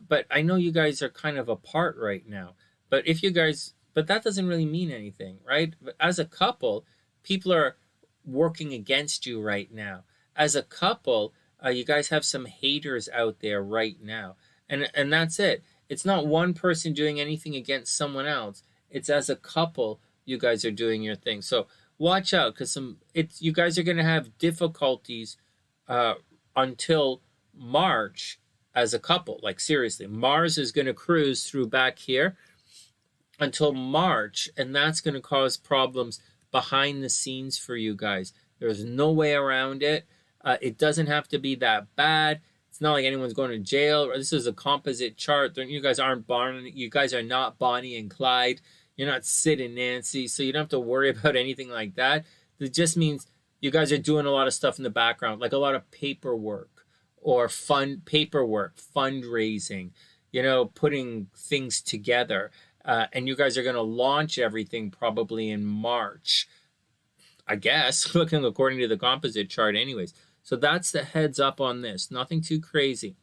But I know you guys are kind of apart right now. But that doesn't really mean anything, right? But as a couple, people are working against you right now. As a couple, you guys have some haters out there right now. And that's it. It's not one person doing anything against someone else. It's as a couple, you guys are doing your thing. So watch out, because you guys are going to have difficulties until March, as a couple. Like seriously, Mars is going to cruise through back here until March, and that's going to cause problems behind the scenes for you guys. There's no way around it. It doesn't have to be that bad. It's not like anyone's going to jail. This is a composite chart. You guys aren't Barney. You guys are not Bonnie and Clyde. You're not Sid and Nancy, so you don't have to worry about anything like that. It just means you guys are doing a lot of stuff in the background, like a lot of paperwork or fundraising, putting things together. And you guys are going to launch everything probably in March, I guess, looking according to the composite chart anyways. So that's the heads up on this. Nothing too crazy.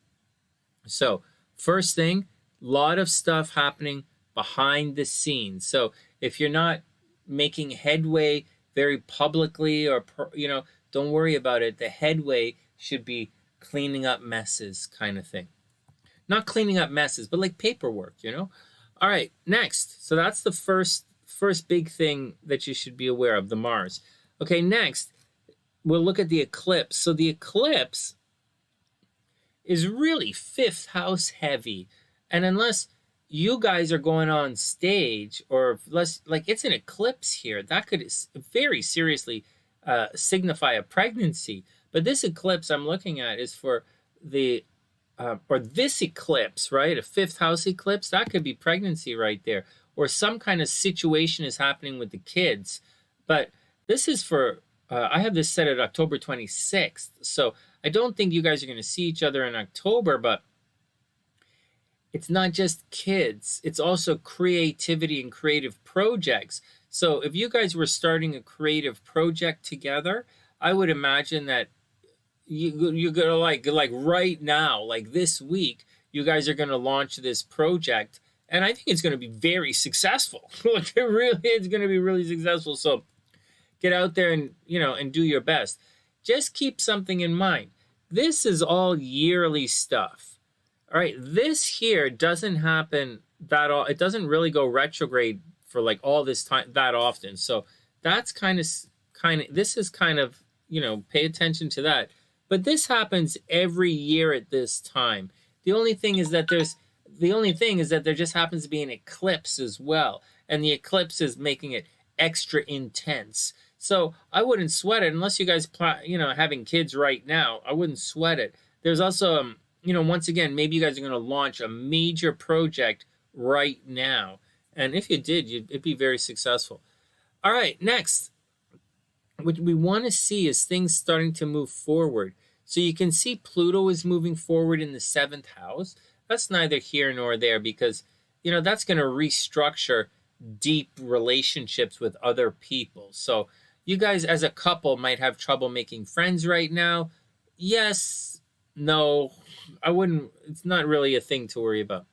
So first thing, a lot of stuff happening behind the scenes. So if you're not making headway very publicly or, don't worry about it. The headway should be cleaning up messes kind of thing. Not cleaning up messes, but like paperwork, All right, next. So that's the first big thing that you should be aware of, the Mars. Okay, next, we'll look at the eclipse. So the eclipse is really 5th house heavy. And unless you guys are going on stage, or less, like it's an eclipse here, that could very seriously signify a pregnancy. But this eclipse I'm looking at is for the or this eclipse, right? A 5th house eclipse, that could be pregnancy right there, or some kind of situation is happening with the kids. But this is for I have this set at October 26th, so I don't think you guys are going to see each other in October. But it's not just kids, it's also creativity and creative projects. So if you guys were starting a creative project together, I would imagine that you're gonna like right now, like this week, you guys are gonna launch this project, and I think it's gonna be very successful. Like it's gonna be really successful. So get out there and and do your best. Just keep something in mind. This is all yearly stuff. All right, this here doesn't happen that all. It doesn't really go retrograde for like all this time that often. So that's kind of this is kind of pay attention to that. But this happens every year at this time. The only thing is that there just happens to be an eclipse as well, and the eclipse is making it extra intense. So I wouldn't sweat it unless you guys having kids right now. I wouldn't sweat it. There's also once again, maybe you guys are going to launch a major project right now. And if you did, it'd be very successful. All right, next. What we want to see is things starting to move forward. So you can see Pluto is moving forward in the 7th house. That's neither here nor there because, that's going to restructure deep relationships with other people. So you guys as a couple might have trouble making friends right now. Yes, no, I wouldn't. It's not really a thing to worry about.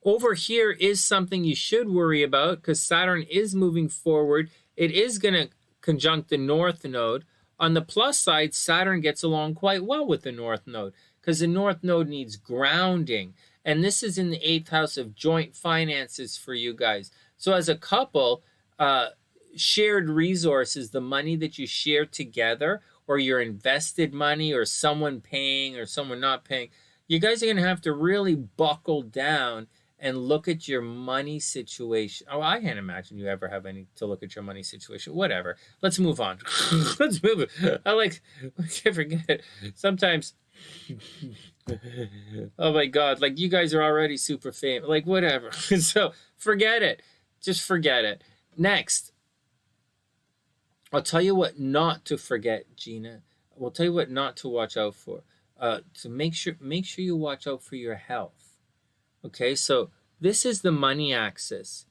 Over here is something you should worry about because Saturn is moving forward. It is going to conjunct the North Node. On the plus side, Saturn gets along quite well with the North Node because the North Node needs grounding. And this is in the 8th house of joint finances for you guys. So as a couple, shared resources, the money that you share together, or your invested money, or someone paying or someone not paying, you guys are going to have to really buckle down and look at your money situation. Oh, I can't imagine you ever have any to look at your money situation. Whatever. Let's move on. Let's move it. I can't forget it. Sometimes, oh my God, like you guys are already super famous. Like whatever. So forget it. Just forget it. Next. I'll tell you what not to forget, Gina. We'll tell you what not to watch out for. To make sure you watch out for your health. Okay, so this is the money axis,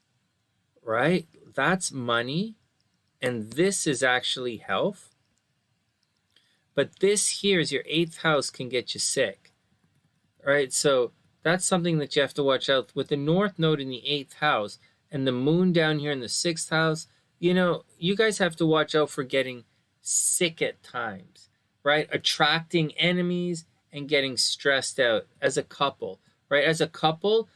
right? That's money, and this is actually health. But this here is your 8th house can get you sick, right? So that's something that you have to watch out with the North Node in the 8th house and the moon down here in the 6th house. You guys have to watch out for getting sick at times, right? Attracting enemies and getting stressed out as a couple. Right, as a couple,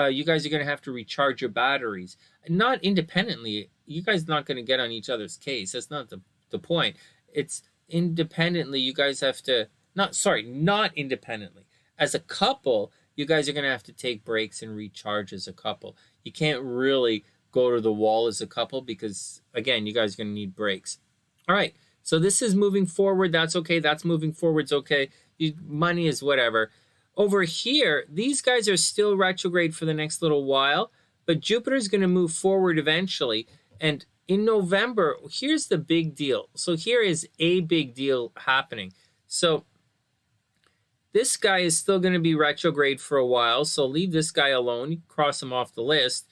you guys are going to have to recharge your batteries. Not independently. You guys are not going to get on each other's case. That's not the point. It's independently. You guys have to not independently. as a couple, you guys are going to have to take breaks and recharge as a couple. You can't really go to the wall as a couple because, again, you guys are going to need breaks. All right, so this is moving forward. That's okay. That's moving forward's okay. Money is whatever. Over here, these guys are still retrograde for the next little while, but Jupiter's going to move forward eventually. And in November, here's the big deal. So here is a big deal happening. So this guy is still going to be retrograde for a while, so leave this guy alone. You cross him off the list.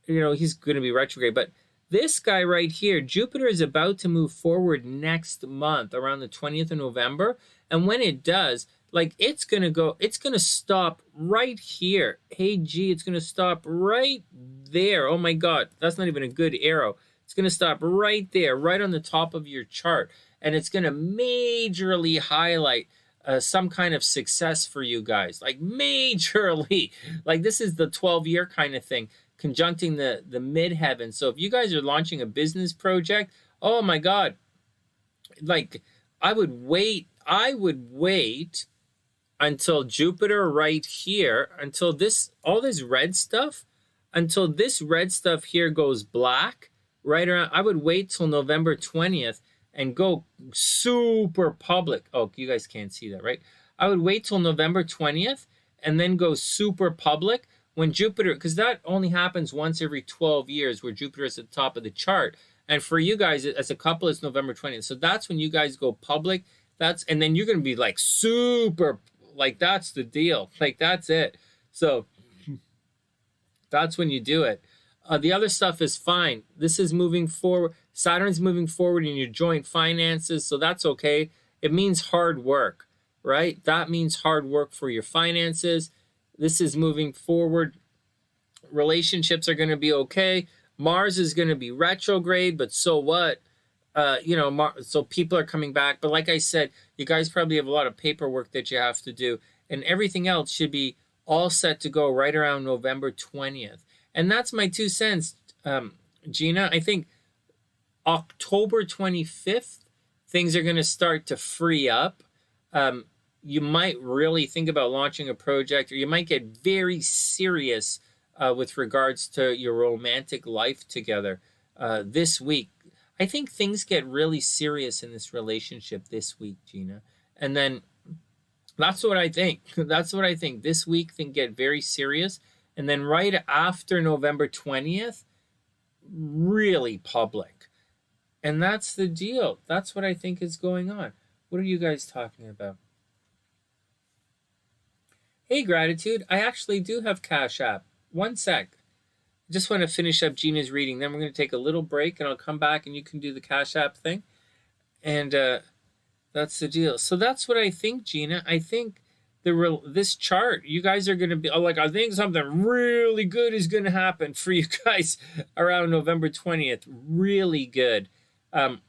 He's going to be retrograde. But this guy right here, Jupiter is about to move forward next month, around the 20th of November. And when it does, it's going to stop right here. Hey, G, it's going to stop right there. Oh, my God, that's not even a good arrow. It's going to stop right there, right on the top of your chart. And it's going to majorly highlight some kind of success for you guys, majorly. This is the 12-year kind of thing, conjuncting the midheaven. So if you guys are launching a business project, oh my God, I would wait until Jupiter right here, until all this red stuff here goes black, right around. I would wait till November 20th and go super public. Oh, you guys can't see that, right? I would wait till November 20th and then go super public when Jupiter, because that only happens once every 12 years where Jupiter is at the top of the chart. And for you guys as a couple, it's November 20th. So that's when you guys go public. And then you're going to be super, that's the deal. That's it. So that's when you do it. The other stuff is fine. This is moving forward. Saturn's moving forward in your joint finances, so that's okay. It means hard work, right? That means hard work for your finances. This is moving forward. Relationships are going to be okay. Mars is going to be retrograde, but so what? So people are coming back. But like I said, you guys probably have a lot of paperwork that you have to do, and everything else should be all set to go right around November 20th. And that's my 2 cents, Gina. I think October 25th, things are going to start to free up. You might really think about launching a project, or you might get very serious with regards to your romantic life together this week. I think things get really serious in this relationship this week, Gina. And then that's what I think. This week, things get very serious. And then right after November 20th, really public. And that's the deal. That's what I think is going on. What are you guys talking about? Hey, Gratitude. I actually do have Cash App. 1 sec. I just want to finish up Gina's reading. Then we're going to take a little break, and I'll come back, and you can do the Cash App thing. And that's the deal. So that's what I think, Gina. I think this chart, you guys are going to be I think something really good is going to happen for you guys around November 20th. Really good. And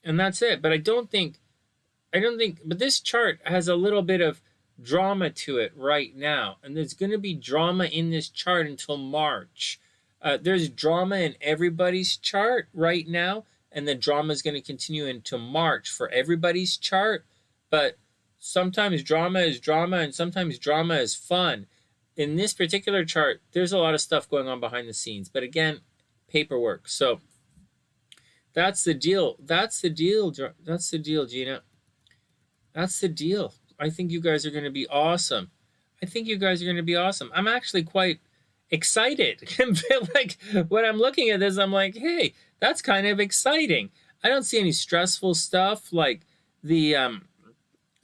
that's it. But but this chart has a little bit of drama to it right now. And there's going to be drama in this chart until March. There's drama in everybody's chart right now. And the drama is going to continue into March for everybody's chart. But sometimes drama is drama, and sometimes drama is fun. In this particular chart, there's a lot of stuff going on behind the scenes. But again, paperwork. So that's the deal. That's the deal, Gina. That's the deal. I think you guys are going to be awesome. I'm actually quite excited. When I'm looking at this, I'm like, hey, that's kind of exciting. I don't see any stressful stuff like the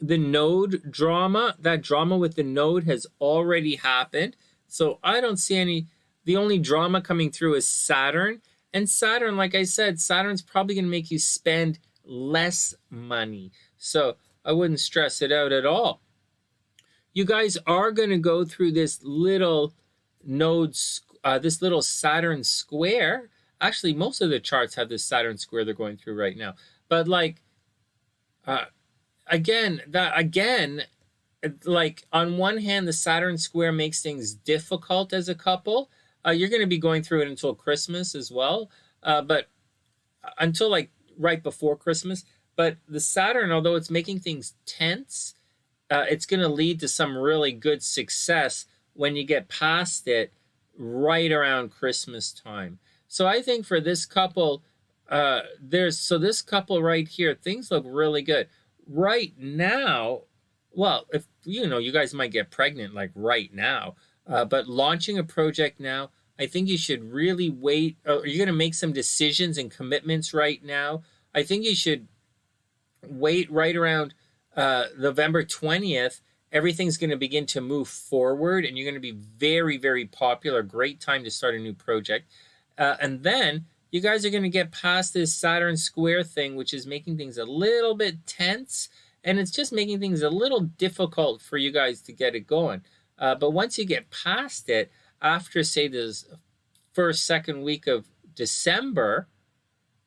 node drama. That drama with the node has already happened. So I don't see any. The only drama coming through is Saturn. And Saturn, like I said, Saturn's probably going to make you spend less money. So I wouldn't stress it out at all. You guys are going to go through this little this little Saturn square. Actually, most of the charts have this Saturn square they're going through right now. But again, on one hand, the Saturn square makes things difficult as a couple. You're going to be going through it until Christmas as well, but until right before Christmas. But the Saturn, although it's making things tense, it's going to lead to some really good success when you get past it right around Christmas time. So I think for this couple, this couple right here, things look really good right now. Well, if you guys might get pregnant like right now, but launching a project now, I think you should really wait. You're going to make some decisions and commitments right now. I think you should wait right around November 20th. Everything's going to begin to move forward, and you're going to be very, very popular. Great time to start a new project. And then you guys are going to get past this Saturn square thing, which is making things a little bit tense, and it's just making things a little difficult for you guys to get it going. But once you get past it, after, say, this first, second week of December,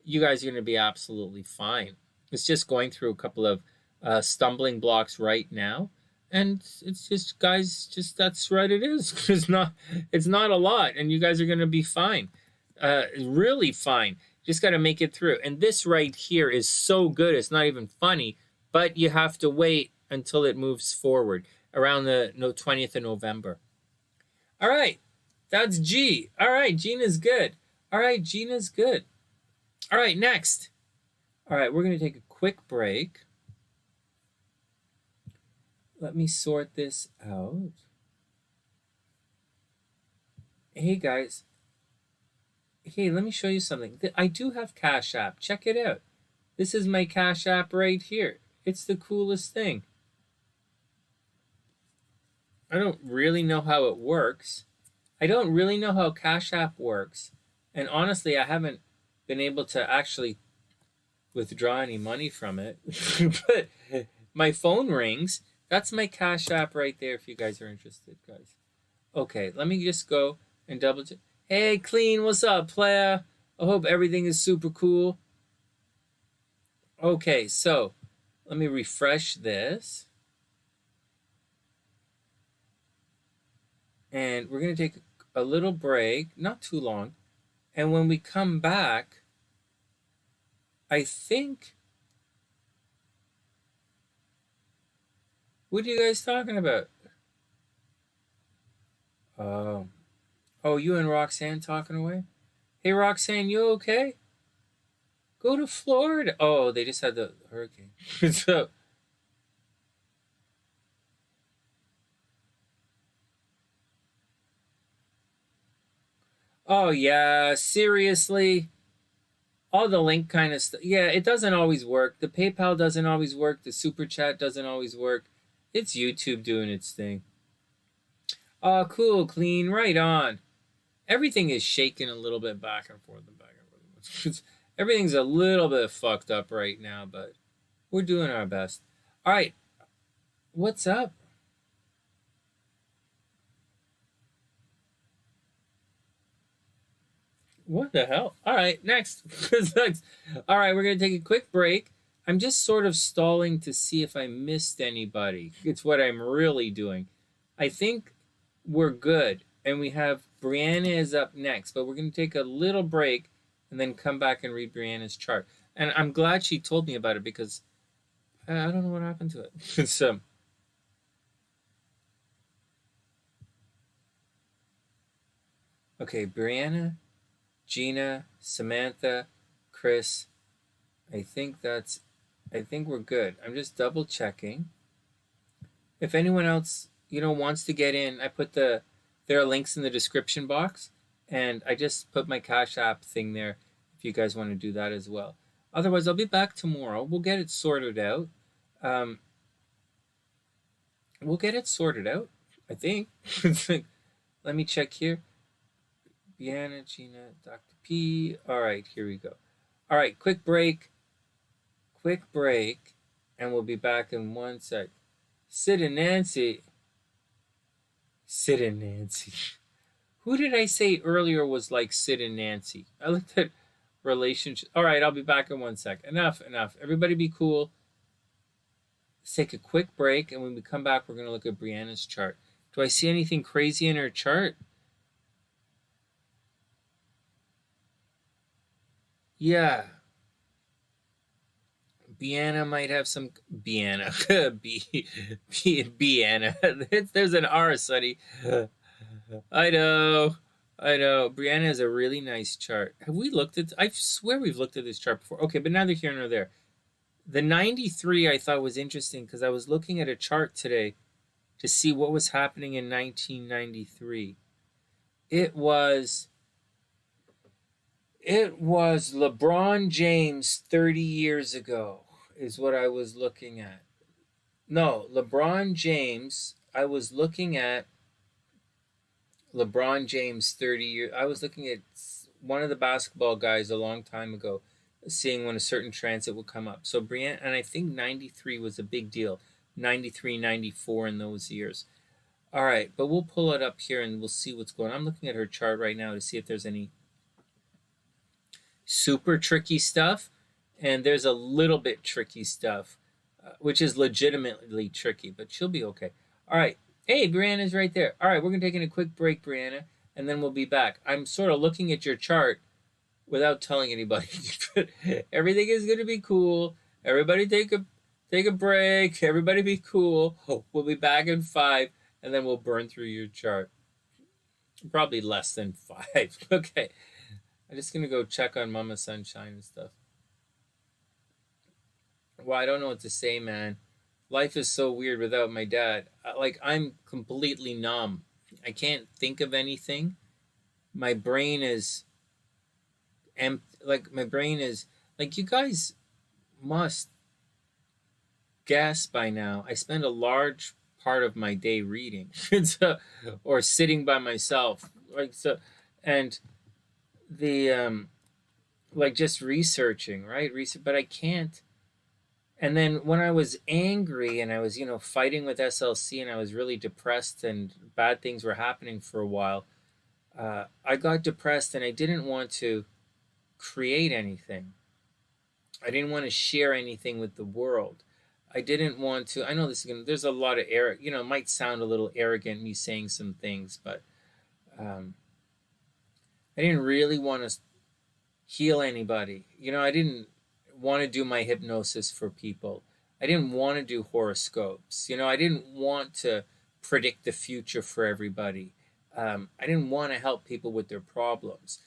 you guys are going to be absolutely fine. It's just going through a couple of stumbling blocks right now. And it's just, guys, just that's right it is. It's not a lot, and you guys are going to be fine. Really fine. Just got to make it through. And this right here is so good, it's not even funny, but you have to wait until it moves forward around the 20th of November. All right, that's G. All right, Gina's good. All right, Gina's good. All right, next. All right, we're going to take a quick break. Let me sort this out. Hey, guys. Hey, let me show you something. I do have Cash App. Check it out. This is my Cash App right here. It's the coolest thing. I don't really know how it works. I don't really know how Cash App works. And honestly, I haven't been able to actually withdraw any money from it. But my phone rings. That's my Cash App right there if you guys are interested, guys. Okay, let me just go and double check. Hey, Clean, what's up, playa? I hope everything is super cool. Okay, so let me refresh this. And we're going to take a little break, not too long. And when we come back, I think... What are you guys talking about? Oh, you and Roxanne talking away? Hey, Roxanne, you okay? Go to Florida. Oh, they just had the hurricane. So... Oh, yeah, seriously? All the link kind of stuff. Yeah, it doesn't always work. The PayPal doesn't always work. The Super Chat doesn't always work. It's YouTube doing its thing. Oh, cool, Clean, right on. Everything is shaking a little bit back and forth and back and forth. Everything's a little bit fucked up right now, but we're doing our best. All right, what's up? What the hell? All right, next. Next. All right, we're going to take a quick break. I'm just sort of stalling to see if I missed anybody. It's what I'm really doing. I think we're good. And we have Brianna is up next, but we're going to take a little break and then come back and read Brianna's chart. And I'm glad she told me about it because I don't know what happened to it. So, okay, Brianna, Gina, Samantha, Chris. I think we're good. I'm just double checking. If anyone else, wants to get in, I put there are links in the description box, and I just put my Cash App thing there if you guys want to do that as well. Otherwise, I'll be back tomorrow. We'll get it sorted out. We'll get it sorted out, I think. Let me check here. Brianna, Gina, Dr. P. All right, here we go. All right, quick break, and we'll be back in 1 sec. Sid and Nancy. Who did I say earlier was like Sid and Nancy? I looked at relationship. All right, I'll be back in 1 sec. Enough. Everybody be cool. Let's take a quick break, and when we come back, we're going to look at Brianna's chart. Do I see anything crazy in her chart? Yeah. Brianna might have some Brianna. Brianna. There's an R, Sonny. I know. Brianna has a really nice chart. Have we looked at? I swear we've looked at this chart before. Okay, but neither here nor there. The 93 I thought was interesting because I was looking at a chart today to see what was happening in 1993. It was LeBron James 30 years ago is what I was looking at. No, LeBron James, I was looking at LeBron James 30 years. I was looking at one of the basketball guys a long time ago, seeing when a certain transit would come up. So Brianna, and I think 93 was a big deal. 93, 94 in those years. All right, but we'll pull it up here and we'll see what's going on. I'm looking at her chart right now to see if there's any super tricky stuff. And there's a little bit tricky stuff, which is legitimately tricky, but she'll be okay. All right. Hey, Brianna's right there. All right, we're going to take a quick break, Brianna, and then we'll be back. I'm sort of looking at your chart without telling anybody. Everything is going to be cool. Everybody take a break. Everybody be cool. We'll be back in 5, and then we'll burn through your chart. Probably less than 5. Okay. I'm just going to go check on Mama Sunshine and stuff. Well, I don't know what to say, man. Life is so weird without my dad. Like, I'm completely numb. I can't think of anything. My brain is empty. Like, my brain is... Like, you guys must guess by now, I spend a large part of my day reading. Or sitting by myself. Like, so... And the... like, just researching, right? But I can't... And then when I was angry and I was, fighting with SLC and I was really depressed and bad things were happening for a while, I got depressed and I didn't want to create anything. I didn't want to share anything with the world. I didn't want to, I know this is going to, there's a lot of it might sound a little arrogant, me saying some things, but I didn't really want to heal anybody. I didn't want to do my hypnosis for people. I didn't want to do horoscopes. I didn't want to predict the future for everybody. I didn't want to help people with their problems.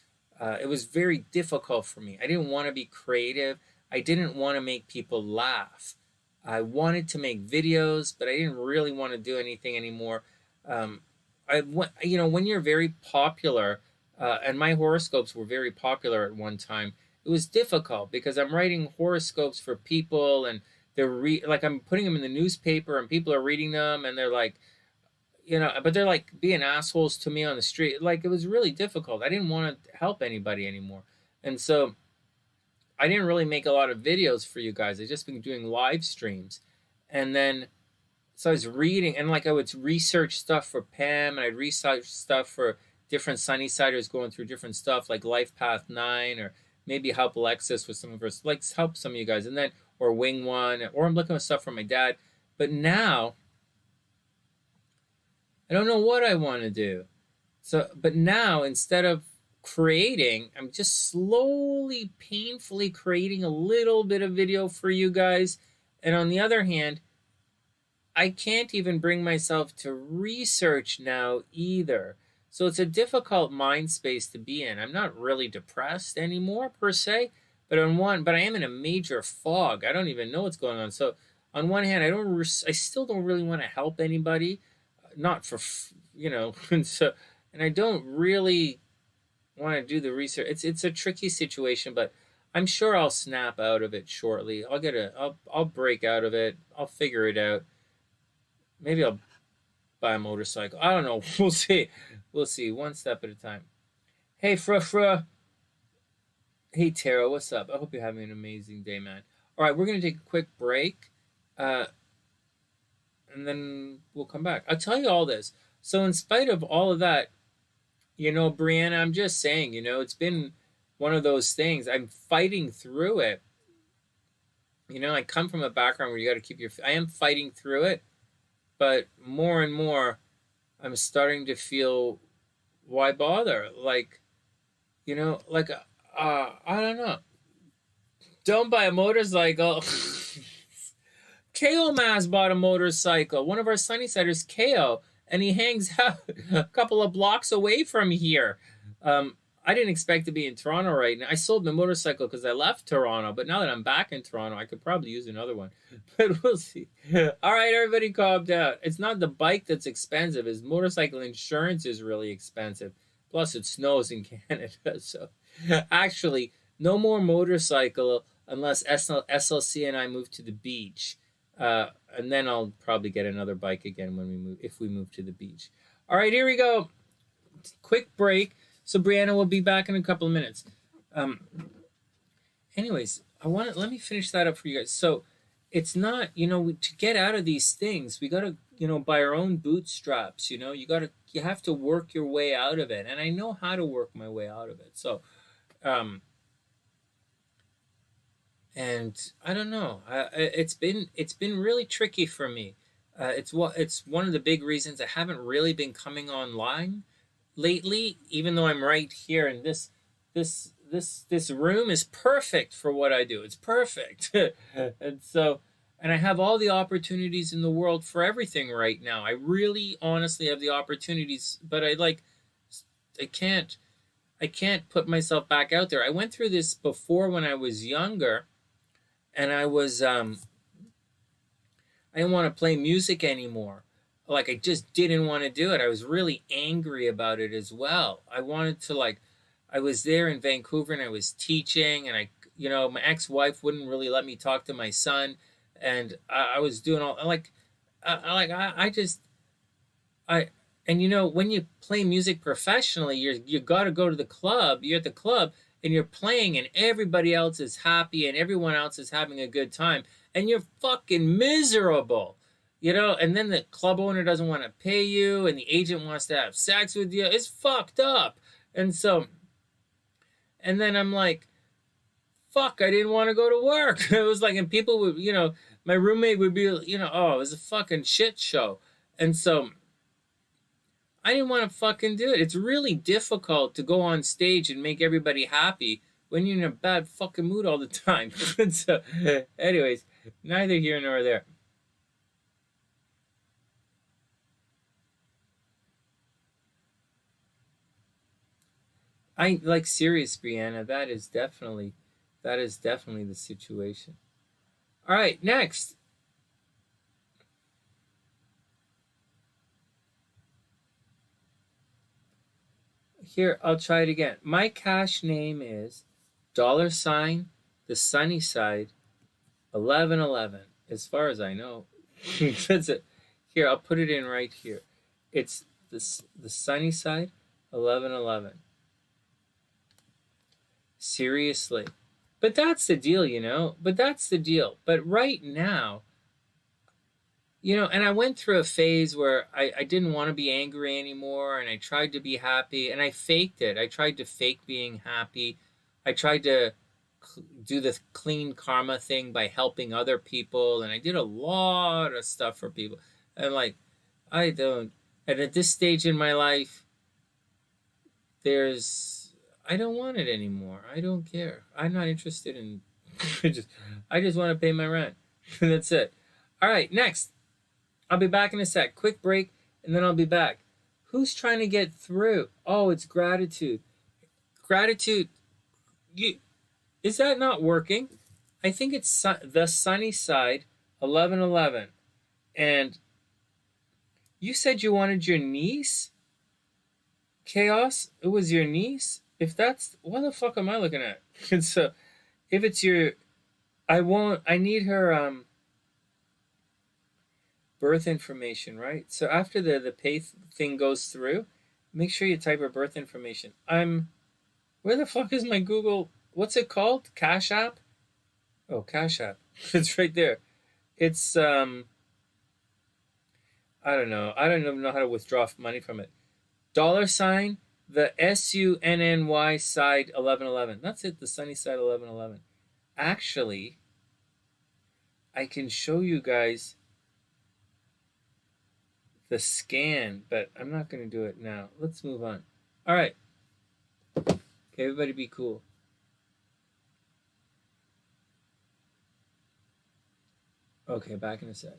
It was very difficult for me. I didn't want to be creative. I didn't want to make people laugh. I wanted to make videos, but I didn't really want to do anything anymore. When you're very popular, and my horoscopes were very popular at one time, it was difficult because I'm writing horoscopes for people and they're I'm putting them in the newspaper and people are reading them and they're like, but they're like being assholes to me on the street. Like, it was really difficult. I didn't want to help anybody anymore. And so I didn't really make a lot of videos for you guys. I just been doing live streams. And then, so I was reading and I would research stuff for Pam and I'd research stuff for different SunnySiders going through different stuff like Life Path 9 or maybe help Alexis with some of her, help some of you guys, and then, or Wing One, or I'm looking at stuff from my dad. But now, I don't know what I want to do. So, but now, instead of creating, I'm just slowly, painfully creating a little bit of video for you guys. And on the other hand, I can't even bring myself to research now either. So it's a difficult mind space to be in. I'm not really depressed anymore per se, but I am in a major fog. I don't even know what's going on. So on one hand, I still don't really want to help anybody, not for and I don't really want to do the research. It's a tricky situation, but I'm sure I'll snap out of it shortly. I'll break out of it. I'll figure it out. Maybe I'll buy a motorcycle. I don't know. We'll see. We'll see. One step at a time. Hey, Fra. Hey, Tara. What's up? I hope you're having an amazing day, man. All right, we're going to take a quick break. And then we'll come back. I'll tell you all this. So in spite of all of that, Brianna, I'm just saying, it's been one of those things. I'm fighting through it. I come from a background where you got to keep I am fighting through it. But more and more, I'm starting to feel, why bother? I don't know. Don't buy a motorcycle. KO Maz bought a motorcycle. One of our Sunnysiders, KO, and he hangs out a couple of blocks away from here. I didn't expect to be in Toronto right now. I sold my motorcycle because I left Toronto, but now that I'm back in Toronto, I could probably use another one. But we'll see. All right, everybody calm down. It's not the bike that's expensive. His motorcycle insurance is really expensive. Plus, it snows in Canada. So, actually, no more motorcycle unless SLC and I move to the beach. And then I'll probably get another bike again when we move, if we move to the beach. All right, here we go. Quick break. So Brianna will be back in a couple of minutes. Anyways, let me finish that up for you guys. So it's not, to get out of these things, we got to, by our own bootstraps, you have to work your way out of it. And I know how to work my way out of it. So, and I don't know, it's been really tricky for me. It's one of the big reasons I haven't really been coming online lately, even though I'm right here, and this room is perfect for what I do. It's perfect. and I have all the opportunities in the world for everything right now. I really honestly have the opportunities, but I can't put myself back out there. I went through this before when I was younger, and I didn't want to play music anymore. Like, I just didn't want to do it. I was really angry about it as well. I wanted to, I was there in Vancouver and I was teaching, and my ex-wife wouldn't really let me talk to my son, and I was doing all, when you play music professionally, you got to go to the club. You're at the club and you're playing, and everybody else is happy and everyone else is having a good time, and you're fucking miserable. And then the club owner doesn't want to pay you, and the agent wants to have sex with you. It's fucked up. And then I'm like, fuck, I didn't want to go to work. It was like, and people would, my roommate would be, oh, it was a fucking shit show. And so I didn't want to fucking do it. It's really difficult to go on stage and make everybody happy when you're in a bad fucking mood all the time. So, anyways, neither here nor there. Serious, Brianna. That is definitely the situation. All right, next. Here, I'll try it again. My cash name is $TheSunnySide 1111. As far as I know, that's it. Here, I'll put it in right here. It's the SunnySide 1111. Seriously. But that's the deal, But that's the deal. But right now, and I went through a phase where I didn't want to be angry anymore, and I tried to be happy, and I faked it. I tried to fake being happy. I tried to do the clean karma thing by helping other people, and I did a lot of stuff for people. And and at this stage in my life, I don't want it anymore. I don't care. I'm not interested in I just want to pay my rent. That's it. All right, next. I'll be back in a sec. Quick break, and then I'll be back. Who's trying to get through? Oh, it's gratitude. Gratitude. Is that not working? I think it's TheSunnySide 1111. And you said you wanted your niece? Chaos? It was your niece? If that's, what the fuck am I looking at? So, if it's I need her birth information, right? So after the pay thing goes through, make sure you type her birth information. Where the fuck is my Google? What's it called? Cash App? Oh, Cash App. It's right there. It's, I don't know. I don't even know how to withdraw money from it. $, the SUNNY side 1111. That's it, the SunnySide 1111. Actually, I can show you guys the scan, but I'm not going to do it now. Let's move on. All right. Okay, everybody be cool. Okay, back in a sec.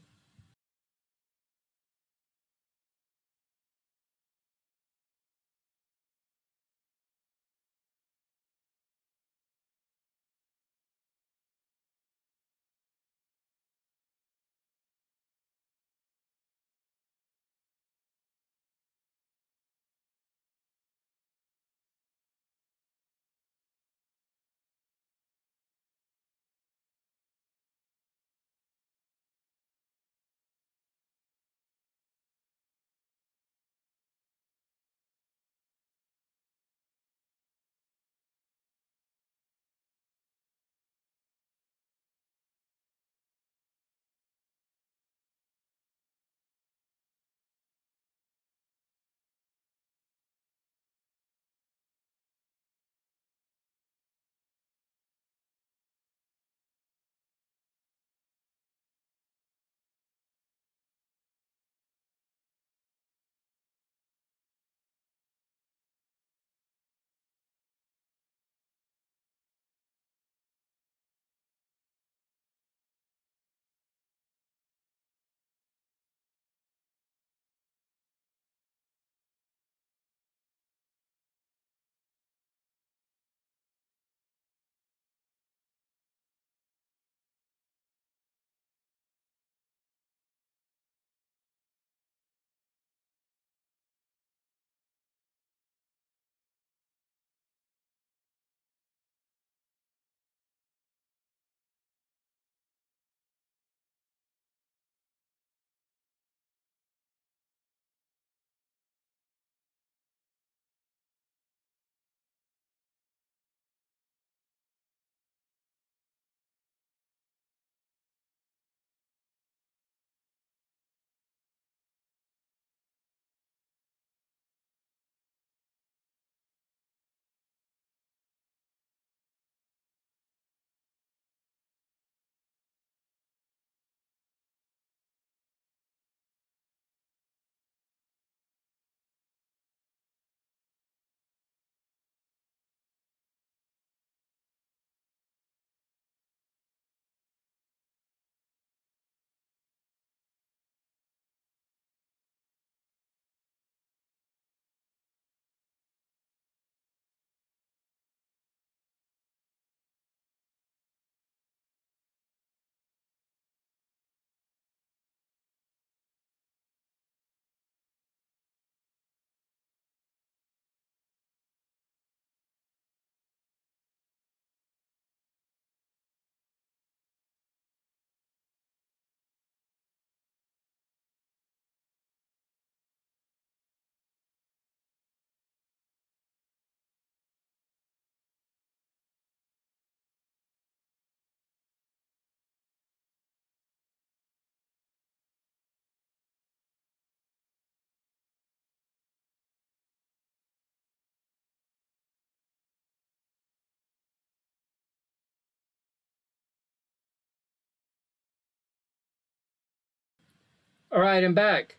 All right, I'm back.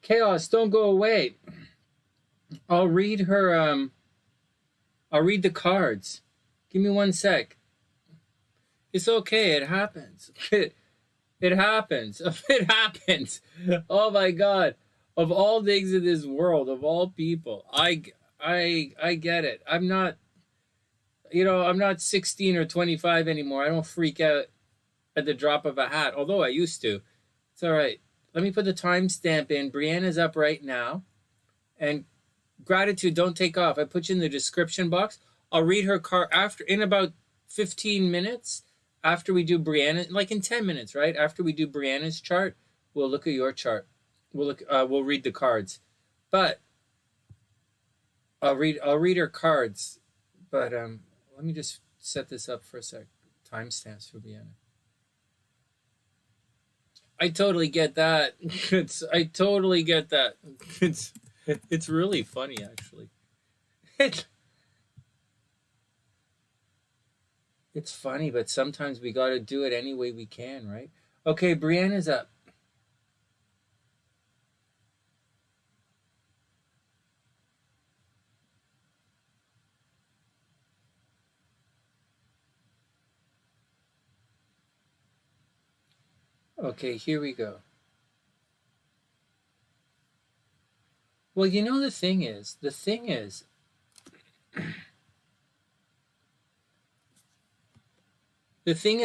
Chaos, don't go away. I'll read her. I'll read the cards. Give me one sec. It's okay. It happens. It happens. It happens. Oh my God. Of all things in this world, of all people, I get it. I'm not, I'm not 16 or 25 anymore. I don't freak out at the drop of a hat, although I used to. It's all right. Let me put the timestamp in. Brianna's up right now. And gratitude, don't take off. I put you in the description box. I'll read her card after, in about 15 minutes after we do Brianna, like in 10 minutes, right? After we do Brianna's chart, we'll look at your chart. We'll read the cards. But I'll read her cards. But let me just set this up for a sec. Timestamps for Brianna. I totally get that. I totally get that. It's really funny actually. It's funny, but sometimes we got to do it any way we can, right? Okay, Brianna's up. Okay, here we go. Well, you know, the thing is,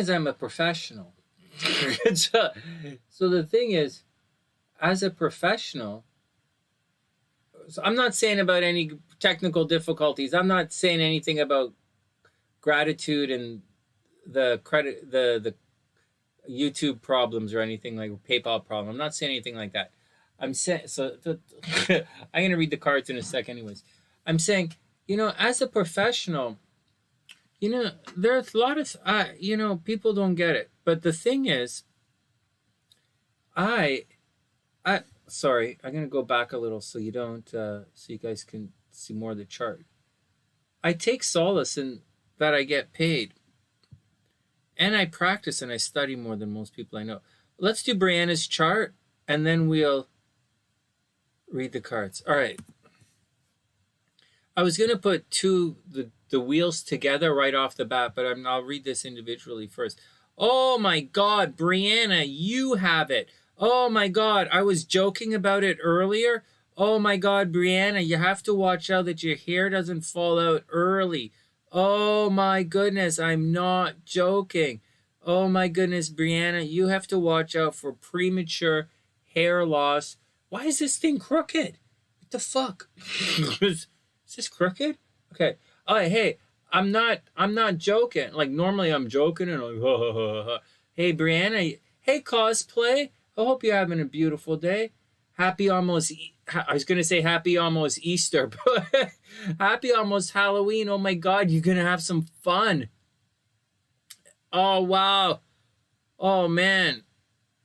I'm a professional. So the thing is, as a professional, so I'm not saying about any technical difficulties. I'm not saying anything about gratitude and the YouTube problems or anything like PayPal problem. I'm not saying anything like that. I'm saying I'm gonna read the cards in a sec, anyways. I'm saying, you know, as a professional, you know, there's a lot of you know, people don't get it. But the thing is, I sorry, I'm gonna go back a little so you don't so you guys can see more of the chart. I take solace in that I get paid. And I practice and I study more than most people I know. Let's do Brianna's chart and then we'll read the cards. All right. I was going to put the wheels together right off the bat, but I'll read this individually first. Oh my God, Brianna, you have it. Oh my God, I was joking about it earlier. Oh my God, Brianna, you have to watch out that your hair doesn't fall out early. Oh my goodness, I'm not joking. Oh my goodness, Brianna, you have to watch out for premature hair loss. Why is this thing crooked? What the fuck? Is this crooked? Okay. Oh, hey, I'm not joking. Like normally I'm joking and like, ha, ha, ha, ha. Hey, Brianna, hey, cosplay. I hope you're having a beautiful day. Happy almost, I was going to say happy almost Easter, but happy almost Halloween. Oh my God, you're going to have some fun. Oh, wow. Oh, man.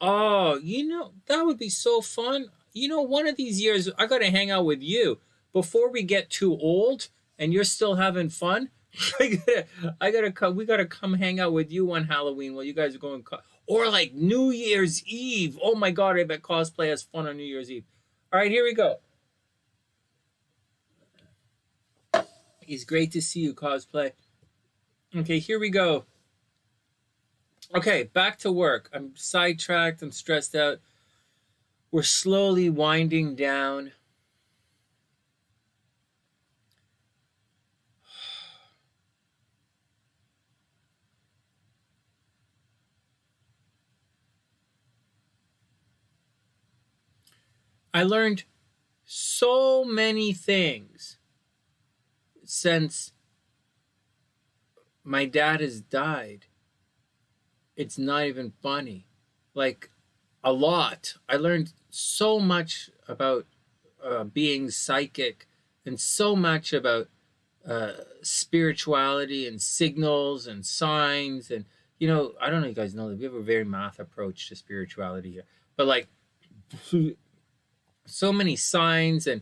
Oh, you know, that would be so fun. You know, one of these years, I got to hang out with you before we get too old and you're still having fun. We gotta come hang out with you on Halloween while you guys are going, or like New Year's Eve. Oh my God, I bet cosplay has fun on New Year's Eve. All right, here we go. It's great to see you, cosplay. Okay, here we go. Okay, back to work. I'm sidetracked. I'm stressed out. We're slowly winding down. I learned so many things since my dad has died. It's not even funny. Like, a lot. I learned so much about being psychic and so much about spirituality and signals and signs. And, you know, I don't know if you guys know that we have a very math approach to spirituality here. But, like, so many signs and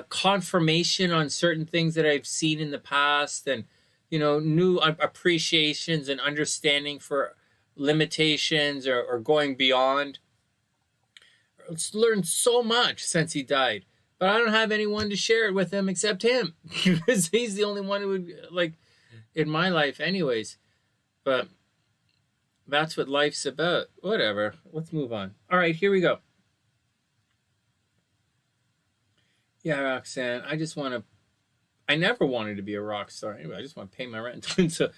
confirmation on certain things that I've seen in the past, and you know, new appreciations and understanding for limitations or going beyond. It's learned so much since he died, but I don't have anyone to share it with him except him because he's the only one who would, like, in my life anyways. But that's what life's about. Whatever, let's move on. All right, here we go. Yeah, Roxanne, I never wanted to be a rock star. Anyway, I just want to pay my rent. So,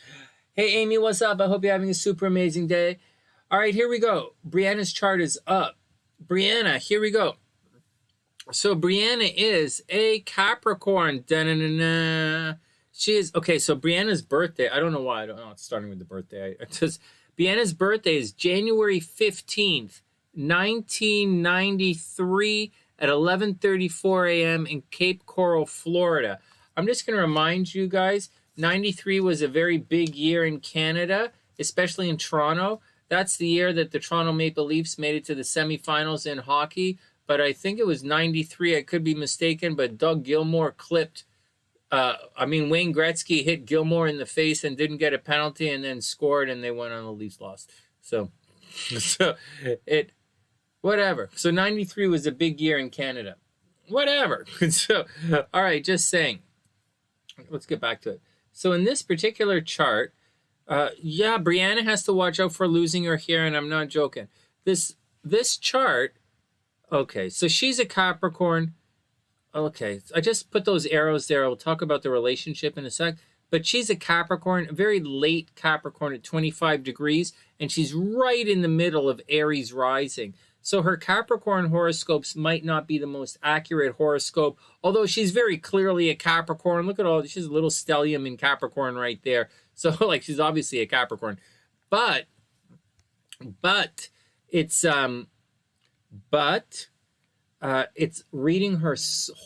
hey, Amy, what's up? I hope you're having a super amazing day. All right, here we go. Brianna's chart is up. Brianna, here we go. So Brianna is a Capricorn. Da-na-na-na. She is, okay, so Brianna's birthday, I don't know why. I don't know, it's starting with the birthday. Brianna's birthday is January 15th, 1993. At 11:34 a.m. in Cape Coral, Florida. I'm just going to remind you guys, 93 was a very big year in Canada, especially in Toronto. That's the year that the Toronto Maple Leafs made it to the semifinals in hockey. But I think it was 93. I could be mistaken, but Doug Gilmour clipped. Wayne Gretzky hit Gilmour in the face and didn't get a penalty and then scored, and they went on, the Leafs lost. So whatever. So 93 was a big year in Canada. Whatever. So, all right, just saying. Let's get back to it. So in this particular chart, Brianna has to watch out for losing her hair, and I'm not joking. this chart, okay, so she's a Capricorn. Okay, I just put those arrows there. We'll talk about the relationship in a sec. But she's a Capricorn, a very late Capricorn at 25 degrees, and she's right in the middle of Aries rising. So her Capricorn horoscopes might not be the most accurate horoscope, although she's very clearly a Capricorn. Look at all, she's a little stellium in Capricorn right there. So like she's obviously a Capricorn. But it's it's reading her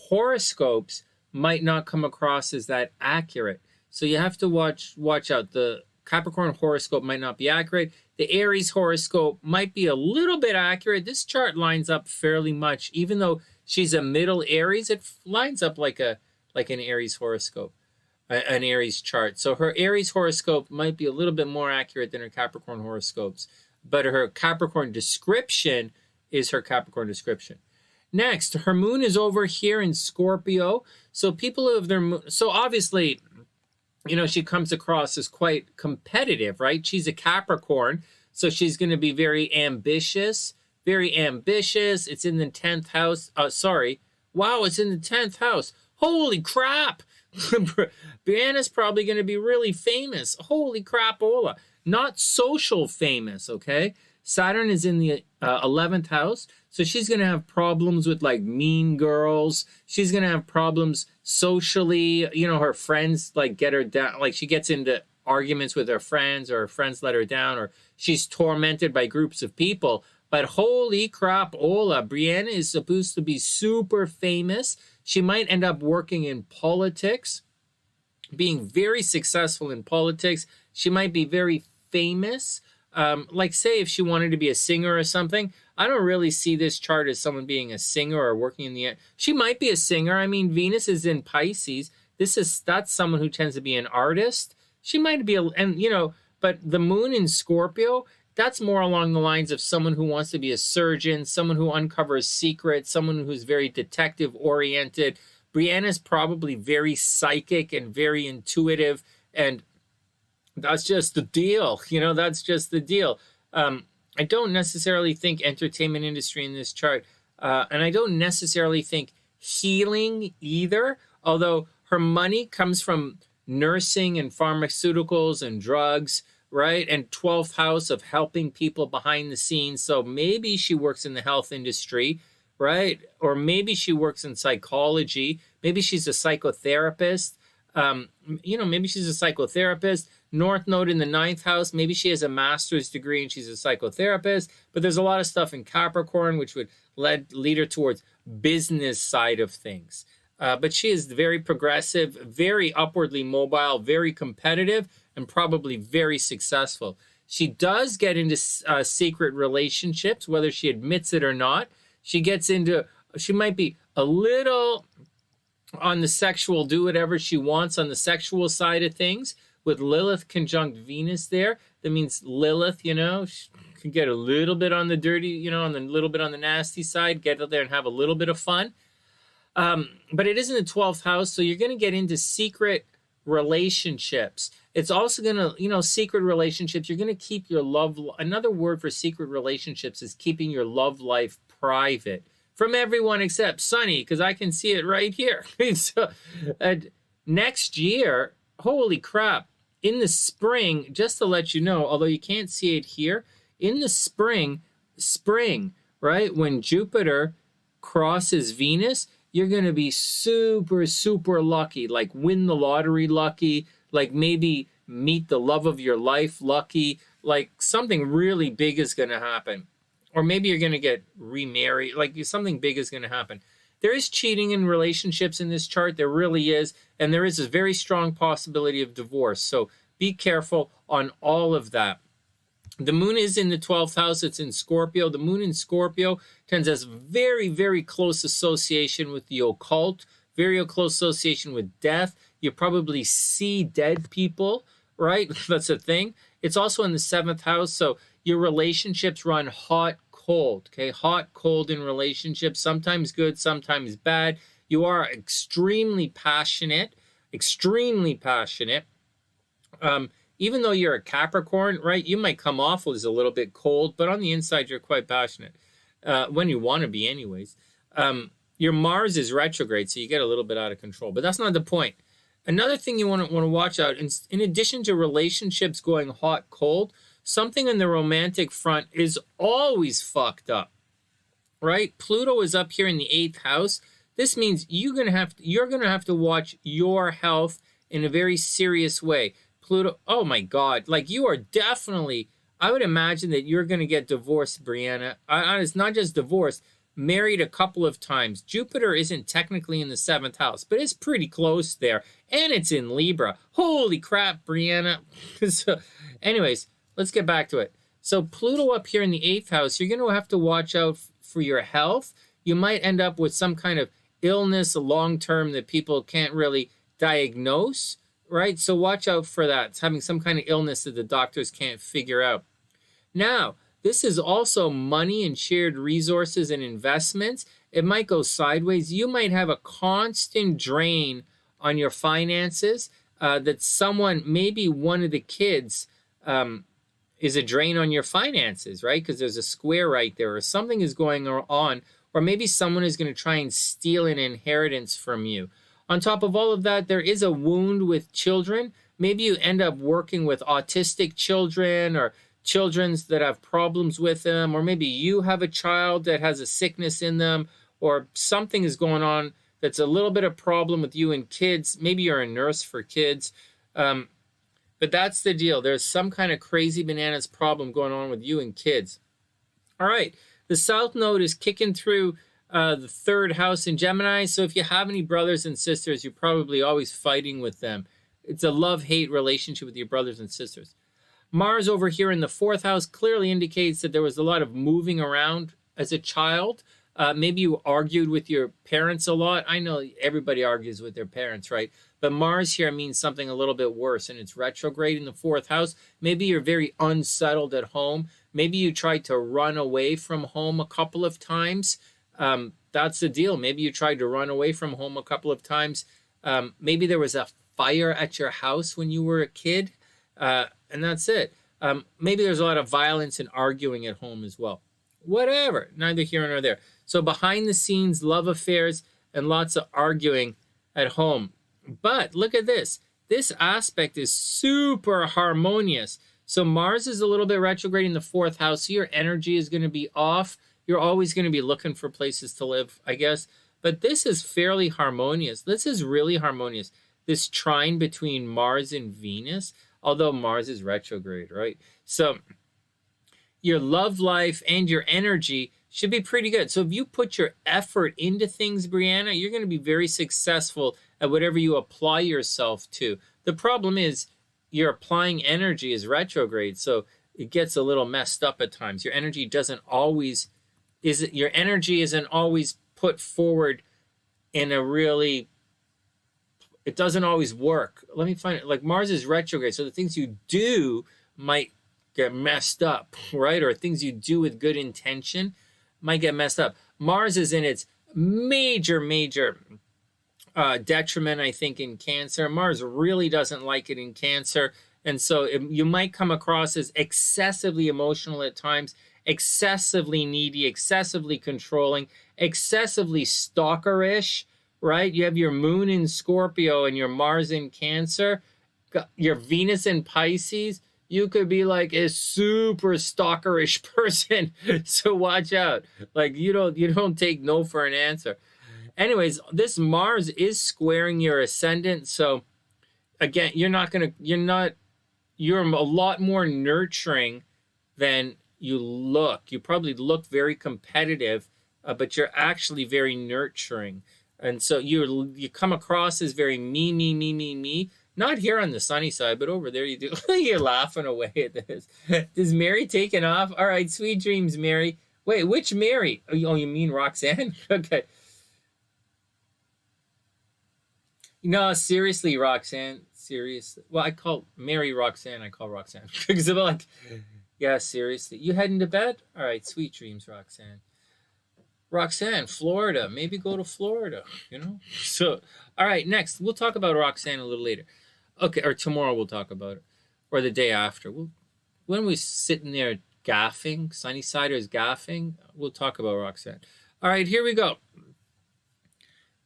horoscopes might not come across as that accurate. So you have to watch out. The Capricorn horoscope might not be accurate. The Aries horoscope might be a little bit accurate. This chart lines up fairly much. Even though she's a middle Aries, it lines up like an Aries horoscope, an Aries chart. So her Aries horoscope might be a little bit more accurate than her Capricorn horoscopes. But her Capricorn description is her Capricorn description. Next, her moon is over here in Scorpio. So people who have their moon, so obviously, you know, she comes across as quite competitive, right? She's a Capricorn, so she's going to be very ambitious, very ambitious. It's in the 10th house. Wow, it's in the 10th house. Holy crap. Brianna's probably going to be really famous. Holy crapola. Not social famous, okay? Saturn is in the 11th house, so she's going to have problems with like mean girls. She's going to have problems socially. You know, her friends like get her down. Like she gets into arguments with her friends, or her friends let her down, or she's tormented by groups of people. But holy crap, Ola, Brianna is supposed to be super famous. She might end up working in politics, being very successful in politics. She might be very famous. Like say if she wanted to be a singer or something, I don't really see this chart as someone being a singer or working in the, she might be a singer. I mean, Venus is in Pisces. That's someone who tends to be an artist. She might be, but the moon in Scorpio, that's more along the lines of someone who wants to be a surgeon, someone who uncovers secrets, someone who's very detective oriented. Brianna's probably very psychic and very intuitive, and that's just the deal. That's just the deal. I don't necessarily think entertainment industry in this chart, and I don't necessarily think healing either, although her money comes from nursing and pharmaceuticals and drugs, right? And 12th house of helping people behind the scenes. So maybe she works in the health industry, right? Or maybe she works in psychology. Maybe she's a psychotherapist. Maybe she's a psychotherapist. North Node in the 9th house. Maybe she has a master's degree and she's a psychotherapist. But there's a lot of stuff in Capricorn which would lead her towards business side of things. But she is very progressive, very upwardly mobile, very competitive, and probably very successful. She does get into secret relationships, whether she admits it or not. She might be a little on the sexual, do whatever she wants on the sexual side of things. With Lilith conjunct Venus there, that means Lilith, she can get a little bit on the dirty, on the little bit on the nasty side, get out there and have a little bit of fun. But it is in the 12th house, so you're going to get into secret relationships. It's also going to, secret relationships, you're going to keep your love. Another word for secret relationships is keeping your love life private from everyone except Sonny, because I can see it right here. So, next year, holy crap, in the spring, just to let you know, although you can't see it here, in the spring, right, when Jupiter crosses Venus, you're going to be super, super lucky, like win the lottery lucky, like maybe meet the love of your life lucky, like something really big is going to happen. Or maybe you're going to get remarried, like something big is going to happen. There is cheating in relationships in this chart, there really is, and there is a very strong possibility of divorce. So be careful on all of that. The moon is in the 12th house. It's in Scorpio. The moon in Scorpio tends as very, very close association with the occult, very close association with death. You probably see dead people, right? That's a thing. It's also in the 7th house. So your relationships run hot, cold, okay? Hot, cold in relationships, sometimes good, sometimes bad. You are extremely passionate. even though you're a Capricorn, right, you might come off as a little bit cold, but on the inside, you're quite passionate, when you want to be anyways. Your Mars is retrograde, so you get a little bit out of control, but that's not the point. Another thing you want to watch out, in addition to relationships going hot, cold, something in the romantic front is always fucked up, right? Pluto is up here in the 8th house. This means you're gonna have to watch your health in a very serious way. Pluto, oh my God, like you are definitely, I would imagine that you're gonna get divorced, Brianna. It's not just divorced, married a couple of times. Jupiter isn't technically in the 7th house, but it's pretty close there, and it's in Libra. Holy crap, Brianna. So, anyways, let's get back to it. So Pluto up here in the 8th house, you're gonna have to watch out for your health. You might end up with some kind of illness long-term that people can't really diagnose, right? So watch out for that. It's having some kind of illness that the doctors can't figure out. Now, this is also money and shared resources and investments. It might go sideways. You might have a constant drain on your finances, that someone, maybe one of the kids, is a drain on your finances, right? Because there's a square right there, or something is going on, or maybe someone is going to try and steal an inheritance from you. On top of all of that, there is a wound with children. Maybe you end up working with autistic children, or children that have problems with them, or maybe you have a child that has a sickness in them, or something is going on that's a little bit of problem with you and kids. Maybe you're a nurse for kids. But that's the deal. There's some kind of crazy bananas problem going on with you and kids. All right. The South Node is kicking through the 3rd house in Gemini. So if you have any brothers and sisters, you're probably always fighting with them. It's a love-hate relationship with your brothers and sisters. Mars over here in the 4th house clearly indicates that there was a lot of moving around as a child. Maybe you argued with your parents a lot. I know everybody argues with their parents, right? But Mars here means something a little bit worse, and it's retrograde in the 4th house. Maybe you're very unsettled at home. Maybe you tried to run away from home a couple of times. That's the deal. Maybe you tried to run away from home a couple of times. Maybe there was a fire at your house when you were a kid, and that's it. Maybe there's a lot of violence and arguing at home as well. Whatever, neither here nor there. So behind the scenes, love affairs, and lots of arguing at home. But look at this. This aspect is super harmonious. So Mars is a little bit retrograde in the 4th house. So your energy is going to be off. You're always going to be looking for places to live, I guess. But this is fairly harmonious. This is really harmonious. This trine between Mars and Venus, although Mars is retrograde, right? So your love life and your energy should be pretty good. So if you put your effort into things, Brianna, you're going to be very successful at whatever you apply yourself to. The problem is you're applying energy as retrograde, so it gets a little messed up at times. Your energy isn't always put forward in a really, it doesn't always work. Let me find it. Like Mars is retrograde, so the things you do might get messed up, right? Or things you do with good intention might get messed up. Mars is in its major detriment, I think, in Cancer. Mars really doesn't like it in Cancer. And so you might come across as excessively emotional at times, excessively needy, excessively controlling, excessively stalkerish, right? You have your moon in Scorpio and your Mars in Cancer, your Venus in Pisces. You could be like a super stalkerish person. So watch out. Like you don't take no for an answer. Anyways, this Mars is squaring your ascendant. So again, you're a lot more nurturing than you look. You probably look very competitive, but you're actually very nurturing. And so you come across as very me. Not here on the sunny side, but over there you do. You're laughing away at this. Is Mary taking off? All right, sweet dreams, Mary. Wait, which Mary? Oh, you mean Roxanne? Okay. No, seriously, Roxanne. Seriously. Well, I call Mary Roxanne. I call Roxanne. Because I'm like, yeah, seriously. You heading to bed? All right, sweet dreams, Roxanne. Roxanne, Florida. Maybe go to Florida, So, all right, next. We'll talk about Roxanne a little later. Okay, or tomorrow we'll talk about it. or the day after. When we're sitting there gaffing, Sunnysiders gaffing, we'll talk about Roxanne. All right, here we go.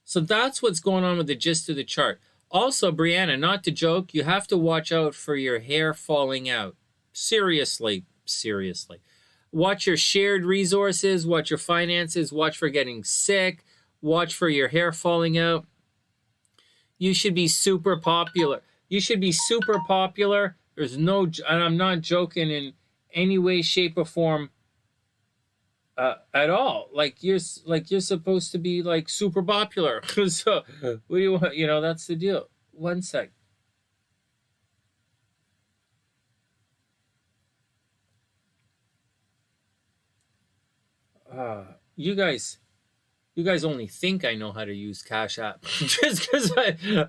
So that's what's going on with the gist of the chart. Also, Brianna, not to joke, you have to watch out for your hair falling out. Seriously, seriously. Watch your shared resources, watch your finances, watch for getting sick, watch for your hair falling out. You should be super popular. You should be super popular. There's no, and I'm not joking in any way, shape, or form at all. Like you're supposed to be like super popular. So what do you want? You know, that's the deal. One sec. You guys only think I know how to use Cash App just because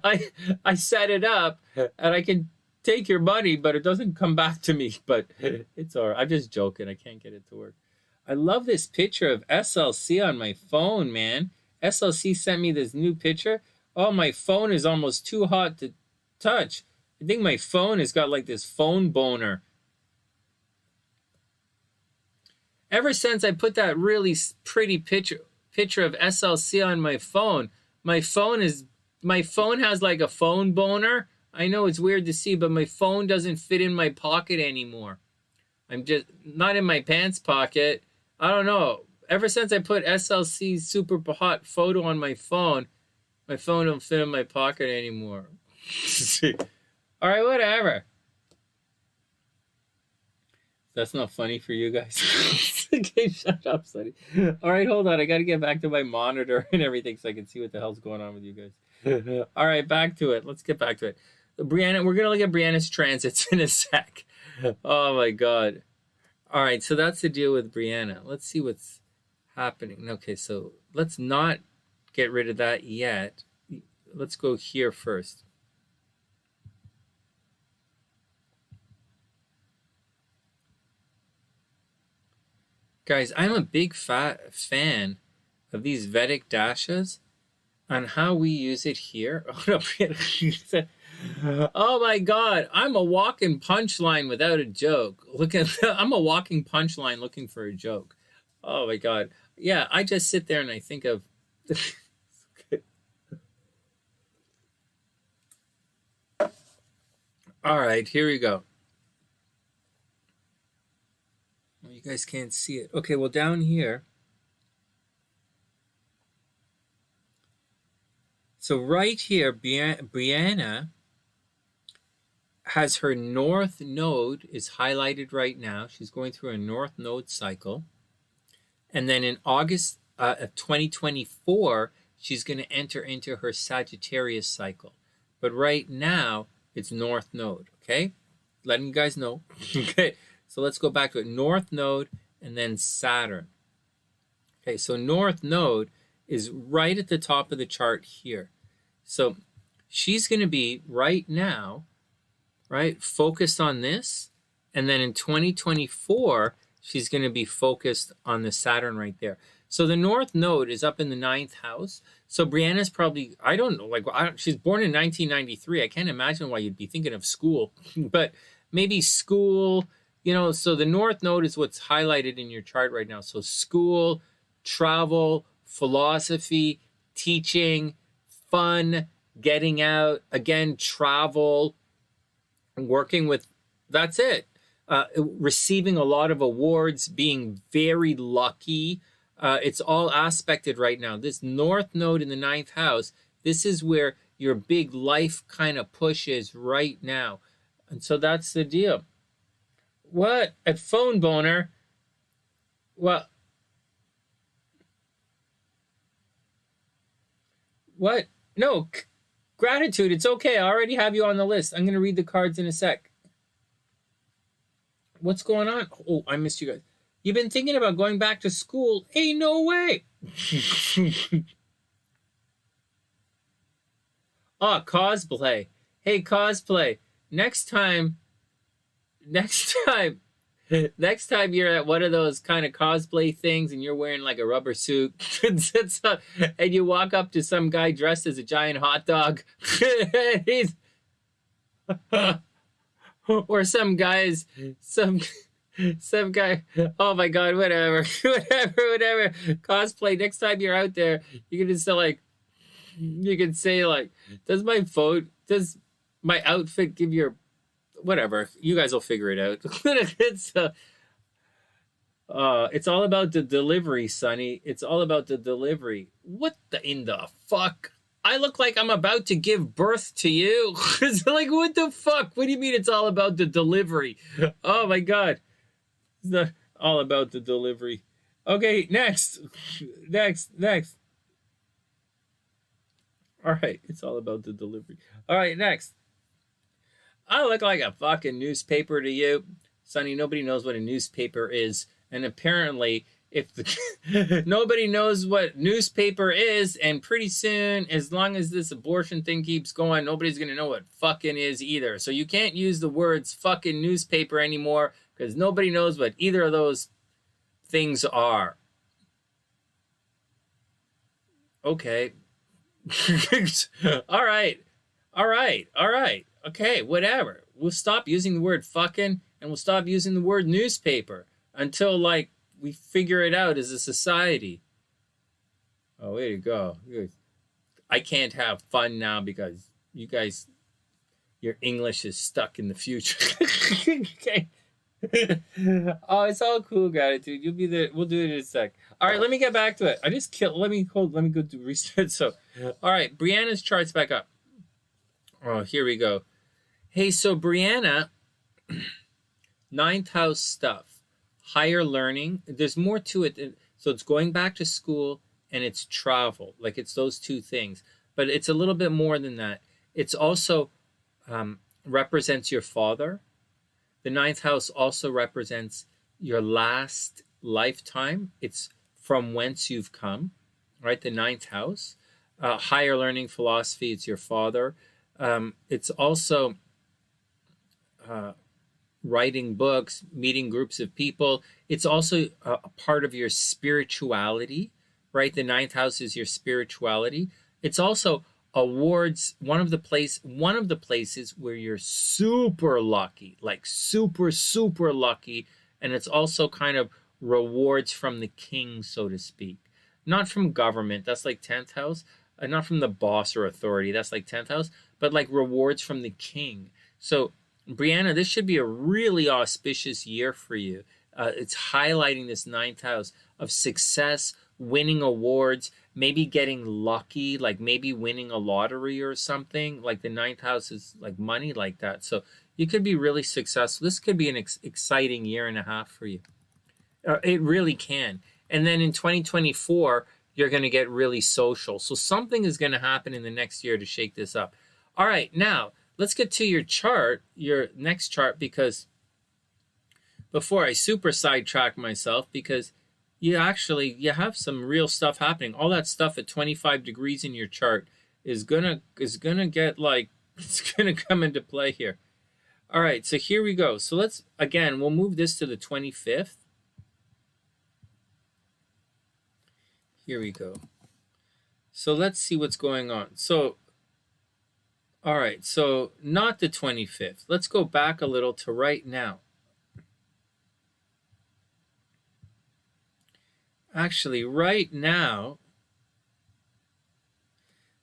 I set it up and I can take your money, but it doesn't come back to me. But it's all right. I'm just joking. I can't get it to work. I love this picture of SLC on my phone, man. SLC sent me this new picture. Oh, my phone is almost too hot to touch. I think my phone has got like this phone boner. Ever since I put that really pretty picture of SLC on my phone has like a phone boner. I know it's weird to see, but my phone doesn't fit in my pocket anymore. I'm just not in my pants pocket. I don't know. Ever since I put SLC's super hot photo on my phone don't fit in my pocket anymore. All right, whatever. That's not funny for you guys. Okay, shut up, Sonny. All right, hold on. I got to get back to my monitor and everything so I can see what the hell's going on with you guys. All right, back to it. Let's get back to it. Brianna, we're going to look at Brianna's transits in a sec. Oh, my God. All right, so that's the deal with Brianna. Let's see what's happening. Okay, so let's not get rid of that yet. Let's go here first. Guys, I'm a big fan of these Vedic dashas and how we use it here. Oh my God, I'm a walking punchline without a joke. I'm a walking punchline looking for a joke. Oh my God. Yeah, I just sit there and I think of... All right, here we go. You guys can't see it. Okay, well, down here. So right here, Brianna has her north node is highlighted right now. She's going through a north node cycle. And then in August of 2024, she's going to enter into her Sagittarius cycle. But right now, it's north node, okay? Letting you guys know. Okay. So let's go back to it. North node and then Saturn. Okay, so north node is right at the top of the chart here. So she's going to be right now, right, focused on this. And then in 2024, she's going to be focused on the Saturn right there. So the north node is up in the 9th house. So Brianna's probably, I don't know, she's born in 1993. I can't imagine why you'd be thinking of school. But maybe school... You know, so the north node is what's highlighted in your chart right now. So school, travel, philosophy, teaching, fun, getting out, again, travel, working with, that's it. Receiving a lot of awards, being very lucky. It's all aspected right now. This north node in the 9th house, this is where your big life kind of push is right now. And so that's the deal. What? A phone boner? Well, what? No, gratitude. It's okay. I already have you on the list. I'm going to read the cards in a sec. What's going on? Oh, I missed you guys. You've been thinking about going back to school? Ain't no way. Oh, cosplay. Hey, cosplay. Next time you're at one of those kind of cosplay things and you're wearing like a rubber suit and you walk up to some guy dressed as a giant hot dog. He's or some guys, some guy, oh my god, whatever, whatever, cosplay. Next time you're out there, you can just say like, does my outfit give your, whatever, you guys will figure it out. It's all about the delivery, Sonny. It's all about the delivery. What in the fuck? I look like I'm about to give birth to you. It's like, what the fuck? What do you mean it's all about the delivery? Oh my god. It's not all about the delivery. Okay, next. All right, it's all about the delivery. All right, next. I look like a fucking newspaper to you. Sonny, nobody knows what a newspaper is. And apparently, if nobody knows what newspaper is, and pretty soon, as long as this abortion thing keeps going, nobody's going to know what fucking is either. So you can't use the words fucking newspaper anymore because nobody knows what either of those things are. Okay. All right. Okay, whatever. We'll stop using the word fucking and we'll stop using the word newspaper until, like, we figure it out as a society. Oh, way to go. I can't have fun now because you guys, your English is stuck in the future. Okay. Oh, it's all cool, gratitude. You'll be there. We'll do it in a sec. All right, let me get back to it. Let me go to restart. So, all right, Brianna's chart's back up. Oh, here we go. Hey, so Brianna, 9th house stuff, higher learning. There's more to it. So it's going back to school and it's travel. Like, it's those two things. But it's a little bit more than that. It's also represents your father. The 9th house also represents your last lifetime. It's from whence you've come, right? The 9th house. Higher learning, philosophy, it's your father. It's also writing books, meeting groups of people. It's also a part of your spirituality, right? The 9th house is your spirituality. It's also awards, one of the places where you're super lucky, like super lucky. And it's also kind of rewards from the king, so to speak. Not from government, that's like 10th house. Not from the boss or authority, that's like 10th house. But like rewards from the king. So, Brianna, this should be a really auspicious year for you. It's highlighting this 9th house of success, winning awards, maybe getting lucky, like maybe winning a lottery or something. Like the 9th house is like money like that. So you could be really successful. This could be an exciting year and a half for you. It really can. And then in 2024, you're going to get really social. So something is going to happen in the next year to shake this up. All right, now let's get to your chart, your next chart, because before I super sidetrack myself, because you have some real stuff happening. All that stuff at 25 degrees in your chart is gonna get like, it's gonna come into play here. All right, so here we go. So we'll move this to the 25th. Here we go. So let's see what's going on. So, all right, so not the 25th. Let's go back a little to right now. Actually, right now,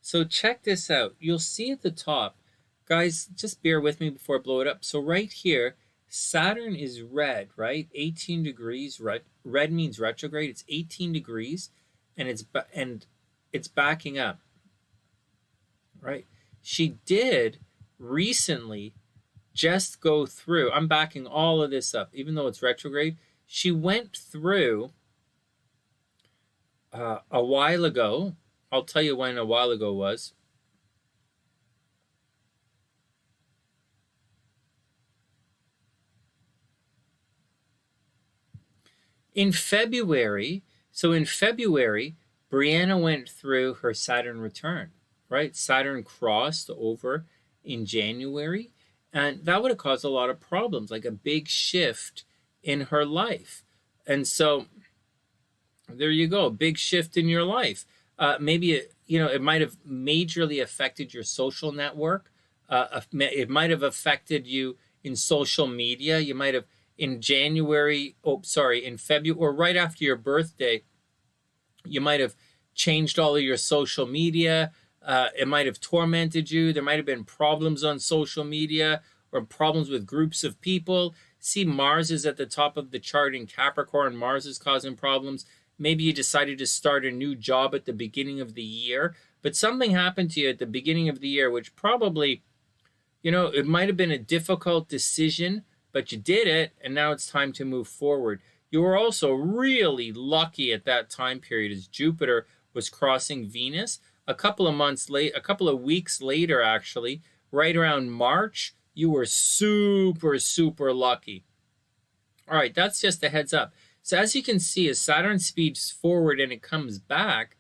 so check this out. You'll see at the top, guys, just bear with me before I blow it up. So right here, Saturn is red, right? 18 degrees, red means retrograde. It's 18 degrees, and it's backing up, right? She did recently just go through, I'm backing all of this up, even though it's retrograde. She went through a while ago. I'll tell you when a while ago was. In February, Brianna went through her Saturn return, right? Saturn crossed over in January, and that would have caused a lot of problems, like a big shift in her life. And so there you go, big shift in your life. Maybe it might have majorly affected your social network. It might have affected you in social media. You might have in January, in February, or right after your birthday, you might have changed all of your social media. It might have tormented you. There might have been problems on social media or problems with groups of people. See, Mars is at the top of the chart in Capricorn. Mars is causing problems. Maybe you decided to start a new job at the beginning of the year, but something happened to you at the beginning of the year, which probably, it might have been a difficult decision, but you did it, and now it's time to move forward. You were also really lucky at that time period as Jupiter was crossing Venus. A couple of weeks later, actually, right around March, you were super, super lucky. All right, that's just a heads up. So as you can see, as Saturn speeds forward and it comes back,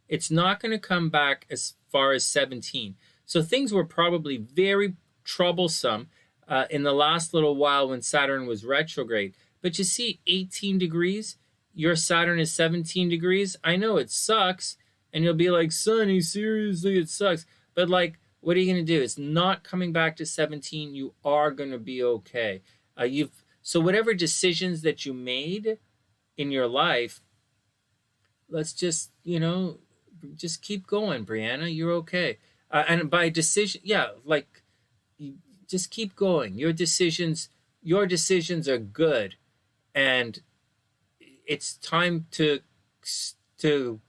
it's not going to come back as far as 17. So things were probably very troublesome in the last little while when Saturn was retrograde. But you see 18 degrees, your Saturn is 17 degrees. I know it sucks, and you'll be like, Sonny, seriously, it sucks. But like, what are you going to do? It's not coming back to 17. You are going to be okay. So whatever decisions that you made in your life, let's just, just keep going, Brianna. You're okay. And by decision, just keep going. Your decisions are good, and it's time to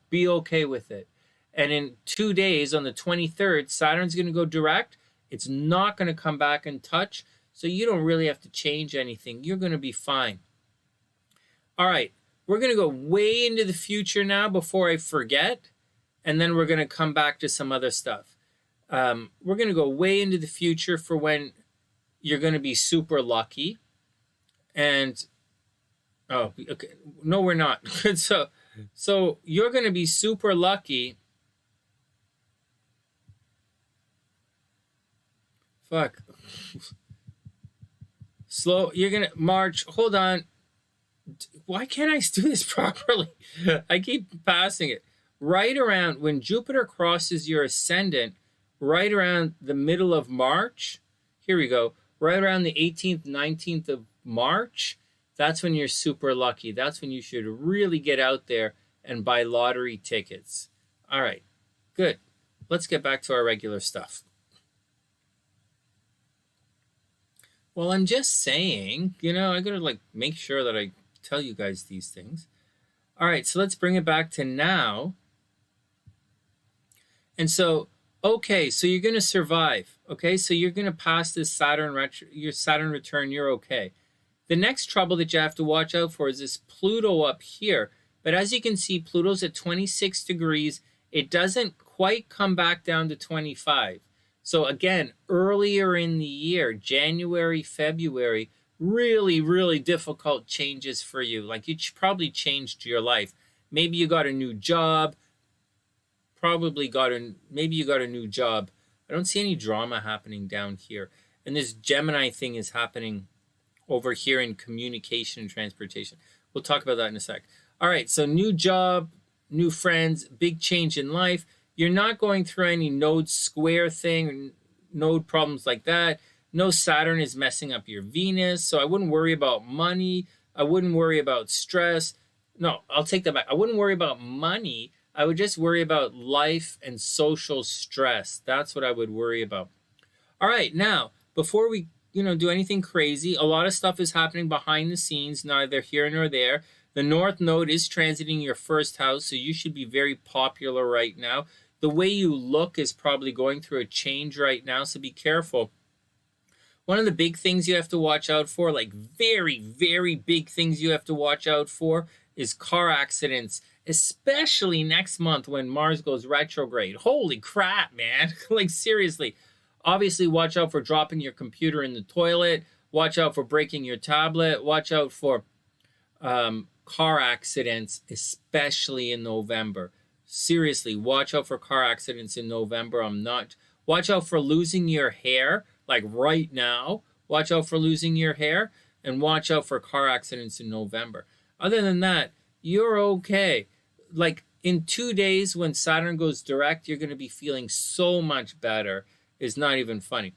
be okay with it. And in 2 days, on the 23rd, Saturn's going to go direct. It's not going to come back and touch, so you don't really have to change anything. You're going to be fine. All right, we're going to go way into the future now before I forget, and then we're going to come back to some other stuff. We're going to go way into the future for when you're going to be super lucky. And, okay, no, we're not. So you're going to be super lucky. Fuck. Slow. You're going to March. Hold on. Why can't I do this properly? I keep passing it. Right around when Jupiter crosses your ascendant, right around the middle of March. Here we go. Right around the 18th, 19th of March. That's when you're super lucky. That's when you should really get out there and buy lottery tickets. All right, good. Let's get back to our regular stuff. Well, I'm just saying, I gotta make sure that I tell you guys these things. All right, so let's bring it back to now. And so, okay, so you're gonna survive. Okay, so you're gonna pass this your Saturn return. You're okay. The next trouble that you have to watch out for is this Pluto up here. But as you can see, Pluto's at 26 degrees. It doesn't quite come back down to 25. So again, earlier in the year, January, February, really, really difficult changes for you. Like you probably changed your life. Maybe you got a new job. Maybe you got a new job. I don't see any drama happening down here. And this Gemini thing is happening over here in communication and transportation. We'll talk about that in a sec. All right, so new job, new friends, big change in life. You're not going through any node square thing, or node problems like that. No Saturn is messing up your Venus, so I wouldn't worry about money. I wouldn't worry about stress. No, I'll take that back. I wouldn't worry about money. I would just worry about life and social stress. That's what I would worry about. All right, now, before we do anything crazy, a lot of stuff is happening behind the scenes, neither here nor there. The North Node is transiting your first house, so you should be very popular right now. The way you look is probably going through a change right now, so be careful. One of the big things you have to watch out for, like very, very big things you have to watch out for, is car accidents, especially next month when Mars goes retrograde. Holy crap, man. Like seriously. Obviously, watch out for dropping your computer in the toilet. Watch out for breaking your tablet. Watch out for car accidents, especially in November. Seriously, watch out for car accidents in November. Watch out for losing your hair, like right now. Watch out for losing your hair, and watch out for car accidents in November. Other than that, you're okay. Like in 2 days when Saturn goes direct, you're going to be feeling so much better. It's not even funny.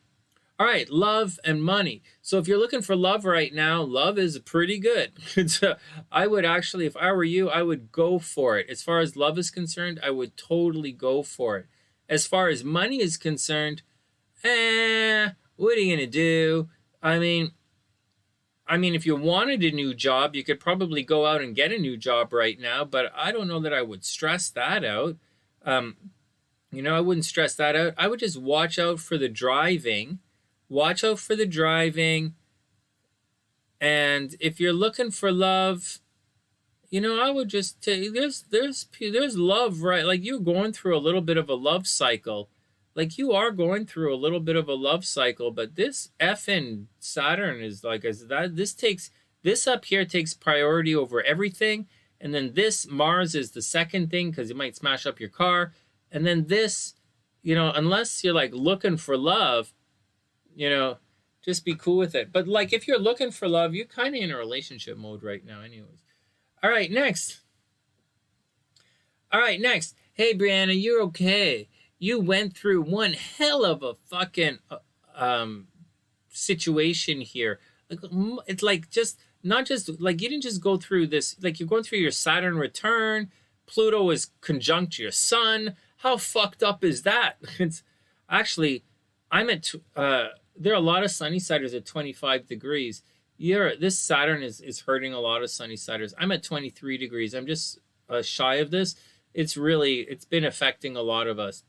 All right, love and money. So if you're looking for love right now, love is pretty good. So I would actually, if I were you, I would go for it. As far as love is concerned, I would totally go for it. As far as money is concerned, what are you gonna do? I mean, if you wanted a new job, you could probably go out and get a new job right now, but I don't know that I would stress that out. I wouldn't stress that out. I would just watch out for the driving. Watch out for the driving. And if you're looking for love, I would just take, there's love, right? Like you're going through a little bit of a love cycle. Like you are going through a little bit of a love cycle, but this effing Saturn is like, this up here takes priority over everything. And then this Mars is the second thing because it might smash up your car. And then this, unless you're like looking for love, just be cool with it. But like if you're looking for love, you're kind of in a relationship mode right now anyways. All right, next. Hey, Brianna, you're okay. You went through one hell of a fucking situation here. Like it's like just not just like you didn't just go through this. Like you're going through your Saturn return. Pluto is conjunct your sun. How fucked up is that? It's actually I'm at. There are a lot of Sunnysiders at 25 degrees. This Saturn is hurting a lot of Sunnysiders. I'm at 23 degrees. I'm just shy of this. It's been affecting a lot of us.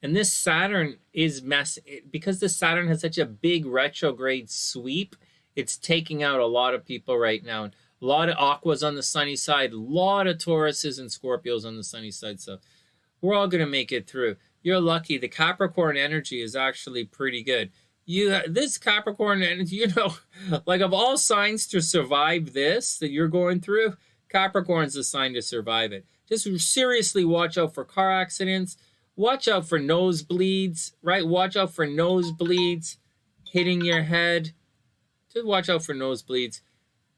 And this Saturn is because the Saturn has such a big retrograde sweep. It's taking out a lot of people right now. And a lot of Aquas on the sunny side, a lot of Tauruses and Scorpios on the sunny side. So we're all going to make it through. You're lucky. The Capricorn energy is actually pretty good. This Capricorn energy, like of all signs to survive this that you're going through, Capricorn's the sign to survive it. Just seriously watch out for car accidents. Watch out for nosebleeds, right? Watch out for nosebleeds hitting your head. Just watch out for nosebleeds.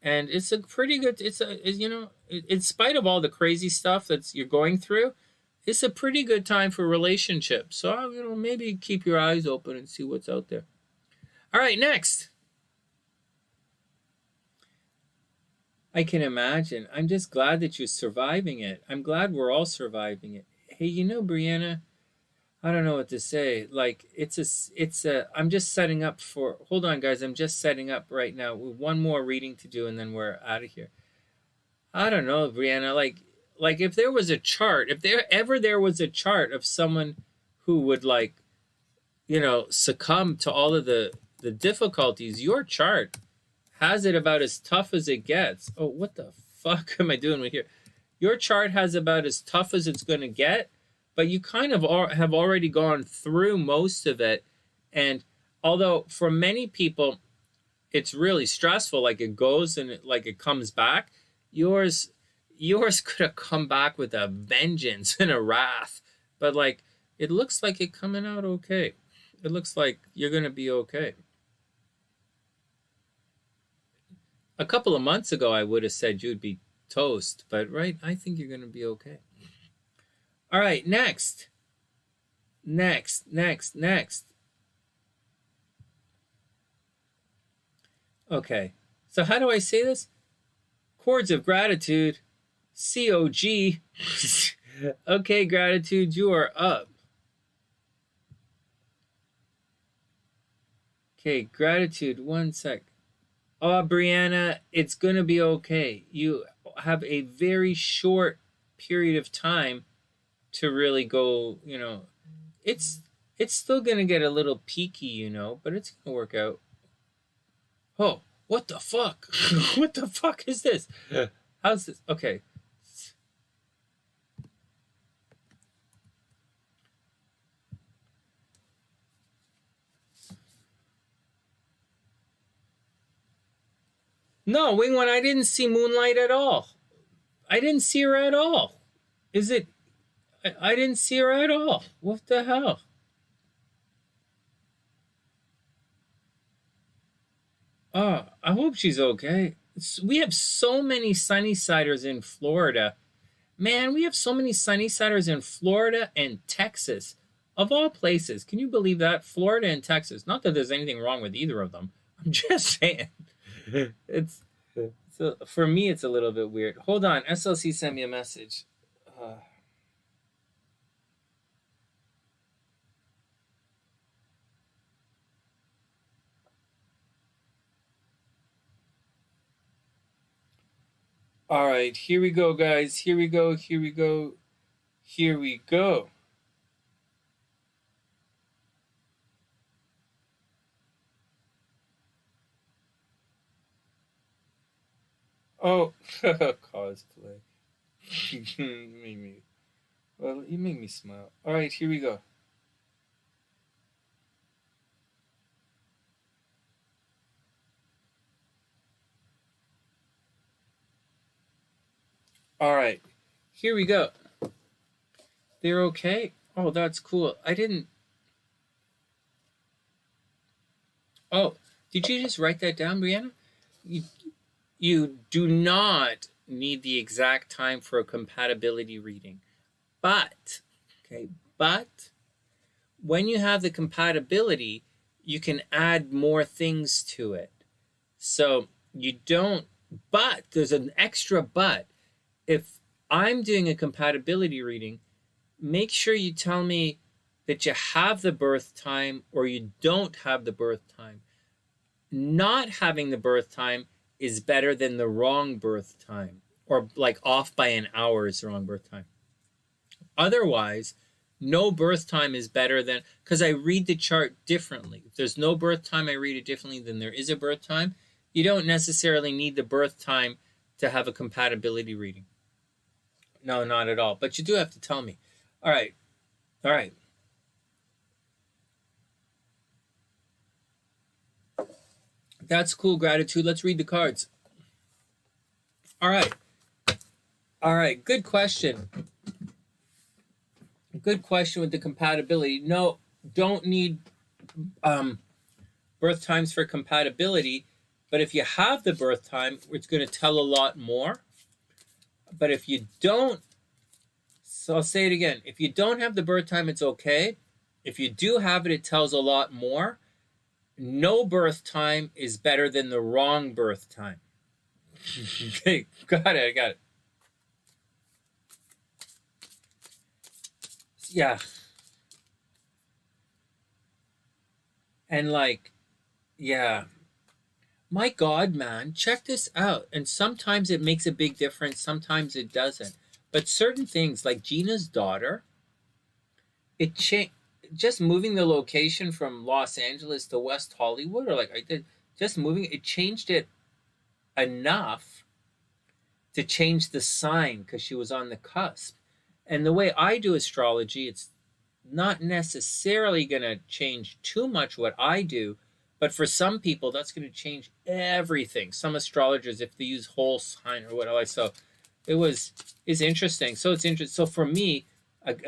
And it's a pretty good, in spite of all the crazy stuff you're going through, it's a pretty good time for relationships. So, maybe keep your eyes open and see what's out there. All right, next. I can imagine. I'm just glad that you're surviving it. I'm glad we're all surviving it. Hey, Brianna, I don't know what to say. Like, I'm just setting up for, hold on, guys. I'm just setting up right now with one more reading to do, and then we're out of here. I don't know, Brianna, like if there was a chart, if there was a chart of someone who would succumb to all of the difficulties, your chart has it about as tough as it gets. Oh, what the fuck am I doing with here? Your chart has about as tough as it's going to get, but you kind of have already gone through most of it. And although for many people, it's really stressful, like it goes and it comes back, yours could have come back with a vengeance and a wrath. But it looks like it coming out okay. It looks like you're going to be okay. A couple of months ago, I would have said you'd be toast, but I think you're going to be okay. All right, next. Okay, so how do I say this? Chords of Gratitude, COG. Okay, Gratitude, you are up. Okay, Gratitude, one sec. Oh, Brianna, it's going to be okay. You have a very short period of time to really go, it's still going to get a little peaky, but it's going to work out. Oh, what the fuck? What the fuck is this? How's this? Okay. No, Wing One, I didn't see Moonlight at all. I didn't see her at all. Is it? I didn't see her at all. What the hell? Oh, I hope she's okay. We have so many Sunnysiders in Florida. Man, we have so many Sunnysiders in Florida and Texas. Of all places, can you believe that? Florida and Texas. Not that there's anything wrong with either of them. I'm just saying. It's so for me, it's a little bit weird. Hold on, SLC sent me a message. All right, here we go, guys. Here we go. Here we go. Here we go. Oh, cosplay. Make me. Well, you make me smile. All right, here we go. All right, here we go. They're okay. Oh, that's cool. I didn't. Oh, did you just write that down, Brianna? You do not need the exact time for a compatibility reading. But when you have the compatibility, you can add more things to it. So you don't, but there's an extra but. If I'm doing a compatibility reading, make sure you tell me that you have the birth time or you don't have the birth time. Not having the birth time is better than the wrong birth time, or like off by an hour is the wrong birth time. Otherwise, no birth time is better than, because I read the chart differently. If there's no birth time, I read it differently than there is a birth time. You don't necessarily need the birth time to have a compatibility reading. No, not at all. But you do have to tell me. All right. All right. That's cool, gratitude. Let's read the cards. All right. All right. Good question. Good question with the compatibility. No, don't need birth times for compatibility. But if you have the birth time, it's going to tell a lot more. But if you don't, so I'll say it again. If you don't have the birth time, it's okay. If you do have it, it tells a lot more. No birth time is better than the wrong birth time. Okay, got it, I got it. Yeah. And like, yeah. My God, man, check this out. And sometimes it makes a big difference, sometimes it doesn't. But certain things, like Gina's daughter, it changed. Just moving the location from Los Angeles to West Hollywood, or like I did, just moving it changed it enough to change the sign because she was on the cusp. And the way I do astrology, it's not necessarily going to change too much what I do, but for some people, that's going to change everything. Some astrologers, if they use whole sign or whatever, so it's interesting. So it's interesting. So for me,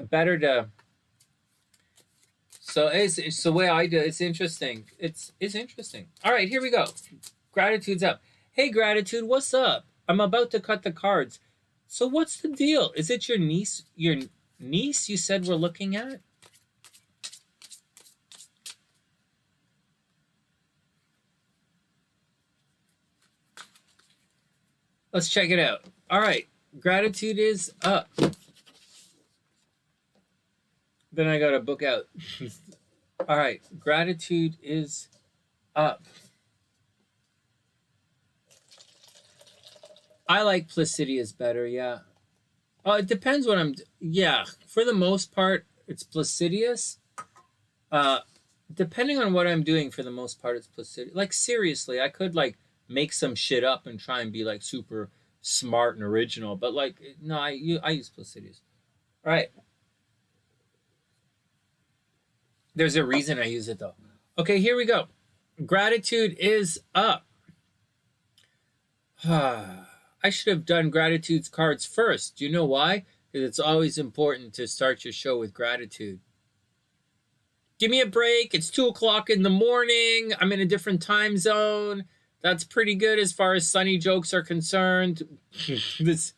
better to. So it's the way I do it. It's interesting. It's interesting. All right, here we go. Gratitude's up. Hey, Gratitude, what's up? I'm about to cut the cards. So what's the deal? Is it your niece? Your niece you said we're looking at? Let's check it out. All right, Gratitude is up. Then I got to book out. All right, Gratitude is up. I like Placidius better, yeah. It depends what I'm... Yeah, for the most part, it's Placidius. Depending on what I'm doing, for the most part, it's Placidius. Like, seriously, I could, like, make some shit up and try and be, like, super smart and original. But, like, no, I use Placidius. All right. There's a reason I use it, though. Okay, here we go. Gratitude is up. I should have done Gratitude's cards first. Do you know why? Because it's always important to start your show with gratitude. Give me a break. It's 2 o'clock in the morning. I'm in a different time zone. That's pretty good as far as sunny jokes are concerned. This,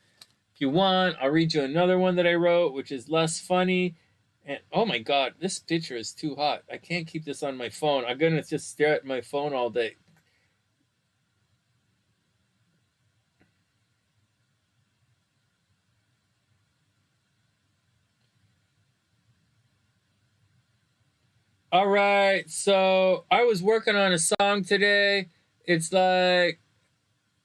if you want, I'll read you another one that I wrote, which is less funny. And oh my god, this picture is too hot. I can't keep this on my phone. I'm gonna just stare at my phone all day. All right, so I was working on a song today. It's like,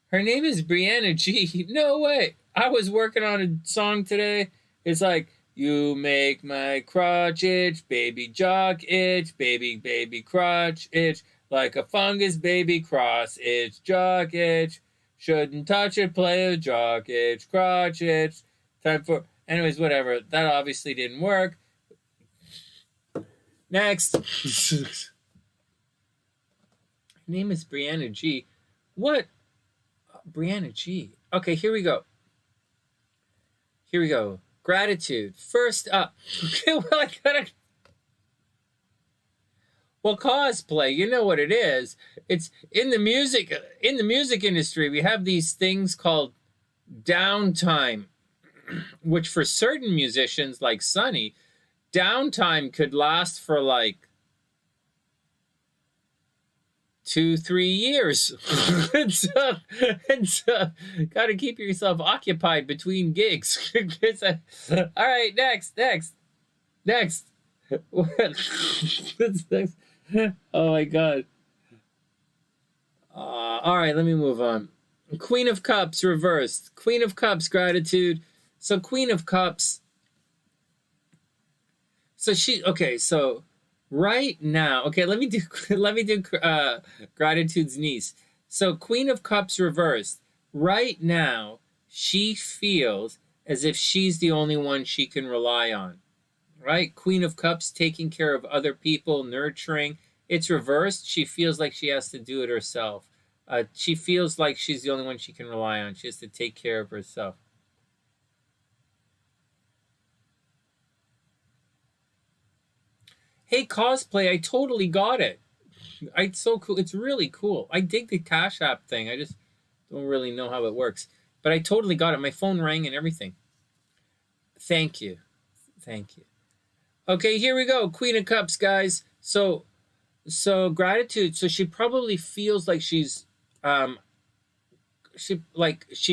her name is Brianna G. No way. I was working on a song today. It's like, you make my crotch itch, baby jock itch, baby crotch itch, like a fungus, baby cross itch, jock itch. Shouldn't touch it, play a jock itch, crotch itch. Time for, anyways, whatever. That obviously didn't work. Next. Her name is Brianna G. What? Brianna G. Okay, here we go. Here we go. Gratitude. First up. Okay, well, I gotta. Well, cosplay, you know what it is. It's in the music industry, we have these things called downtime, which for certain musicians like Sonny, downtime could last for like 2-3 years. and so got to keep yourself occupied between gigs. All right, next. What's next? Oh my god. All right, let me move on. Queen of Cups reversed. Queen of Cups, gratitude. So Queen of Cups. So so right now, okay, let me do gratitude's niece. So Queen of Cups reversed. Right now, she feels as if she's the only one she can rely on. Right? Queen of Cups taking care of other people, nurturing. It's reversed. She feels like she has to do it herself. She feels like she's the only one she can rely on. She has to take care of herself. Hey, cosplay, I totally got it. It's so cool. It's really cool. I dig the Cash App thing. I just don't really know how it works. But I totally got it. My phone rang and everything. Thank you. Thank you. Okay, here we go. Queen of Cups, guys. So gratitude. So she probably feels like she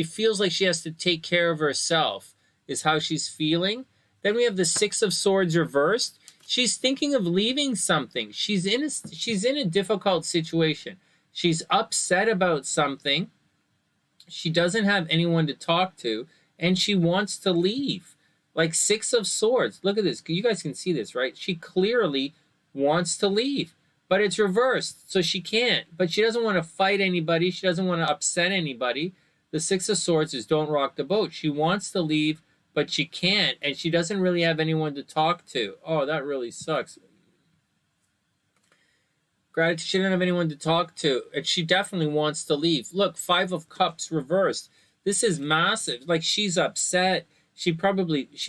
feels like she has to take care of herself, is how she's feeling. Then we have the Six of Swords reversed. She's thinking of leaving something. She's in a difficult situation. She's upset about something. She doesn't have anyone to talk to, and she wants to leave. Like Six of Swords. Look at this. You guys can see this, right? She clearly wants to leave, but it's reversed, so she can't. But she doesn't want to fight anybody. She doesn't want to upset anybody. The Six of Swords is don't rock the boat. She wants to leave, but she can't, and she doesn't really have anyone to talk to. Oh, that really sucks. Gratitude, she doesn't have anyone to talk to, and she definitely wants to leave. Look, Five of Cups reversed. This is massive. Like, she's upset. She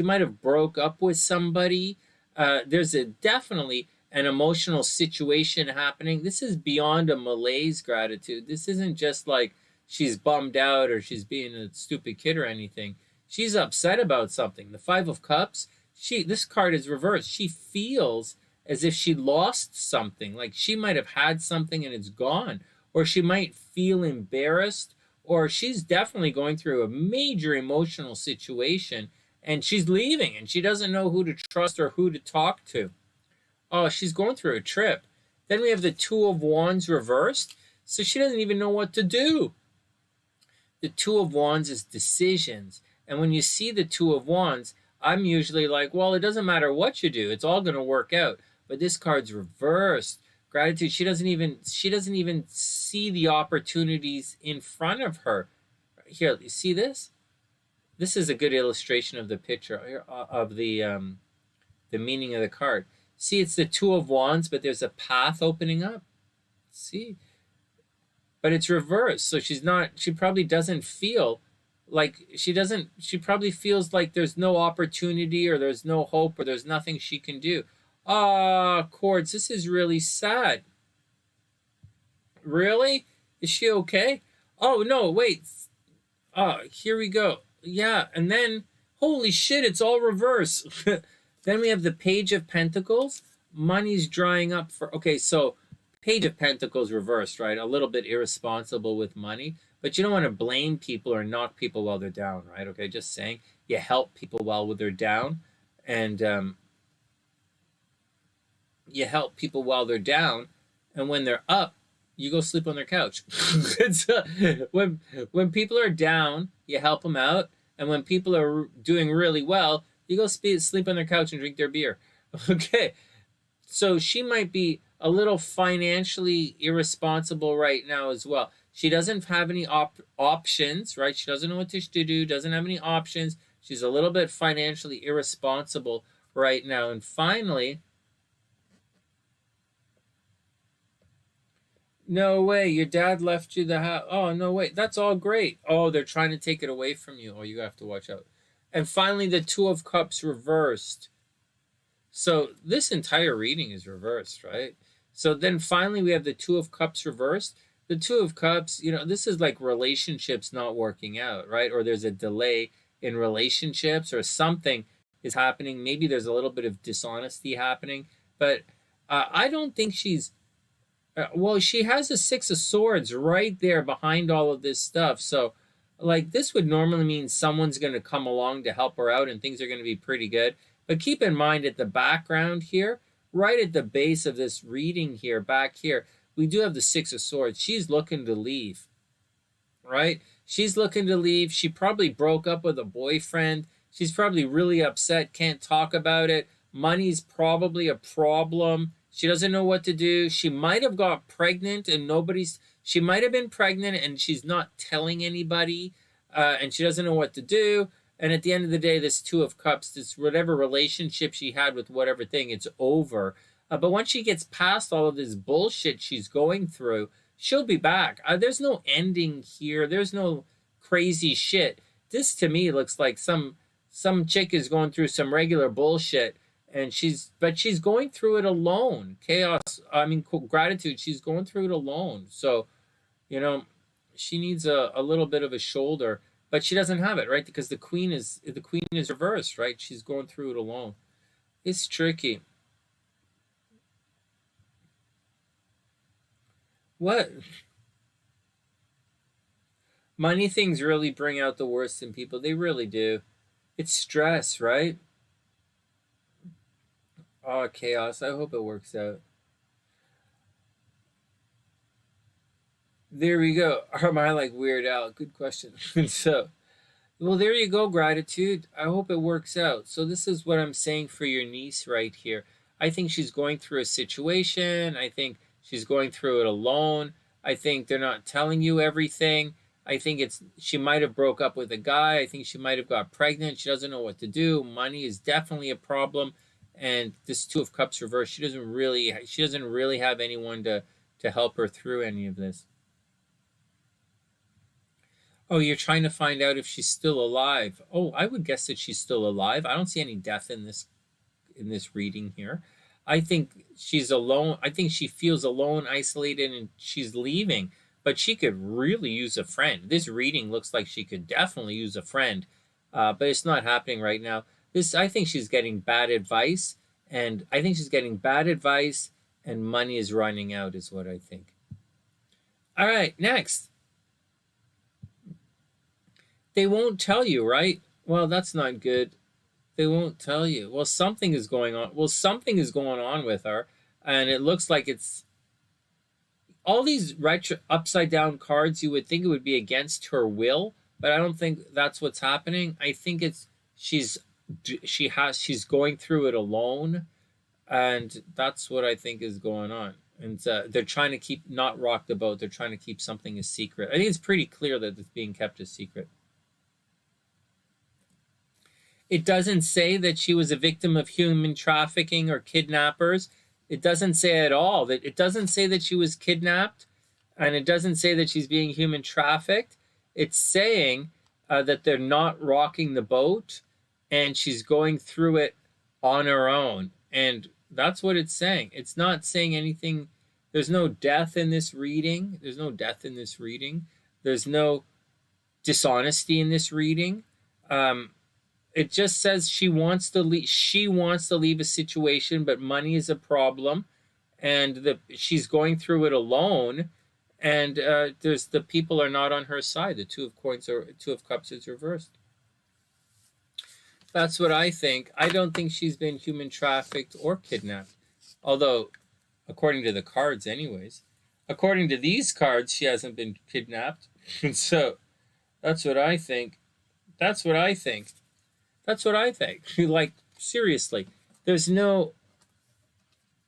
might have broke up with somebody. There's definitely an emotional situation happening. This is beyond a malaise, gratitude. This isn't just like she's bummed out or she's being a stupid kid or anything. She's upset about something. The Five of Cups, this card is reversed. She feels as if she lost something. Like she might have had something and it's gone. Or she might feel embarrassed. Or she's definitely going through a major emotional situation and she's leaving and she doesn't know who to trust or who to talk to. Oh, she's going through a trip. Then we have the Two of Wands reversed. So she doesn't even know what to do. The Two of Wands is decisions. And when you see the Two of Wands, I'm usually like, well, it doesn't matter what you do. It's all going to work out. But this card's reversed. Gratitude, she doesn't even see the opportunities in front of her. Here, you see this? This is a good illustration of the picture of the meaning of the card. See, it's the Two of Wands, but there's a path opening up. See? But it's reversed. So she probably doesn't feel like she probably feels like there's no opportunity or there's no hope or there's nothing she can do. Chords, this is really sad. Really? Is she okay? Oh, no, wait. Here we go. Yeah, and then, holy shit, it's all reverse. Then we have the Page of Pentacles. Money's drying up for, okay, so Page of Pentacles reversed, right? A little bit irresponsible with money, but you don't want to blame people or knock people while they're down, right? Okay, just saying, you help people while they're down, and you help people while they're down, and when they're up, you go sleep on their couch. When people are down, you help them out, and when people are doing really well, you go sleep on their couch and drink their beer. Okay, so she might be a little financially irresponsible right now as well. She doesn't have any options, right? She doesn't know what to do, doesn't have any options. She's a little bit financially irresponsible right now. And finally, no way, your dad left you the house. Oh, no way, that's all great. Oh, they're trying to take it away from you. Oh, you have to watch out. And finally, the Two of Cups reversed. So this entire reading is reversed, right? So then finally we have the Two of Cups reversed. The Two of Cups, you know, this is like relationships not working out, right? Or there's a delay in relationships, or something is happening. Maybe there's a little bit of dishonesty happening, but I don't think she's, well, she has a Six of Swords right there behind all of this stuff. So like this would normally mean someone's going to come along to help her out and things are going to be pretty good. But keep in mind at the background here, right at the base of this reading here, back here, we do have the Six of Swords. She's looking to leave, right? She's looking to leave. She probably broke up with a boyfriend. She's probably really upset, can't talk about it. Money's probably a problem. She doesn't know what to do. She might have got pregnant and she might have been pregnant and she's not telling anybody, and she doesn't know what to do. And at the end of the day, this Two of Cups, this whatever relationship she had with whatever thing, it's over. But once she gets past all of this bullshit she's going through, she'll be back. There's no ending here. There's no crazy shit. This to me looks like some chick is going through some regular bullshit, and she's going through it alone. Gratitude. She's going through it alone. So, you know, she needs a little bit of a shoulder. But she doesn't have it, right? Because the queen is reversed, right? She's going through it alone. It's tricky. What? Money things really bring out the worst in people. They really do. It's stress, right? Oh, chaos. I hope it works out. There we go. Am I like Weird Al? Good question. So, well, there you go, Gratitude. I hope it works out. So this is what I'm saying for your niece right here. I think she's going through a situation. I think she's going through it alone. I think they're not telling you everything. I think she might have broke up with a guy. I think she might have got pregnant. She doesn't know what to do. Money is definitely a problem. And this Two of Cups reversed, she doesn't really have anyone to help her through any of this. Oh, you're trying to find out if she's still alive. Oh, I would guess that she's still alive. I don't see any death in this reading here. I think she's alone. I think she feels alone, isolated, and she's leaving. But she could really use a friend. This reading looks like she could definitely use a friend. But it's not happening right now. I think she's getting bad advice. And I think she's getting bad advice and money is running out is what I think. All right, next. They won't tell you, right? Well, that's not good. They won't tell you. Well, something is going on. Well, something is going on with her. And it looks like it's all these retro upside down cards. You would think it would be against her will, but I don't think that's what's happening. I think she's going through it alone. And that's what I think is going on. And they're trying to not rock the boat. They're trying to keep something a secret. I think it's pretty clear that it's being kept a secret. It doesn't say that she was a victim of human trafficking or kidnappers. It doesn't say at all that. It doesn't say that she was kidnapped, and it doesn't say that she's being human trafficked. It's saying that they're not rocking the boat, and she's going through it on her own. And that's what it's saying. It's not saying anything. There's no death in this reading. There's no death in this reading. There's no dishonesty in this reading. it just says she wants to leave. She wants to leave a situation, but money is a problem, and she's going through it alone. And there's the people are not on her side. The Two of Cups is reversed. That's what I think. I don't think she's been human trafficked or kidnapped. Although, according to the cards anyways, according to these cards, she hasn't been kidnapped. And so, that's what I think. That's what I think. That's what I think. Like, seriously, there's no,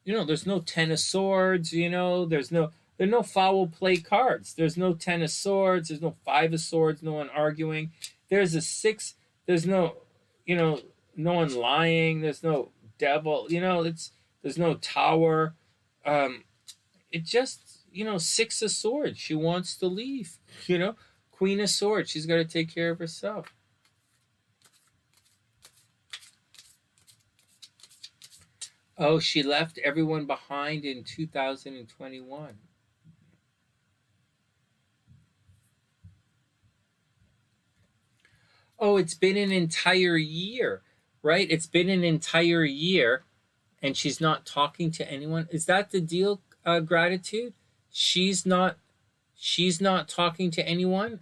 there's no Ten of Swords, there's no foul play cards. There's no Ten of Swords. There's no Five of Swords. No one arguing. There's a Six. There's no, no one lying. There's no devil. There's no Tower. It just, Six of Swords. She wants to leave. Queen of Swords. She's got to take care of herself. Oh, she left everyone behind in 2021. Oh, it's been an entire year, right? It's been an entire year, and she's not talking to anyone. Is that the deal, Gratitude? She's not talking to anyone?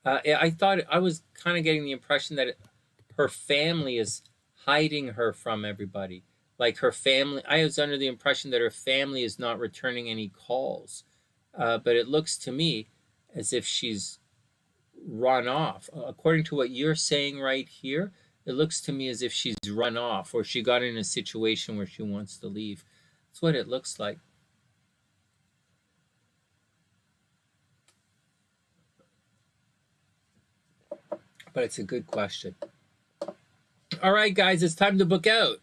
I thought, I was kind of getting the impression that her family is hiding her from everybody. Like her family, I was under the impression that her family is not returning any calls. But it looks to me as if she's run off. According to what you're saying right here, it looks to me as if she's run off, or she got in a situation where she wants to leave. That's what it looks like. But it's a good question. All right, guys, it's time to book out.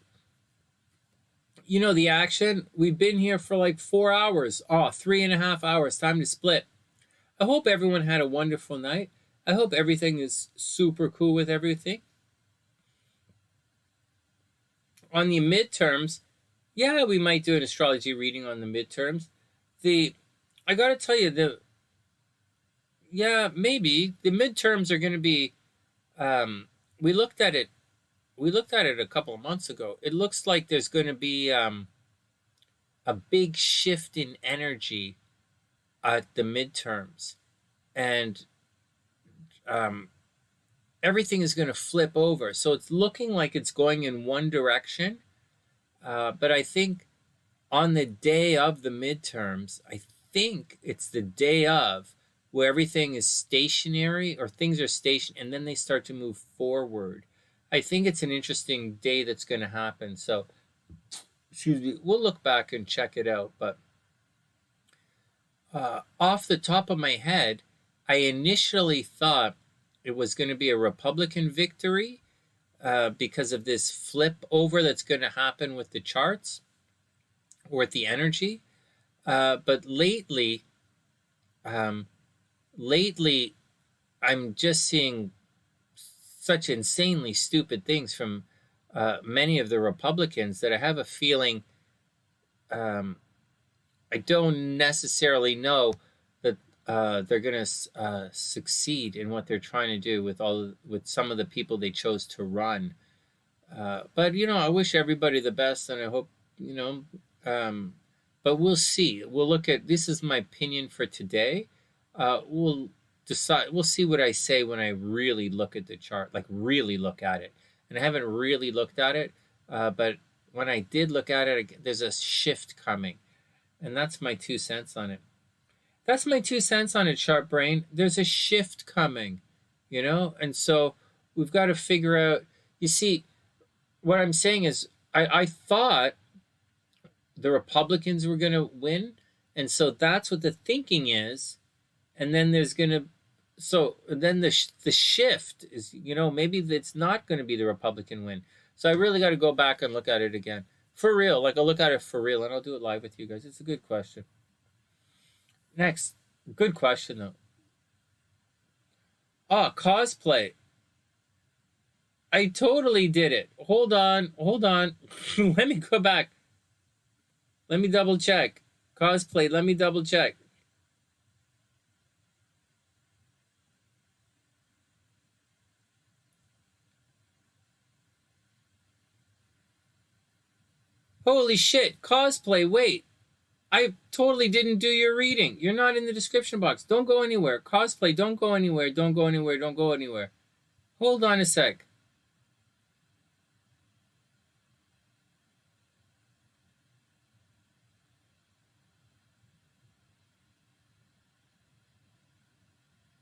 The action. We've been here for like 4 hours. 3.5 hours. Time to split. I hope everyone had a wonderful night. I hope everything is super cool with everything. On the midterms, yeah, we might do an astrology reading on the midterms. I got to tell you, maybe the midterms are going to be, we looked at it a couple of months ago. It looks like there's going to be a big shift in energy at the midterms, and everything is going to flip over. So it's looking like it's going in one direction, but I think on the day of the midterms, I think it's the day of where everything is stationary, or things are stationed, and then they start to move forward. I think it's an interesting day that's going to happen. So, excuse me, we'll look back and check it out. But off the top of my head, I initially thought it was going to be a Republican victory because of this flip over that's going to happen with the charts or with the energy. But lately, I'm just seeing such insanely stupid things from many of the Republicans that I have a feeling I don't necessarily know that they're going to succeed in what they're trying to do with some of the people they chose to run. But I wish everybody the best, and I hope but we'll see. We'll look at, this is my opinion for today. We'll decide. We'll see what I say when I really look at the chart, like really look at it. And I haven't really looked at it, but when I did look at it, there's a shift coming, and that's my 2 cents on it. That's my 2 cents on it, Sharp Brain. There's a shift coming, and so we've got to figure out. You see, what I'm saying is, I thought the Republicans were going to win, and so that's what the thinking is. And then there's going to, so then the shift is, maybe it's not going to be the Republican win. So I really got to go back and look at it again. For real, like I'll look at it for real, and I'll do it live with you guys. It's a good question. Next, good question though. Cosplay. I totally did it. Hold on. Let me go back. Let me double check. Cosplay, let me double check. Holy shit, cosplay, wait. I totally didn't do your reading. You're not in the description box. Don't go anywhere. Cosplay, don't go anywhere. Don't go anywhere. Don't go anywhere. Hold on a sec.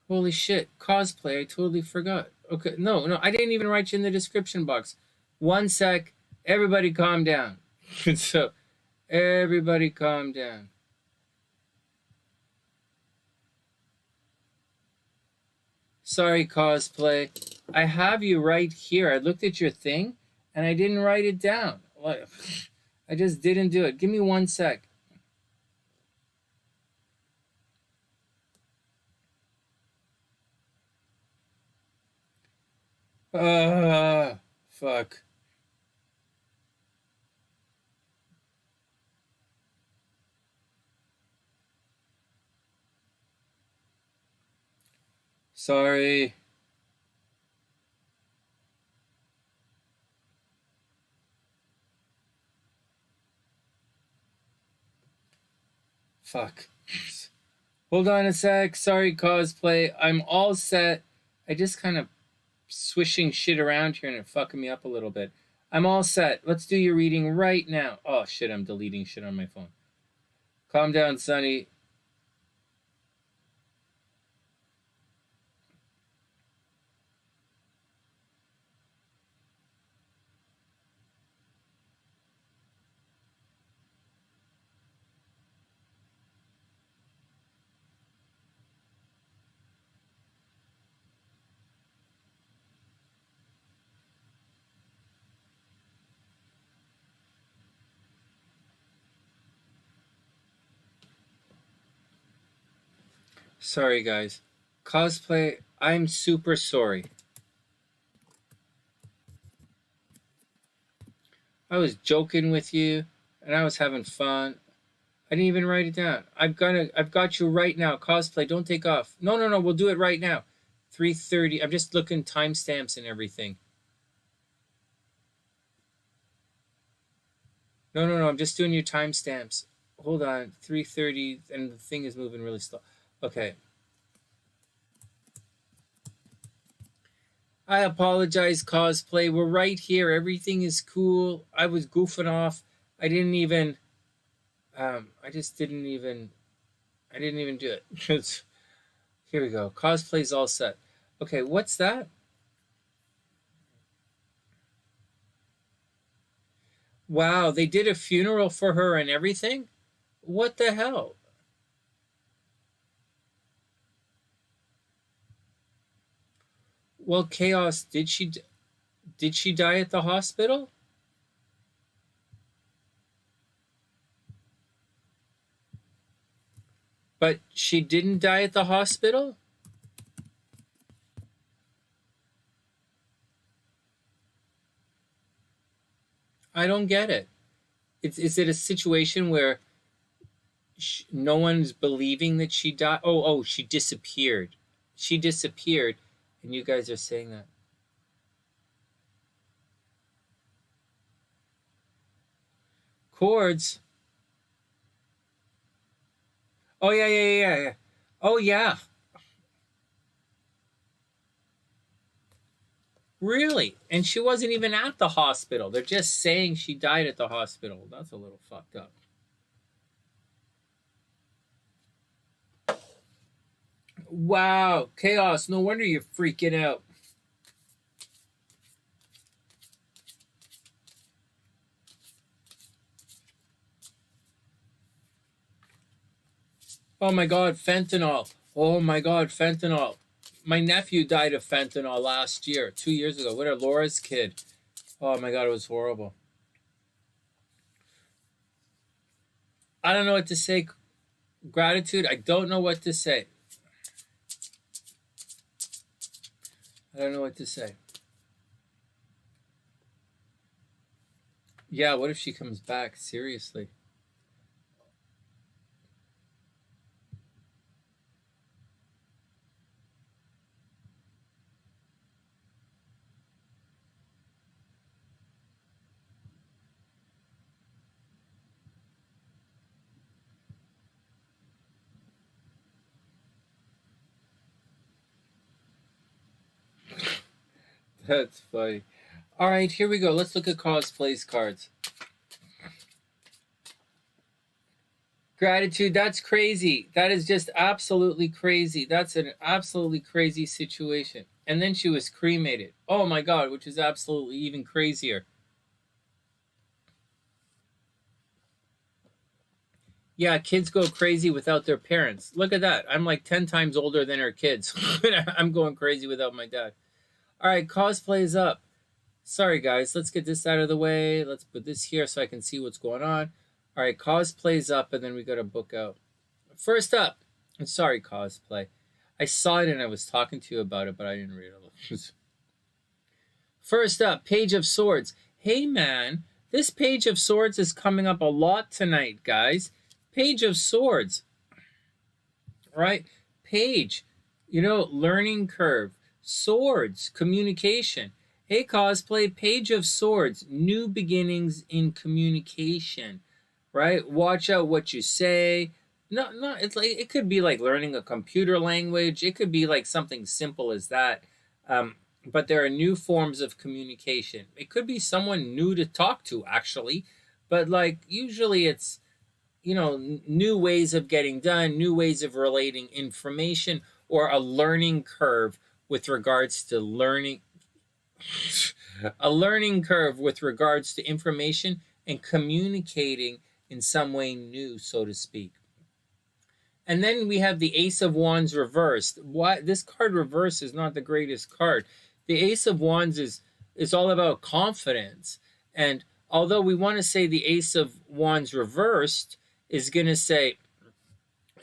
Holy shit, cosplay, I totally forgot. Okay, no, I didn't even write you in the description box. One sec, everybody calm down. So, everybody calm down. Sorry, cosplay. I have you right here. I looked at your thing, and I didn't write it down. I just didn't do it. Give me one sec. Fuck. Sorry. Fuck. Hold on a sec. Sorry, cosplay. I'm all set. I just kind of swishing shit around here and it fucking me up a little bit. I'm all set. Let's do your reading right now. Oh shit, I'm deleting shit on my phone. Calm down, Sonny. Sorry, guys. Cosplay, I'm super sorry. I was joking with you and I was having fun. I didn't even write it down. I've got you right now. Cosplay, don't take off. No, we'll do it right now. 3:30. I'm just looking timestamps and everything. No, I'm just doing your timestamps. Hold on. 3:30 and the thing is moving really slow. Okay. I apologize, cosplay. We're right here. Everything is cool. I was goofing off. I didn't even I just didn't even I didn't even do it. Here we go. Cosplay's all set. Okay, what's that? Wow, they did a funeral for her and everything? What the hell? Well, Chaos, did she die at the hospital? But she didn't die at the hospital? I don't get it. Is it a situation where no one's believing that she died? Oh, she disappeared. She disappeared, and you guys are saying that. Chords. Oh yeah. Oh yeah. Really? And she wasn't even at the hospital. They're just saying she died at the hospital. That's a little fucked up. Wow, Chaos. No wonder you're freaking out. Oh my god, fentanyl. Oh my god, fentanyl. My nephew died of fentanyl last year, 2 years ago. What are Laura's kid? Oh my god, it was horrible. I don't know what to say. Gratitude, I don't know what to say. I don't know what to say. Yeah, what if she comes back? Seriously. That's funny. All right, here we go. Let's look at cosplay's cards. Gratitude, that's crazy. That is just absolutely crazy. That's an absolutely crazy situation. And then she was cremated. Oh my God, which is absolutely even crazier. Yeah, kids go crazy without their parents. Look at that. I'm like 10 times older than her kids. I'm going crazy without my dad. All right, cosplay is up. Sorry, guys. Let's get this out of the way. Let's put this here so I can see what's going on. All right, cosplay's up, and then we got to book out. First up, I'm sorry, cosplay. I saw it and I was talking to you about it, but I didn't read it. First up, Page of Swords. Hey, man, this Page of Swords is coming up a lot tonight, guys. Page of Swords, right? Page, learning curve, swords, communication. Hey, cosplay, Page of Swords, new beginnings in communication, right? Watch out what you say. No, it's like, it could be like learning a computer language. It could be like something simple as that. But there are new forms of communication. It could be someone new to talk to, actually. But like, usually it's, new ways of getting done, new ways of relating information, or a learning curve with regards to learning, a learning curve with regards to information and communicating in some way new, so to speak. And then we have the Ace of Wands reversed. Why this card reversed is not the greatest card. The Ace of Wands is all about confidence. And although we want to say the Ace of Wands reversed is going to say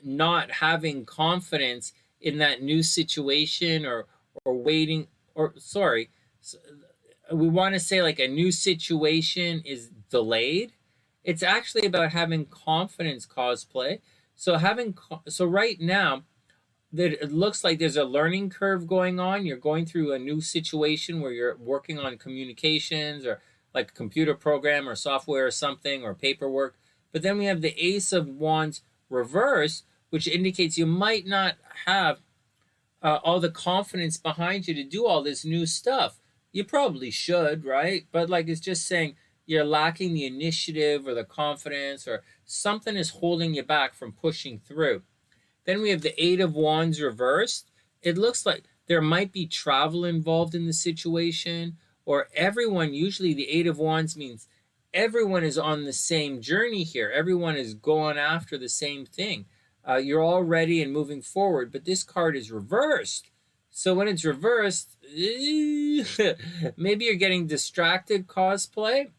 not having confidence in that new situation or waiting, or sorry, we want to say like a new situation is delayed. It's actually about having confidence, cosplay. So right now, that it looks like there's a learning curve going on. You're going through a new situation where you're working on communications or like a computer program or software or something or paperwork. But then we have the Ace of Wands reverse, which indicates you might not have all the confidence behind you to do all this new stuff. You probably should, right? But like it's just saying you're lacking the initiative or the confidence, or something is holding you back from pushing through. Then we have the Eight of Wands reversed. It looks like there might be travel involved in the situation, or everyone, usually the Eight of Wands means everyone is on the same journey here. Everyone is going after the same thing. You're all ready and moving forward, but this card is reversed. So when it's reversed, maybe you're getting distracted, cosplay,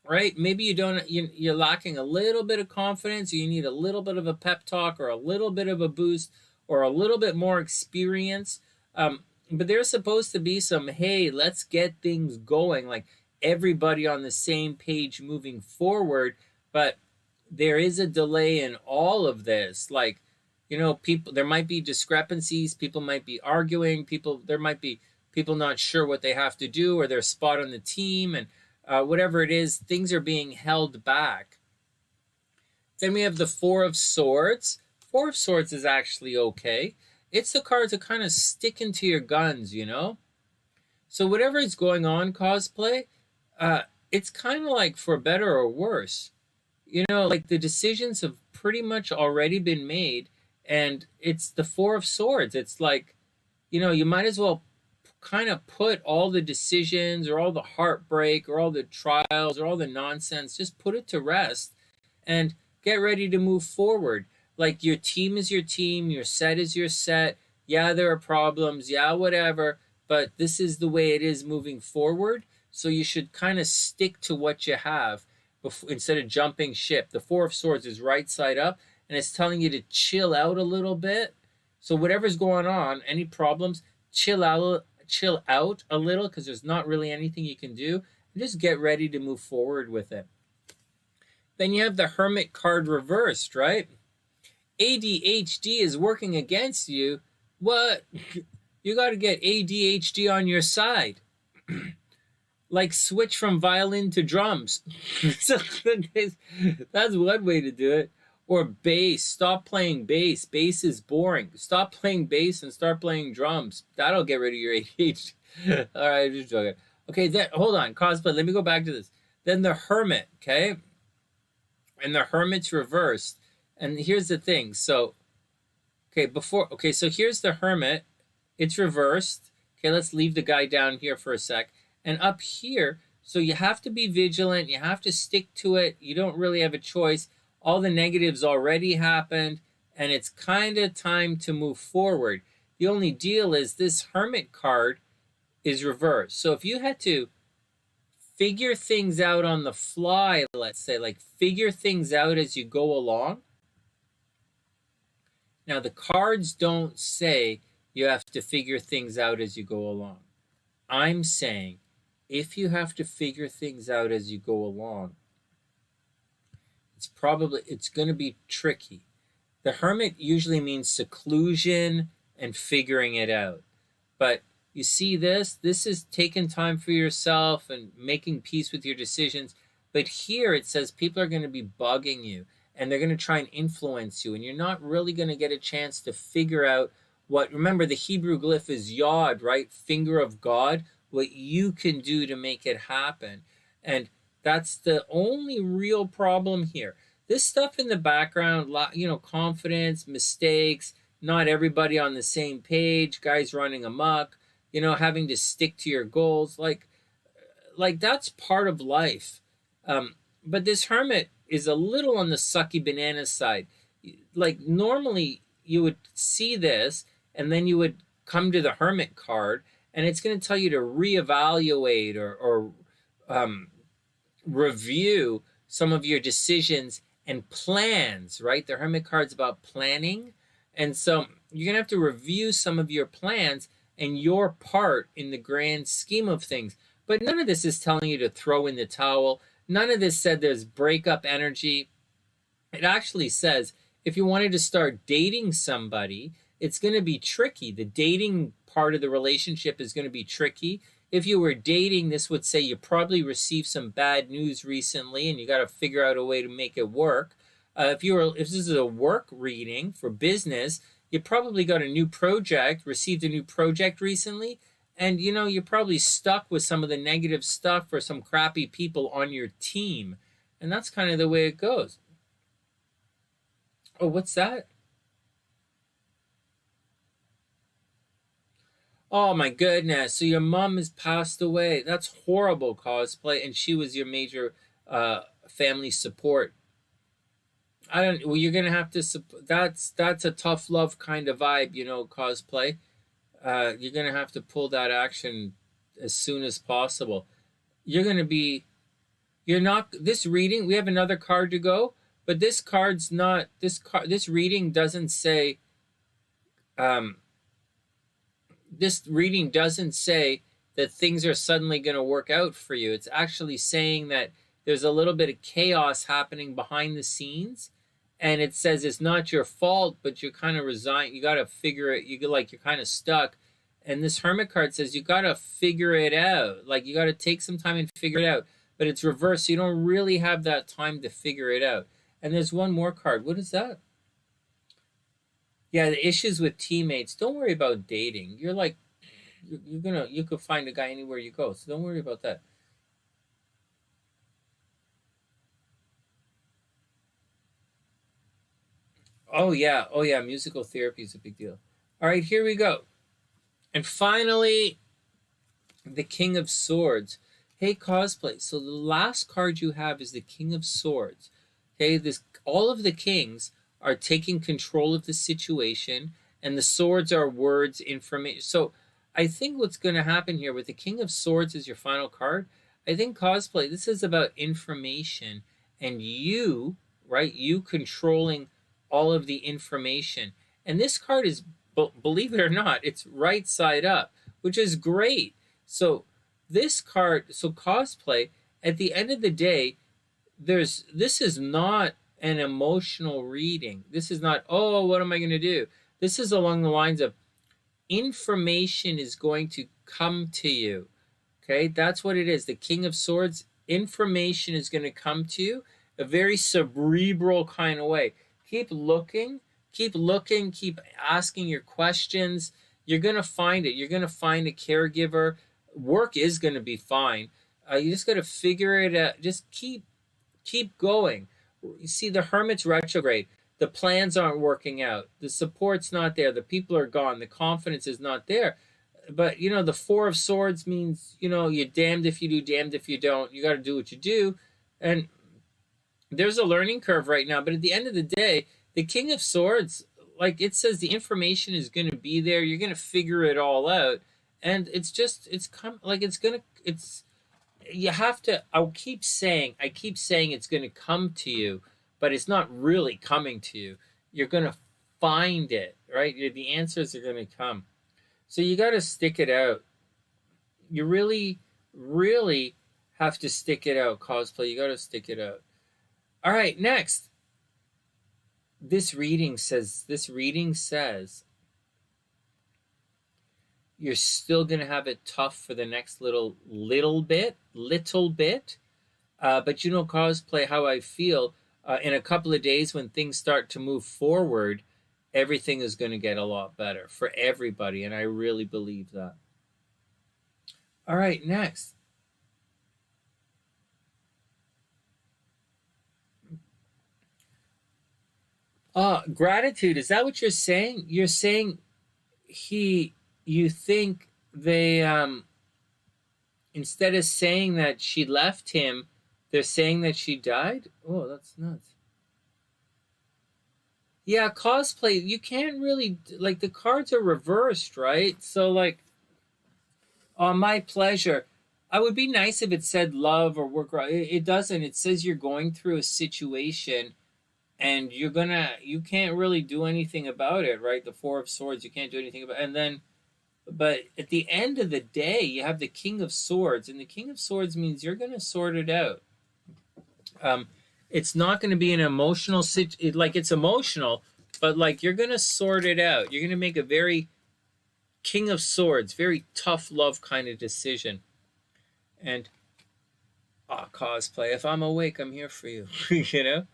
right? Maybe you're lacking a little bit of confidence, or you need a little bit of a pep talk, or a little bit of a boost, or a little bit more experience. But there's supposed to be some, hey, let's get things going, like everybody on the same page moving forward. But there is a delay in all of this. Like, people, there might be discrepancies, people might be arguing, there might be people not sure what they have to do or their spot on the team, and whatever it is, things are being held back. Then we have the Four of Swords. Four of Swords is actually okay. It's the cards that kind of sticking to your guns, So whatever is going on, cosplay, it's kind of like for better or worse. Like the decisions have pretty much already been made, and it's the Four of Swords. It's like, you might as well kind of put all the decisions or all the heartbreak or all the trials or all the nonsense, just put it to rest and get ready to move forward. Like your team is your team, your set is your set. Yeah, there are problems. Yeah, whatever. But this is the way it is moving forward. So you should kind of stick to what you have instead of jumping ship. The Four of Swords is right side up, and it's telling you to chill out a little bit. So whatever's going on, any problems, chill out a little, because there's not really anything you can do. And just get ready to move forward with it. Then you have the Hermit card reversed, right? ADHD is working against you. What? You got to get ADHD on your side. Like switch from violin to drums. So that's one way to do it. Or bass. Stop playing bass. Bass is boring. Stop playing bass and start playing drums. That'll get rid of your ADHD. All right, just joking. Okay, then hold on, cosplay. Let me go back to this. Then the Hermit, okay? And the Hermit's reversed. And here's the thing. So, so here's the Hermit. It's reversed. Okay, let's leave the guy down here for a sec. And up here, so you have to be vigilant. You have to stick to it. You don't really have a choice. All the negatives already happened, and it's kind of time to move forward. The only deal is this Hermit card is reversed. So if you had to figure things out on the fly, let's say, like figure things out as you go along. Now, the cards don't say you have to figure things out as you go along. I'm saying if you have to figure things out as you go along, it's going to be tricky. The Hermit usually means seclusion and figuring it out. But you see this is taking time for yourself and making peace with your decisions. But here it says people are going to be bugging you and they're going to try and influence you. And you're not really going to get a chance to figure out what, remember the Hebrew glyph is Yod, right? Finger of God, what you can do to make it happen. And that's the only real problem here. This stuff in the background, confidence, mistakes, not everybody on the same page, guys running amok, having to stick to your goals, like that's part of life. But this Hermit is a little on the sucky banana side. Like normally you would see this and then you would come to the Hermit card and it's going to tell you to reevaluate or review some of your decisions and plans, right? The Hermit card's about planning. And so you're going to have to review some of your plans and your part in the grand scheme of things. But none of this is telling you to throw in the towel. None of this said there's breakup energy. It actually says if you wanted to start dating somebody, it's going to be tricky. The dating part of the relationship is going to be tricky. If you were dating, this would say you probably received some bad news recently and you got to figure out a way to make it work. If this is a work reading for business, you probably got a new project, received a new project recently, and you're probably stuck with some of the negative stuff or some crappy people on your team. And that's kind of the way it goes. Oh, what's that? Oh my goodness. So your mom has passed away. That's horrible, cosplay. And she was your major family support. You're going to have to, that's a tough love kind of vibe, cosplay. You're going to have to pull that action as soon as possible. This reading, we have another card to go, but this card's not, this reading doesn't say, that things are suddenly going to work out for you. It's actually saying that there's a little bit of chaos happening behind the scenes. And it says it's not your fault, but you're kind of resigned. You got to figure it. You're kind of stuck. And this Hermit card says you got to figure it out. Like you got to take some time and figure it out. But it's reversed. So you don't really have that time to figure it out. And there's one more card. What is that? Yeah, the issues with teammates. Don't worry about dating. You could find a guy anywhere you go. So don't worry about that. Oh yeah, musical therapy is a big deal. All right, here we go. And finally, the King of Swords. Hey, cosplay. So the last card you have is the King of Swords. Okay, all of the kings are taking control of the situation, and the swords are words, information. So I think what's going to happen here with the King of Swords as your final card, I think cosplay, this is about information and you, right? You controlling all of the information. And this card is, believe it or not, it's right side up, which is great. So this card, so cosplay, at the end of the day, this is not an emotional reading. This is not, oh, what am I going to do? This is along the lines of information is going to come to you. Okay, that's what it is. The King of Swords, information is going to come to you a very cerebral kind of way. Keep looking, keep asking your questions. You're going to find it. You're going to find a caregiver. Work is going to be fine. You just got to figure it out. Just keep going. You see, the Hermit's retrograde. The plans aren't working out. The support's not there. The people are gone. The confidence is not there. But, you know, the Four of Swords means, you know, you're damned if you do, damned if you don't. You got to do what you do. And there's a learning curve right now. But at the end of the day, the King of Swords, like it says, the information is going to be there. You're going to figure it all out. And it's just, you have to, I keep saying it's going to come to you, but it's not really coming to you. You're going to find it, right? The answers are going to come. So you got to stick it out. You really, really have to stick it out, cosplay. You got to stick it out. All right, next. This reading says you're still going to have it tough for the next little bit. But you know, cosplay, how I feel, in a couple of days when things start to move forward, everything is going to get a lot better for everybody. And I really believe that. All right, next. Gratitude. Is that what you're saying? You're saying you think they, instead of saying that she left him, they're saying that she died? Oh, that's nuts. Yeah, cosplay, you can't really, like, the cards are reversed, right? So, like, my pleasure. I would be nice if it said love or work. It doesn't. It says you're going through a situation and you can't really do anything about it, right? The Four of Swords, you can't do anything about it. And then, but at the end of the day, you have the King of Swords, and the King of Swords means you're going to sort it out. It's not going to be an emotional like it's emotional, but like you're going to sort it out. You're going to make a very King of Swords, very tough love kind of decision. And cosplay, if I'm awake, I'm here for you. You know?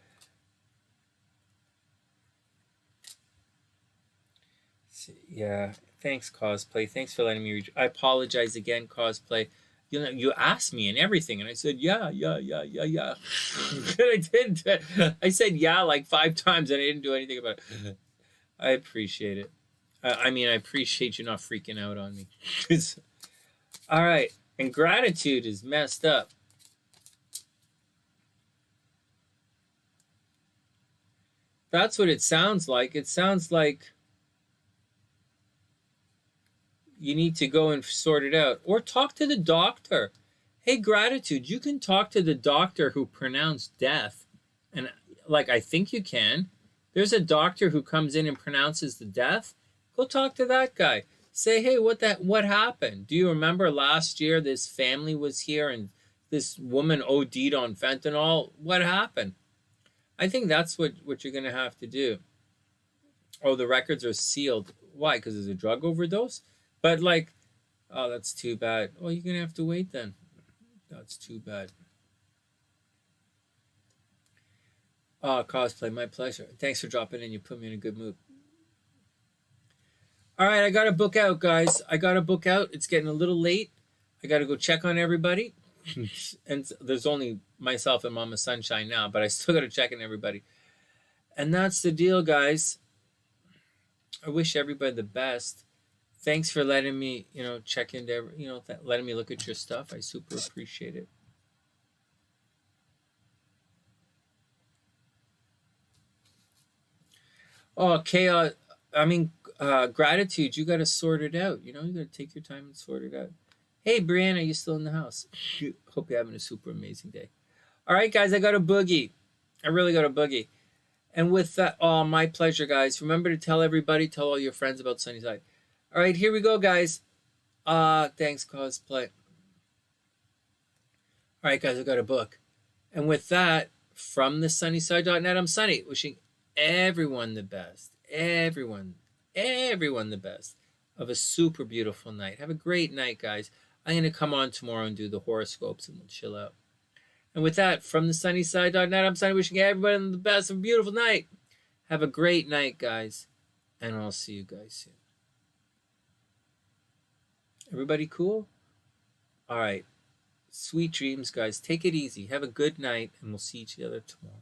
Yeah, thanks, cosplay. Thanks for letting me read. I apologize again, cosplay. You know, you asked me and everything, and I said, yeah. I didn't. I said yeah like 5 times, and I didn't do anything about it. I appreciate it. I mean, I appreciate you not freaking out on me. All right, and gratitude is messed up. That's what it sounds like. It sounds like you need to go and sort it out. Or talk to the doctor. Hey, gratitude, you can talk to the doctor who pronounced death. And, like, I think you can. There's a doctor who comes in and pronounces the death. Go talk to that guy. Say, hey, what happened? Do you remember last year this family was here and this woman OD'd on fentanyl? What happened? I think that's what you're going to have to do. Oh, the records are sealed. Why? Because there's a drug overdose? But like, oh, that's too bad. Well, you're going to have to wait then. That's too bad. Oh, cosplay, my pleasure. Thanks for dropping in. You put me in a good mood. All right, I got to book out, guys. I got to book out. It's getting a little late. I got to go check on everybody. And there's only myself and Mama Sunshine now, but I still got to check on everybody. And that's the deal, guys. I wish everybody the best. Thanks for letting me, check into, letting me look at your stuff. I super appreciate it. Oh, chaos. Gratitude. You got to sort it out. You got to take your time and sort it out. Hey, Brianna, you still in the house? Hope you're having a super amazing day. All right, guys, I got a boogie. I really got a boogie. And with that, my pleasure, guys. Remember to tell all your friends about SunnySide. All right, here we go, guys. Thanks, cosplay. All right, guys, I got a book. And with that, from TheSunnySide.net, I'm Sonny, wishing everyone the best. Everyone the best of a super beautiful night. Have a great night, guys. I'm going to come on tomorrow and do the horoscopes and we'll chill out. And with that, from TheSunnySide.net, I'm Sonny, wishing everybody the best of a beautiful night. Have a great night, guys. And I'll see you guys soon. Everybody cool? All right. Sweet dreams, guys. Take it easy. Have a good night, and we'll see each other tomorrow.